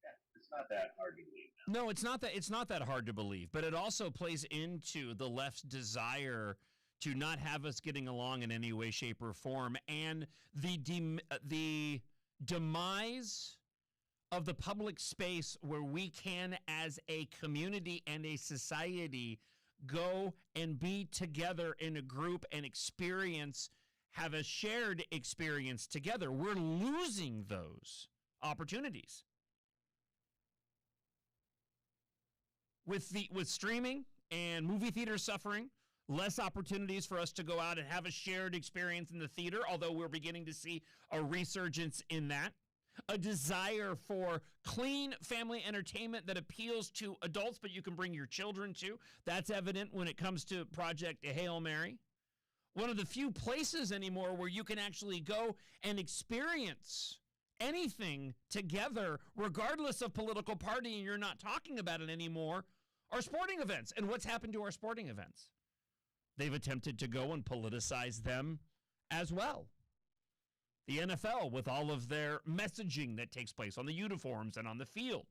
Yeah, it's not that hard to believe. No, it's not that hard to believe, but it also plays into the left's desire to not have us getting along in any way, shape, or form, and the demise of the public space where we can, as a community and a society, go and be together in a group and have a shared experience together. We're losing those opportunities. With streaming and movie theaters suffering, less opportunities for us to go out and have a shared experience in the theater, although we're beginning to see a resurgence in that. A desire for clean family entertainment that appeals to adults, but you can bring your children to. That's evident when it comes to Project Hail Mary. One of the few places anymore where you can actually go and experience anything together, regardless of political party, and you're not talking about it anymore, are sporting events. And what's happened to our sporting events? They've attempted to go and politicize them as well. The NFL, with all of their messaging that takes place on the uniforms and on the field,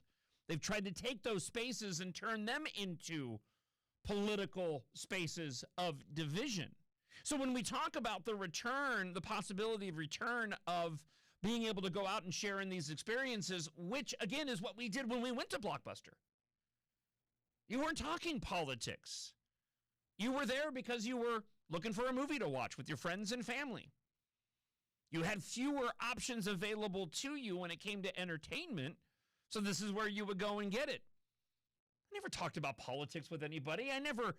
they've tried to take those spaces and turn them into political spaces of division. So when we talk about the return, the possibility of return of being able to go out and share in these experiences, which, again, is what we did when we went to Blockbuster. You weren't talking politics. You were there because you were looking for a movie to watch with your friends and family. You had fewer options available to you when it came to entertainment, so this is where you would go and get it. I never talked about politics with anybody. I never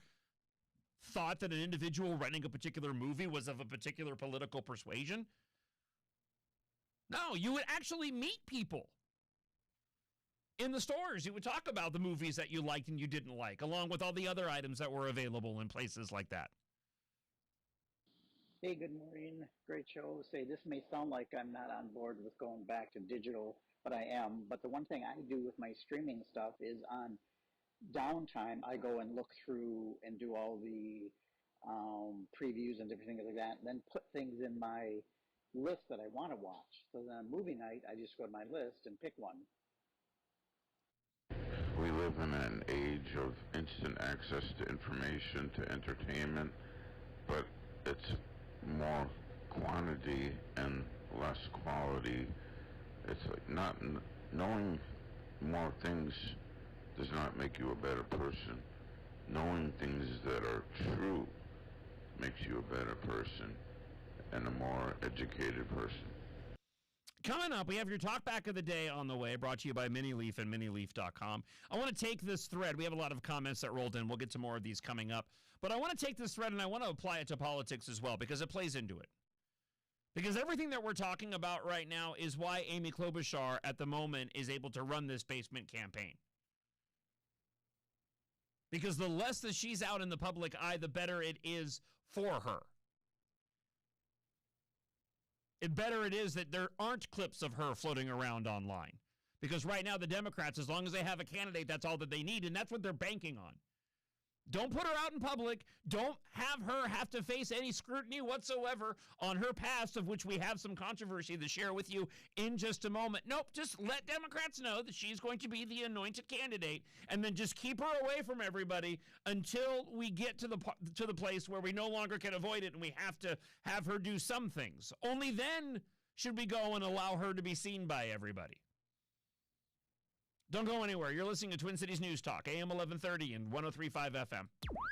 thought that an individual renting a particular movie was of a particular political persuasion. No, you would actually meet people in the stores. You would talk about the movies that you liked and you didn't like, along with all the other items that were available in places like that. Hey, good morning. Great show. Say, this may sound like I'm not on board with going back to digital, but I am. But the one thing I do with my streaming stuff is on downtime, I go and look through and do all the previews and different things like that, and then put things in my list that I want to watch. So then on movie night, I just go to my list and pick one. We live in an age of instant access to information, to entertainment, but it's more quantity and less quality. It's like not knowing more things does not make you a better person. Knowing things that are true makes you a better person and a more educated person. Coming up, we have your talk back of the day on the way, brought to you by MiniLeaf and MiniLeaf.com. I want to take this thread. We have a lot of comments that rolled in. We'll get to more of these coming up. But I want to take this thread and I want to apply it to politics as well, because it plays into it. Because everything that we're talking about right now is why Amy Klobuchar at the moment is able to run this basement campaign. Because the less that she's out in the public eye, the better it is for her. The better it is that there aren't clips of her floating around online. Because right now the Democrats, as long as they have a candidate, that's all that they need, and that's what they're banking on. Don't put her out in public. Don't have her have to face any scrutiny whatsoever on her past, of which we have some controversy to share with you in just a moment. Nope, just let Democrats know that she's going to be the anointed candidate, and then just keep her away from everybody until we get to the place where we no longer can avoid it and we have to have her do some things. Only then should we go and allow her to be seen by everybody. Don't go anywhere. You're listening to Twin Cities News Talk, AM 1130 and 103.5 FM.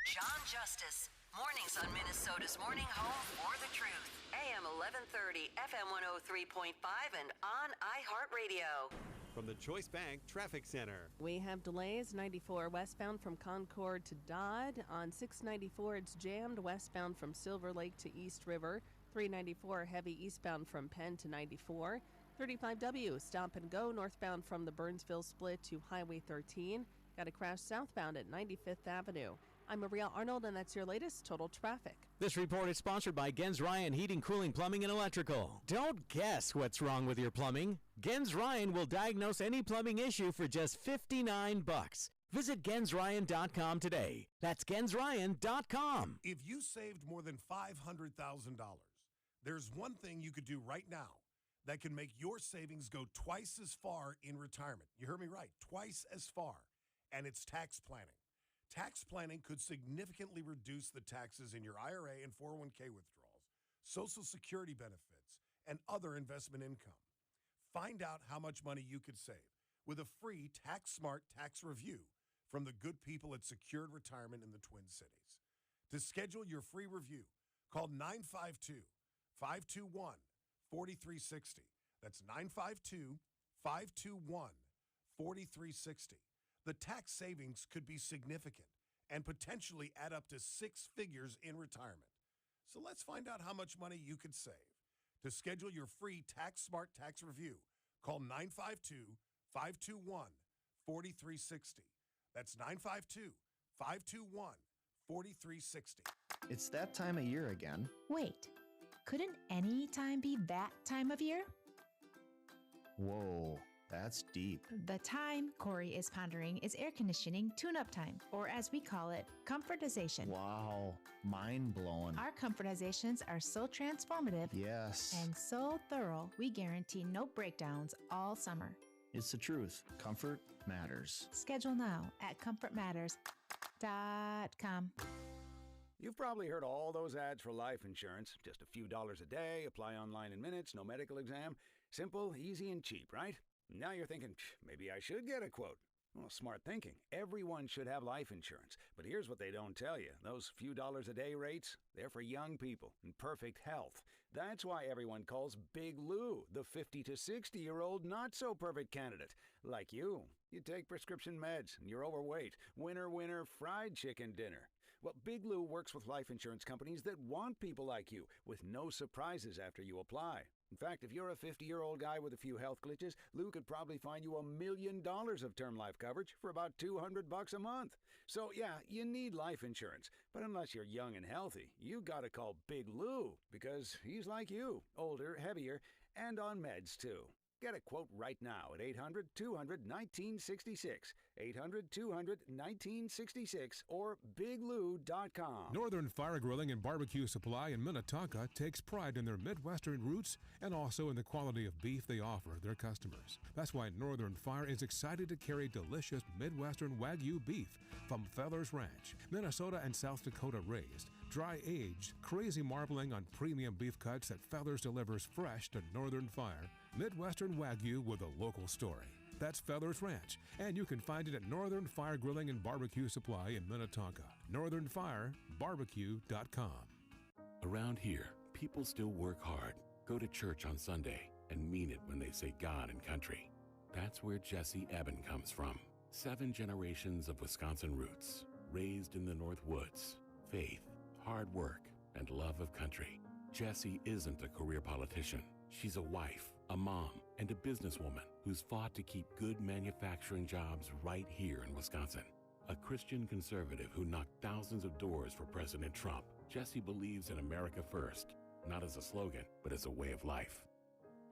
John Justice, mornings on Minnesota's Morning Home for the Truth. AM 1130, FM 103.5, and on iHeartRadio. From the Choice Bank Traffic Center. We have delays 94 westbound from Concord to Dodd. On 694, it's jammed westbound from Silver Lake to East River. 394 heavy eastbound from Penn to 94. 35W stop and go northbound from the Burnsville split to Highway 13. Got a crash southbound at 95th Avenue. I'm Maria Arnold, and that's your latest total traffic. This report is sponsored by Gens Ryan Heating, Cooling, Plumbing, and Electrical. Don't guess what's wrong with your plumbing. Gens Ryan will diagnose any plumbing issue for just $59. Visit GensRyan.com today. That's GensRyan.com. If you saved more than $500,000, there's one thing you could do right now that can make your savings go twice as far in retirement. You heard me right, twice as far. And it's tax planning. Tax planning could significantly reduce the taxes in your IRA and 401k withdrawals, Social Security benefits, and other investment income. Find out how much money you could save with a free Tax Smart tax review from the good people at Secured Retirement in the Twin Cities. To schedule your free review, call 952-521-4360. That's 952-521-4360. The tax savings could be significant and potentially add up to 6 figures in retirement. So let's find out how much money you could save. To schedule your free Tax Smart tax review, call 952-521-4360. That's 952-521-4360. It's that time of year again. Wait, couldn't any time be that time of year? Whoa, that's deep. The time Corey is pondering is air conditioning tune-up time, or as we call it, comfortization. Wow, mind-blowing. Our comfortizations are so transformative Yes. and so thorough, we guarantee no breakdowns all summer. It's the truth. Comfort matters. Schedule now at comfortmatters.com. You've probably heard all those ads for life insurance. Just a few dollars a day, apply online in minutes, no medical exam. Simple, easy, and cheap, right? Now you're thinking, maybe I should get a quote. Well, smart thinking. Everyone should have life insurance. But here's what they don't tell you. Those few dollars a day rates, they're for young people in perfect health. That's why everyone calls Big Lou the 50 to 60-year-old not-so-perfect candidate. Like you. You take prescription meds, and you're overweight. Winner, winner, fried chicken dinner. Well, Big Lou works with life insurance companies that want people like you, with no surprises after you apply. In fact, if you're a 50-year-old guy with a few health glitches, Lou could probably find you $1 million of term life coverage for about $200 a month. So, yeah, you need life insurance. But unless you're young and healthy, you gotta call Big Lou, because he's like you, older, heavier, and on meds, too. Get a quote right now at 800-200-1966, 800-200-1966, or biglou.com. Northern Fire Grilling and Barbecue Supply in Minnetonka takes pride in their Midwestern roots and also in the quality of beef they offer their customers. That's why Northern Fire is excited to carry delicious Midwestern Wagyu beef from Feathers Ranch, Minnesota and South Dakota raised, dry-aged, crazy marbling on premium beef cuts that Feathers delivers fresh to Northern Fire. Midwestern Wagyu with a local story. That's Feathers Ranch, and you can find it at Northern Fire Grilling and Barbecue Supply in Minnetonka. NorthernFireBarbecue.com. Around here, people still work hard, go to church on Sunday, and mean it when they say God and country. That's where Jesse Eben comes from. 7 generations of Wisconsin roots, raised in the North Woods. Faith, hard work, and love of country. Jessie isn't a career politician. She's a wife, a mom, and a businesswoman who's fought to keep good manufacturing jobs right here in Wisconsin. A Christian conservative who knocked thousands of doors for President Trump, Jessie believes in America first, not as a slogan, but as a way of life.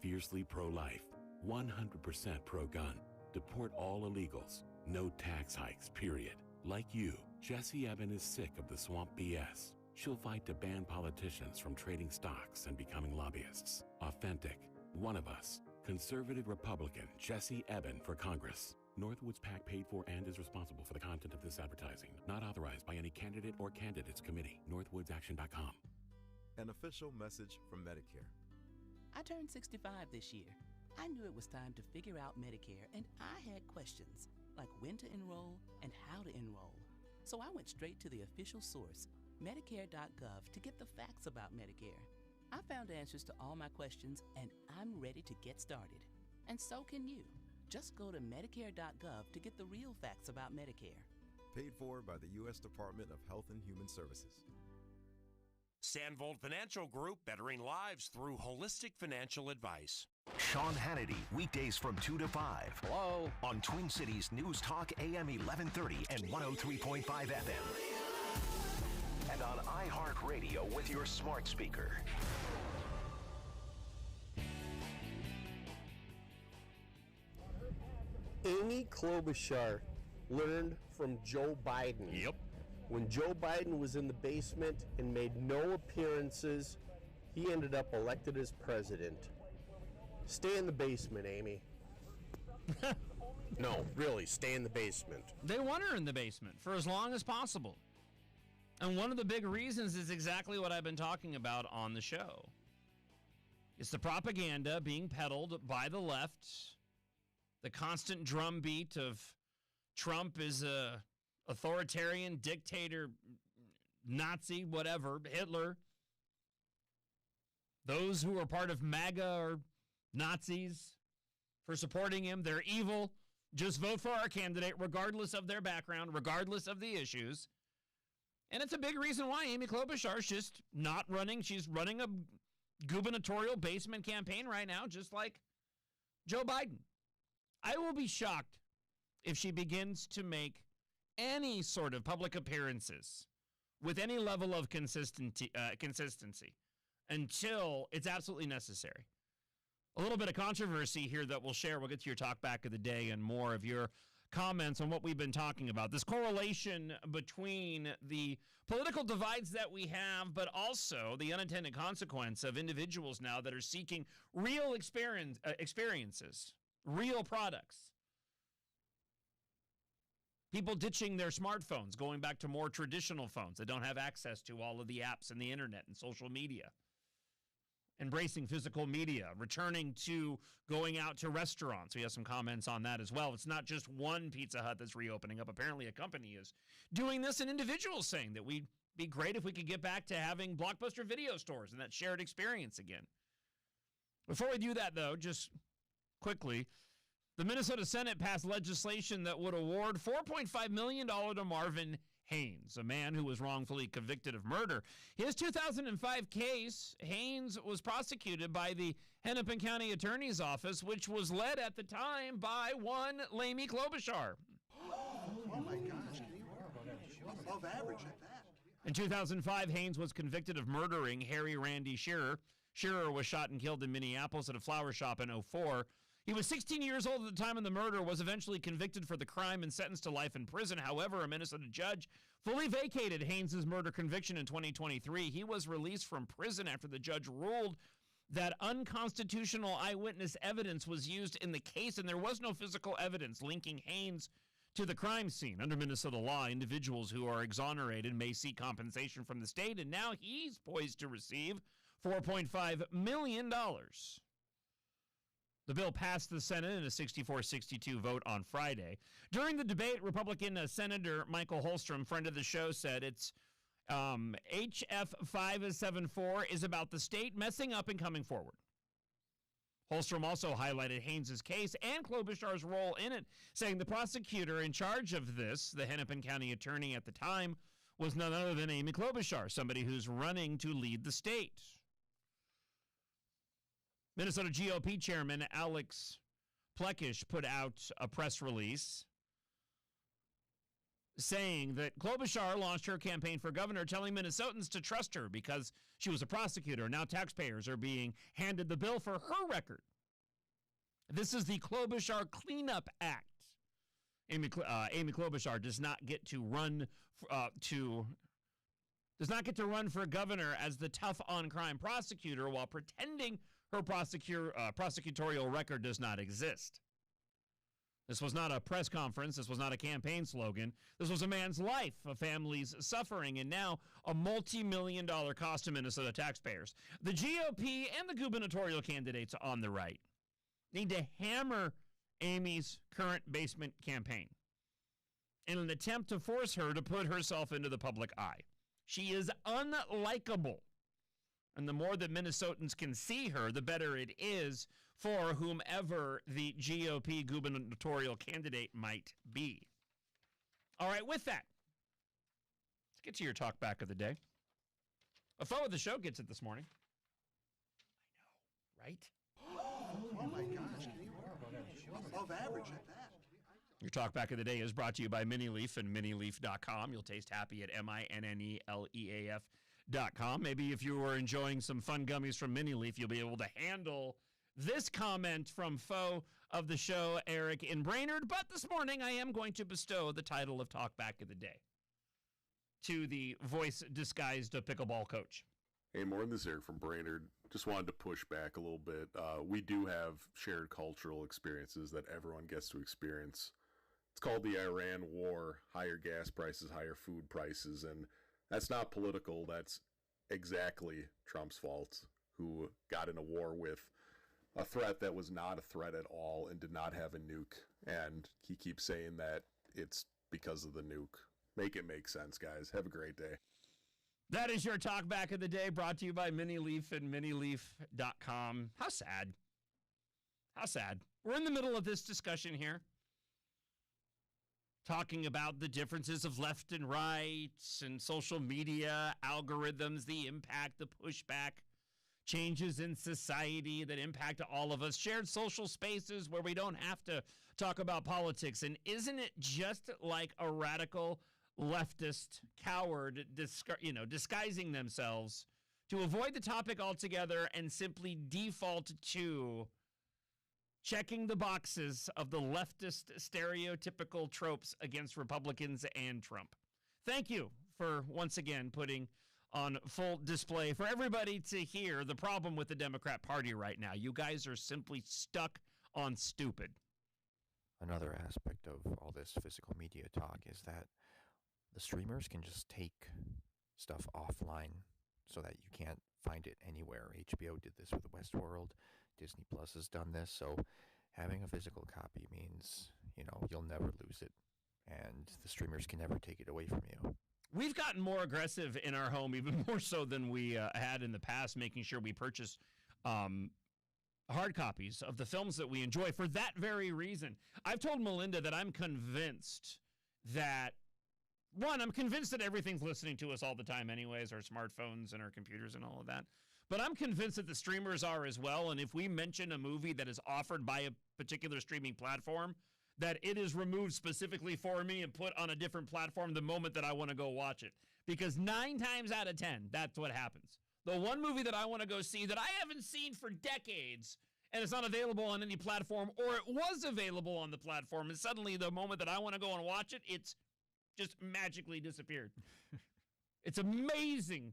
Fiercely pro-life, 100% pro-gun, deport all illegals, no tax hikes, period. Like you, Jessie Eben is sick of the swamp BS. She'll fight to ban politicians from trading stocks and becoming lobbyists. Authentic, one of us. Conservative Republican Jessie Eben for Congress. Northwoods PAC paid for and is responsible for the content of this advertising. Not authorized by any candidate or candidates committee. NorthwoodsAction.com. An official message from Medicare. I turned 65 this year. I knew it was time to figure out Medicare, and I had questions, like when to enroll and how to enroll. So I went straight to the official source, Medicare.gov, to get the facts about Medicare. I found answers to all my questions, and I'm ready to get started. And so can you. Just go to Medicare.gov to get the real facts about Medicare. Paid for by the U.S. Department of Health and Human Services. Sandvold Financial Group, bettering lives through holistic financial advice. Sean Hannity, weekdays from 2 to 5. Hello. On Twin Cities News Talk AM 1130 and 103.5 FM. And on iHeartRadio with your smart speaker. Amy Klobuchar learned from Joe Biden. Yep. When Joe Biden was in the basement and made no appearances, he ended up elected as president. Stay in the basement, Amy. No, really, stay in the basement. They want her in the basement for as long as possible. And one of the big reasons is exactly what I've been talking about on the show. It's the propaganda being peddled by the left, the constant drumbeat of Trump is a authoritarian, dictator, Nazi, whatever, Hitler. Those who are part of MAGA are Nazis for supporting him. They're evil. Just vote for our candidate, regardless of their background, regardless of the issues. And it's a big reason why Amy Klobuchar is just not running. She's running a gubernatorial basement campaign right now, just like Joe Biden. I will be shocked if she begins to make any sort of public appearances with any level of consistency until it's absolutely necessary. A little bit of controversy here that we'll share. We'll get to your talk back of the day and more of your comments on what we've been talking about. This correlation between the political divides that we have, but also the unintended consequence of individuals now that are seeking real experiences, real products. People ditching their smartphones, going back to more traditional phones that don't have access to all of the apps and the internet and social media. Embracing physical media, returning to going out to restaurants. We have some comments on that as well. It's not just one Pizza Hut that's reopening up. Apparently a company is doing this, and individuals saying that we'd be great if we could get back to having Blockbuster video stores and that shared experience again. Before we do that, though, just quickly, the Minnesota Senate passed legislation that would award $4.5 million to Marvin Haynes, a man who was wrongfully convicted of murder. His 2005 case, Haynes was prosecuted by the Hennepin County Attorney's Office, which was led at the time by one Amy Klobuchar. Oh my gosh, you are above average at that. In 2005, Haynes was convicted of murdering Harry Randy Shearer. Shearer was shot and killed in Minneapolis at a flower shop in 2004. He was 16 years old at the time of the murder, was eventually convicted for the crime and sentenced to life in prison. However, a Minnesota judge fully vacated Haynes' murder conviction in 2023. He was released from prison after the judge ruled that unconstitutional eyewitness evidence was used in the case, and there was no physical evidence linking Haynes to the crime scene. Under Minnesota law, individuals who are exonerated may seek compensation from the state, and now he's poised to receive $4.5 million. The bill passed the Senate in a 64-62 vote on Friday. During the debate, Republican Senator Michael Holstrom, friend of the show, said it's HF 574 is about the state messing up and coming forward. Holstrom also highlighted Haynes' case and Klobuchar's role in it, saying the prosecutor in charge of this, the Hennepin County attorney at the time, was none other than Amy Klobuchar, somebody who's running to lead the state. Minnesota GOP Chairman Alex Plekish put out a press release saying that Klobuchar launched her campaign for governor, telling Minnesotans to trust her because she was a prosecutor. Now taxpayers are being handed the bill for her record. This is the Klobuchar Cleanup Act. Amy Klobuchar does not get to run for governor as the tough on crime prosecutor while pretending her prosecutorial record does not exist. This was not a press conference. This was not a campaign slogan. This was a man's life, a family's suffering, and now a multi-million-dollar cost to Minnesota taxpayers. The GOP and the gubernatorial candidates on the right need to hammer Amy's current basement campaign in an attempt to force her to put herself into the public eye. She is unlikable. And the more that Minnesotans can see her, the better it is for whomever the GOP gubernatorial candidate might be. All right, with that, let's get to your talk back of the day. A foe of the show gets it this morning. I know, right? Oh my gosh, above average at that. Your talk back of the day is brought to you by Minileaf and Minileaf.com. You'll taste happy at MINNELEAF.com. Maybe if you were enjoying some fun gummies from Minileaf, you'll be able to handle this comment from foe of the show, Eric in Brainerd. But this morning, I am going to bestow the title of talk back of the day to the voice disguised pickleball coach. Hey, Morton, this is Eric from Brainerd. Just wanted to push back a little bit. We do have shared cultural experiences that everyone gets to experience. It's called the Iran War, higher gas prices, higher food prices, and that's not political. That's exactly Trump's fault, who got in a war with a threat that was not a threat at all and did not have a nuke. And he keeps saying that it's because of the nuke. Make it make sense, guys. Have a great day. That is your talk back of the day, brought to you by Minileaf and Minileaf.com. How sad. How sad. We're in the middle of this discussion here, talking about the differences of left and right and social media, algorithms, the impact, the pushback, changes in society that impact all of us, shared social spaces where we don't have to talk about politics. And isn't it just like a radical leftist coward, disguising themselves to avoid the topic altogether and simply default to checking the boxes of the leftist stereotypical tropes against Republicans and Trump? Thank you for once again putting on full display for everybody to hear the problem with the Democrat Party right now. You guys are simply stuck on stupid. Another aspect of all this physical media talk is that the streamers can just take stuff offline so that you can't find it anywhere. HBO did this with Westworld. Disney Plus has done this. So having a physical copy means, you'll never lose it. And the streamers can never take it away from you. We've gotten more aggressive in our home, even more so than we had in the past, making sure we purchase hard copies of the films that we enjoy for that very reason. I've told Melinda that I'm convinced that I'm convinced that everything's listening to us all the time anyways, our smartphones and our computers and all of that. But I'm convinced that the streamers are as well. And if we mention a movie that is offered by a particular streaming platform, that it is removed specifically for me and put on a different platform the moment that I want to go watch it. Because 9 times out of 10, that's what happens. The one movie that I want to go see that I haven't seen for decades, and it's not available on any platform, or it was available on the platform, and suddenly the moment that I want to go and watch it, it's just magically disappeared. It's amazing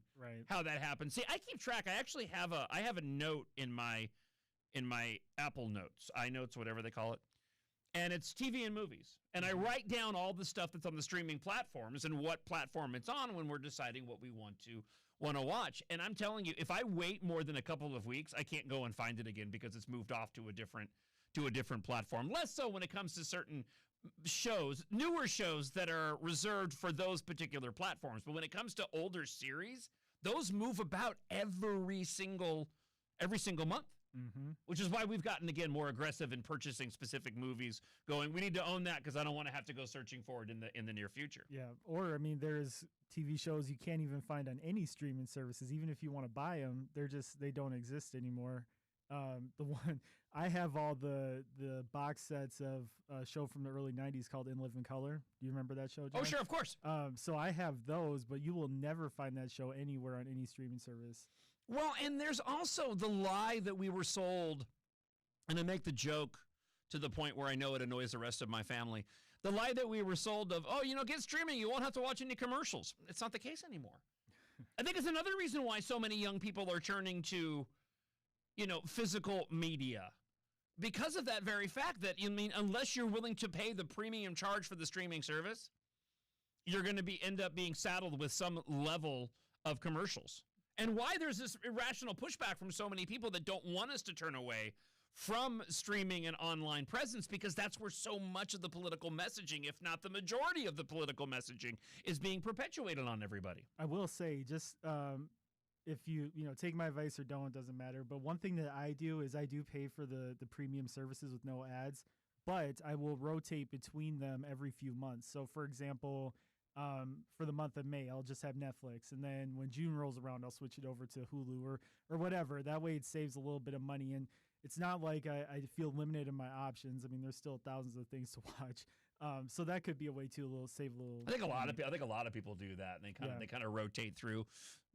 how that happens. See, I keep track. I actually have a note in my Apple Notes, iNotes, whatever they call it, and it's TV and movies. And I write down all the stuff that's on the streaming platforms and what platform it's on when we're deciding what we want to watch. And I'm telling you, if I wait more than a couple of weeks, I can't go and find it again because it's moved off to a different platform. Less so when it comes to certain shows, newer shows that are reserved for those particular platforms. But when it comes to older series, those move about every single month. Mm-hmm. Which is why we've gotten, again, more aggressive in purchasing specific movies, going, we need to own that because I don't want to have to go searching for it in the near future. Yeah, or, there's TV shows you can't even find on any streaming services. Even if you want to buy them, they don't exist anymore. The one, I have all the box sets of a show from the early 90s called In Living Color. Do you remember that show, John? Oh, sure, of course. So I have those, but you will never find that show anywhere on any streaming service. Well, and there's also the lie that we were sold, and I make the joke to the point where I know it annoys the rest of my family. The lie that we were sold of, get streaming, you won't have to watch any commercials. It's not the case anymore. I think it's another reason why so many young people are turning to, physical media. Because of that very fact that, unless you're willing to pay the premium charge for the streaming service, you're going to end up being saddled with some level of commercials. And why there's this irrational pushback from so many people that don't want us to turn away from streaming and online presence, because that's where so much of the political messaging, if not the majority of the political messaging, is being perpetuated on everybody. I will say, just if you take my advice or don't, it doesn't matter. But one thing that I do is I do pay for the premium services with no ads, but I will rotate between them every few months. So, for example, for the month of May. I'll just have Netflix. And then when June rolls around, I'll switch it over to Hulu or whatever. That way it saves a little bit of money. And it's not like I feel limited in my options. I mean, there's still thousands of things to watch. So that could be a way to save a little. I think a lot of people do that, and they kind of rotate through.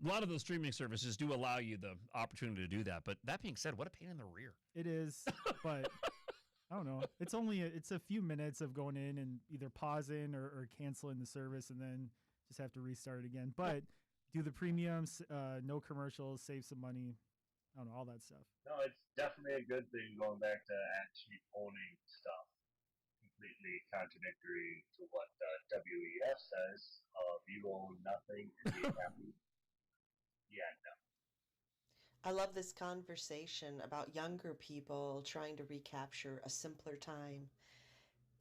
A lot of those streaming services do allow you the opportunity to do that. But that being said, what a pain in the rear. It is, but I don't know. It's a few minutes of going in and either pausing or canceling the service, and then just have to restart it again. But do the premiums, no commercials, save some money. I don't know, all that stuff. No, it's definitely a good thing going back to actually owning stuff. Completely contradictory to what WEF says. If you own nothing and be happy, yeah, no. I love this conversation about younger people trying to recapture a simpler time.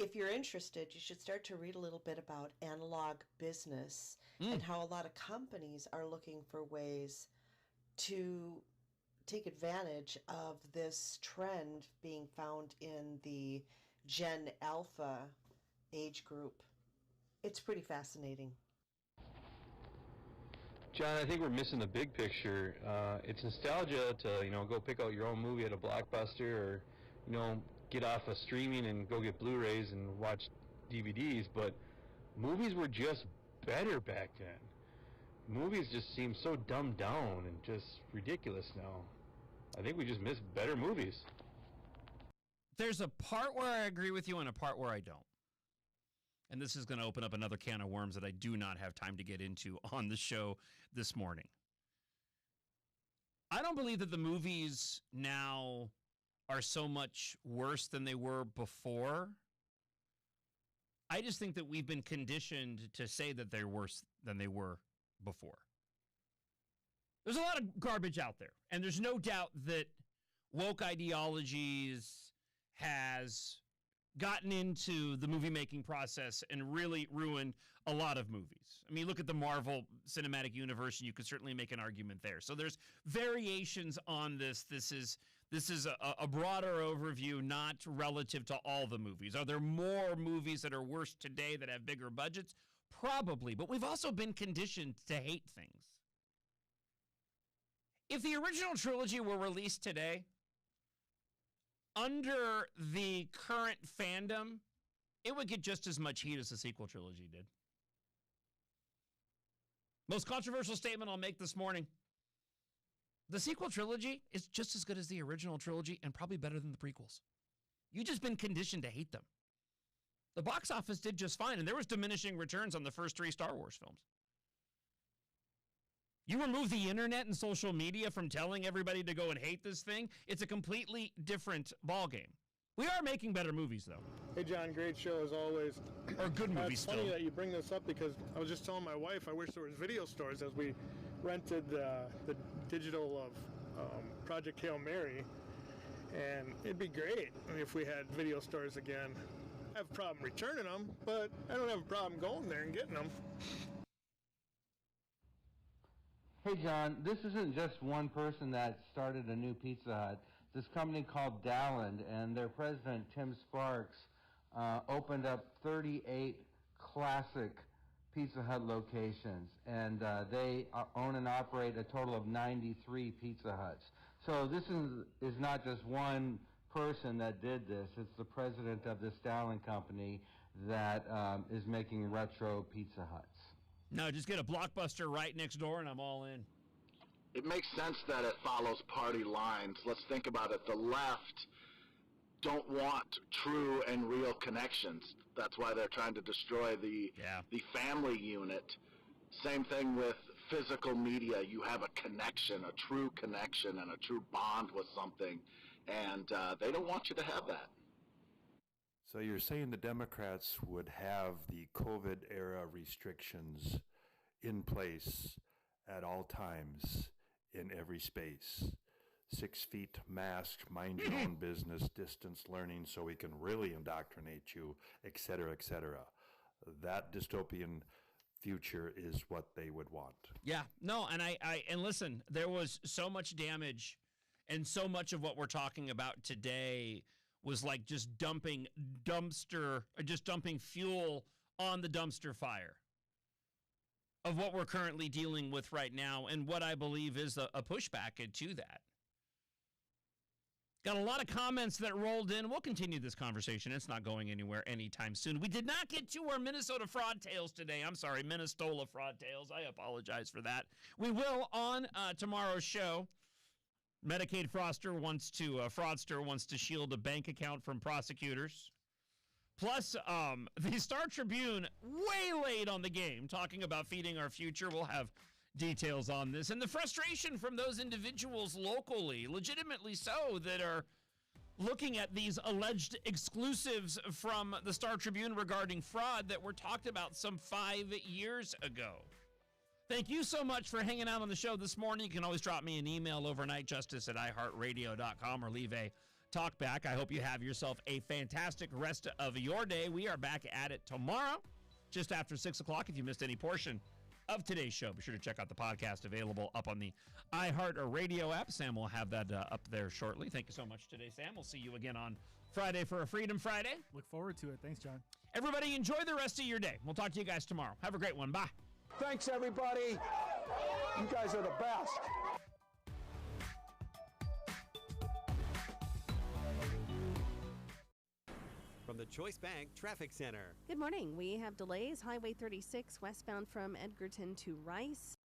If you're interested, you should start to read a little bit about analog business and how a lot of companies are looking for ways to take advantage of this trend being found in the Gen Alpha age group. It's pretty fascinating. John, I think we're missing the big picture. It's nostalgia to, go pick out your own movie at a Blockbuster or, get off of streaming and go get Blu-rays and watch DVDs, but movies were just better back then. Movies just seem so dumbed down and just ridiculous now. I think we just miss better movies. There's a part where I agree with you and a part where I don't. And this is going to open up another can of worms that I do not have time to get into on the show this morning. I don't believe that the movies now are so much worse than they were before. I just think that we've been conditioned to say that they're worse than they were before. There's a lot of garbage out there, and there's no doubt that woke ideologies has gotten into the movie-making process and really ruined a lot of movies. I mean, look at the Marvel Cinematic Universe, and you could certainly make an argument there. So there's variations on this. This is a broader overview, not relative to all the movies. Are there more movies that are worse today that have bigger budgets? Probably, but we've also been conditioned to hate things. If the original trilogy were released today, under the current fandom, it would get just as much heat as the sequel trilogy did. Most controversial statement I'll make this morning. The sequel trilogy is just as good as the original trilogy and probably better than the prequels. You've just been conditioned to hate them. The box office did just fine, and there was diminishing returns on the first 3 Star Wars films. You remove the internet and social media from telling everybody to go and hate this thing, it's a completely different ballgame. We are making better movies, though. Hey, John, great show as always. Or good movies It's still. funny that you bring this up because I was just telling my wife I wish there was video stores as we rented the digital of Project Hail Mary, and it'd be great if we had video stores again. I have a problem returning them, but I don't have a problem going there and getting them. Hey, John, this isn't just one person that started a new Pizza Hut. This company called Dalland, and their president, Tim Sparks, opened up 38 classic Pizza Hut locations, and they own and operate a total of 93 Pizza Huts. So this is not just one person that did this. It's the president of this Dalland company that is making retro Pizza Huts. No, just get a Blockbuster right next door and I'm all in. It makes sense that it follows party lines. Let's think about it. The left don't want true and real connections. That's why they're trying to destroy the family unit. Same thing with physical media. You have a connection, a true connection, and a true bond with something, and they don't want you to have that. So you're saying the Democrats would have the COVID-era restrictions in place at all times in every space. 6 feet mask, mind your own business, distance learning so we can really indoctrinate you, et cetera, et cetera. That dystopian future is what they would want. Yeah, no, and listen, there was so much damage, and so much of what we're talking about today was like just dumping fuel on the dumpster fire. of what we're currently dealing with right now and what I believe is a pushback to that. Got a lot of comments that rolled in. We'll continue this conversation. It's not going anywhere anytime soon. We did not get to our Minnesota fraud tales today. I'm sorry, Minnesota fraud tales. I apologize for that. We will on tomorrow's show. Medicaid fraudster wants to shield a bank account from prosecutors. Plus, the Star Tribune, way late on the game, talking about feeding our future. We'll have details on this. And the frustration from those individuals locally, legitimately so, that are looking at these alleged exclusives from the Star Tribune regarding fraud that were talked about some 5 years ago. Thank you so much for hanging out on the show this morning. You can always drop me an email overnight, justice@iheartradio.com, or leave a talk back. I hope you have yourself a fantastic rest of your day. We are back at it tomorrow, just after 6 o'clock. If you missed any portion of today's show, be sure to check out the podcast available up on the iHeartRadio app. Sam will have that up there shortly. Thank you so much today, Sam. We'll see you again on Friday for a Freedom Friday. Look forward to it. Thanks, John. Everybody enjoy the rest of your day. We'll talk to you guys tomorrow. Have a great one. Bye. Thanks, everybody. You guys are the best. From the Choice Bank Traffic Center. Good morning. We have delays. Highway 36 westbound from Edgerton to Rice.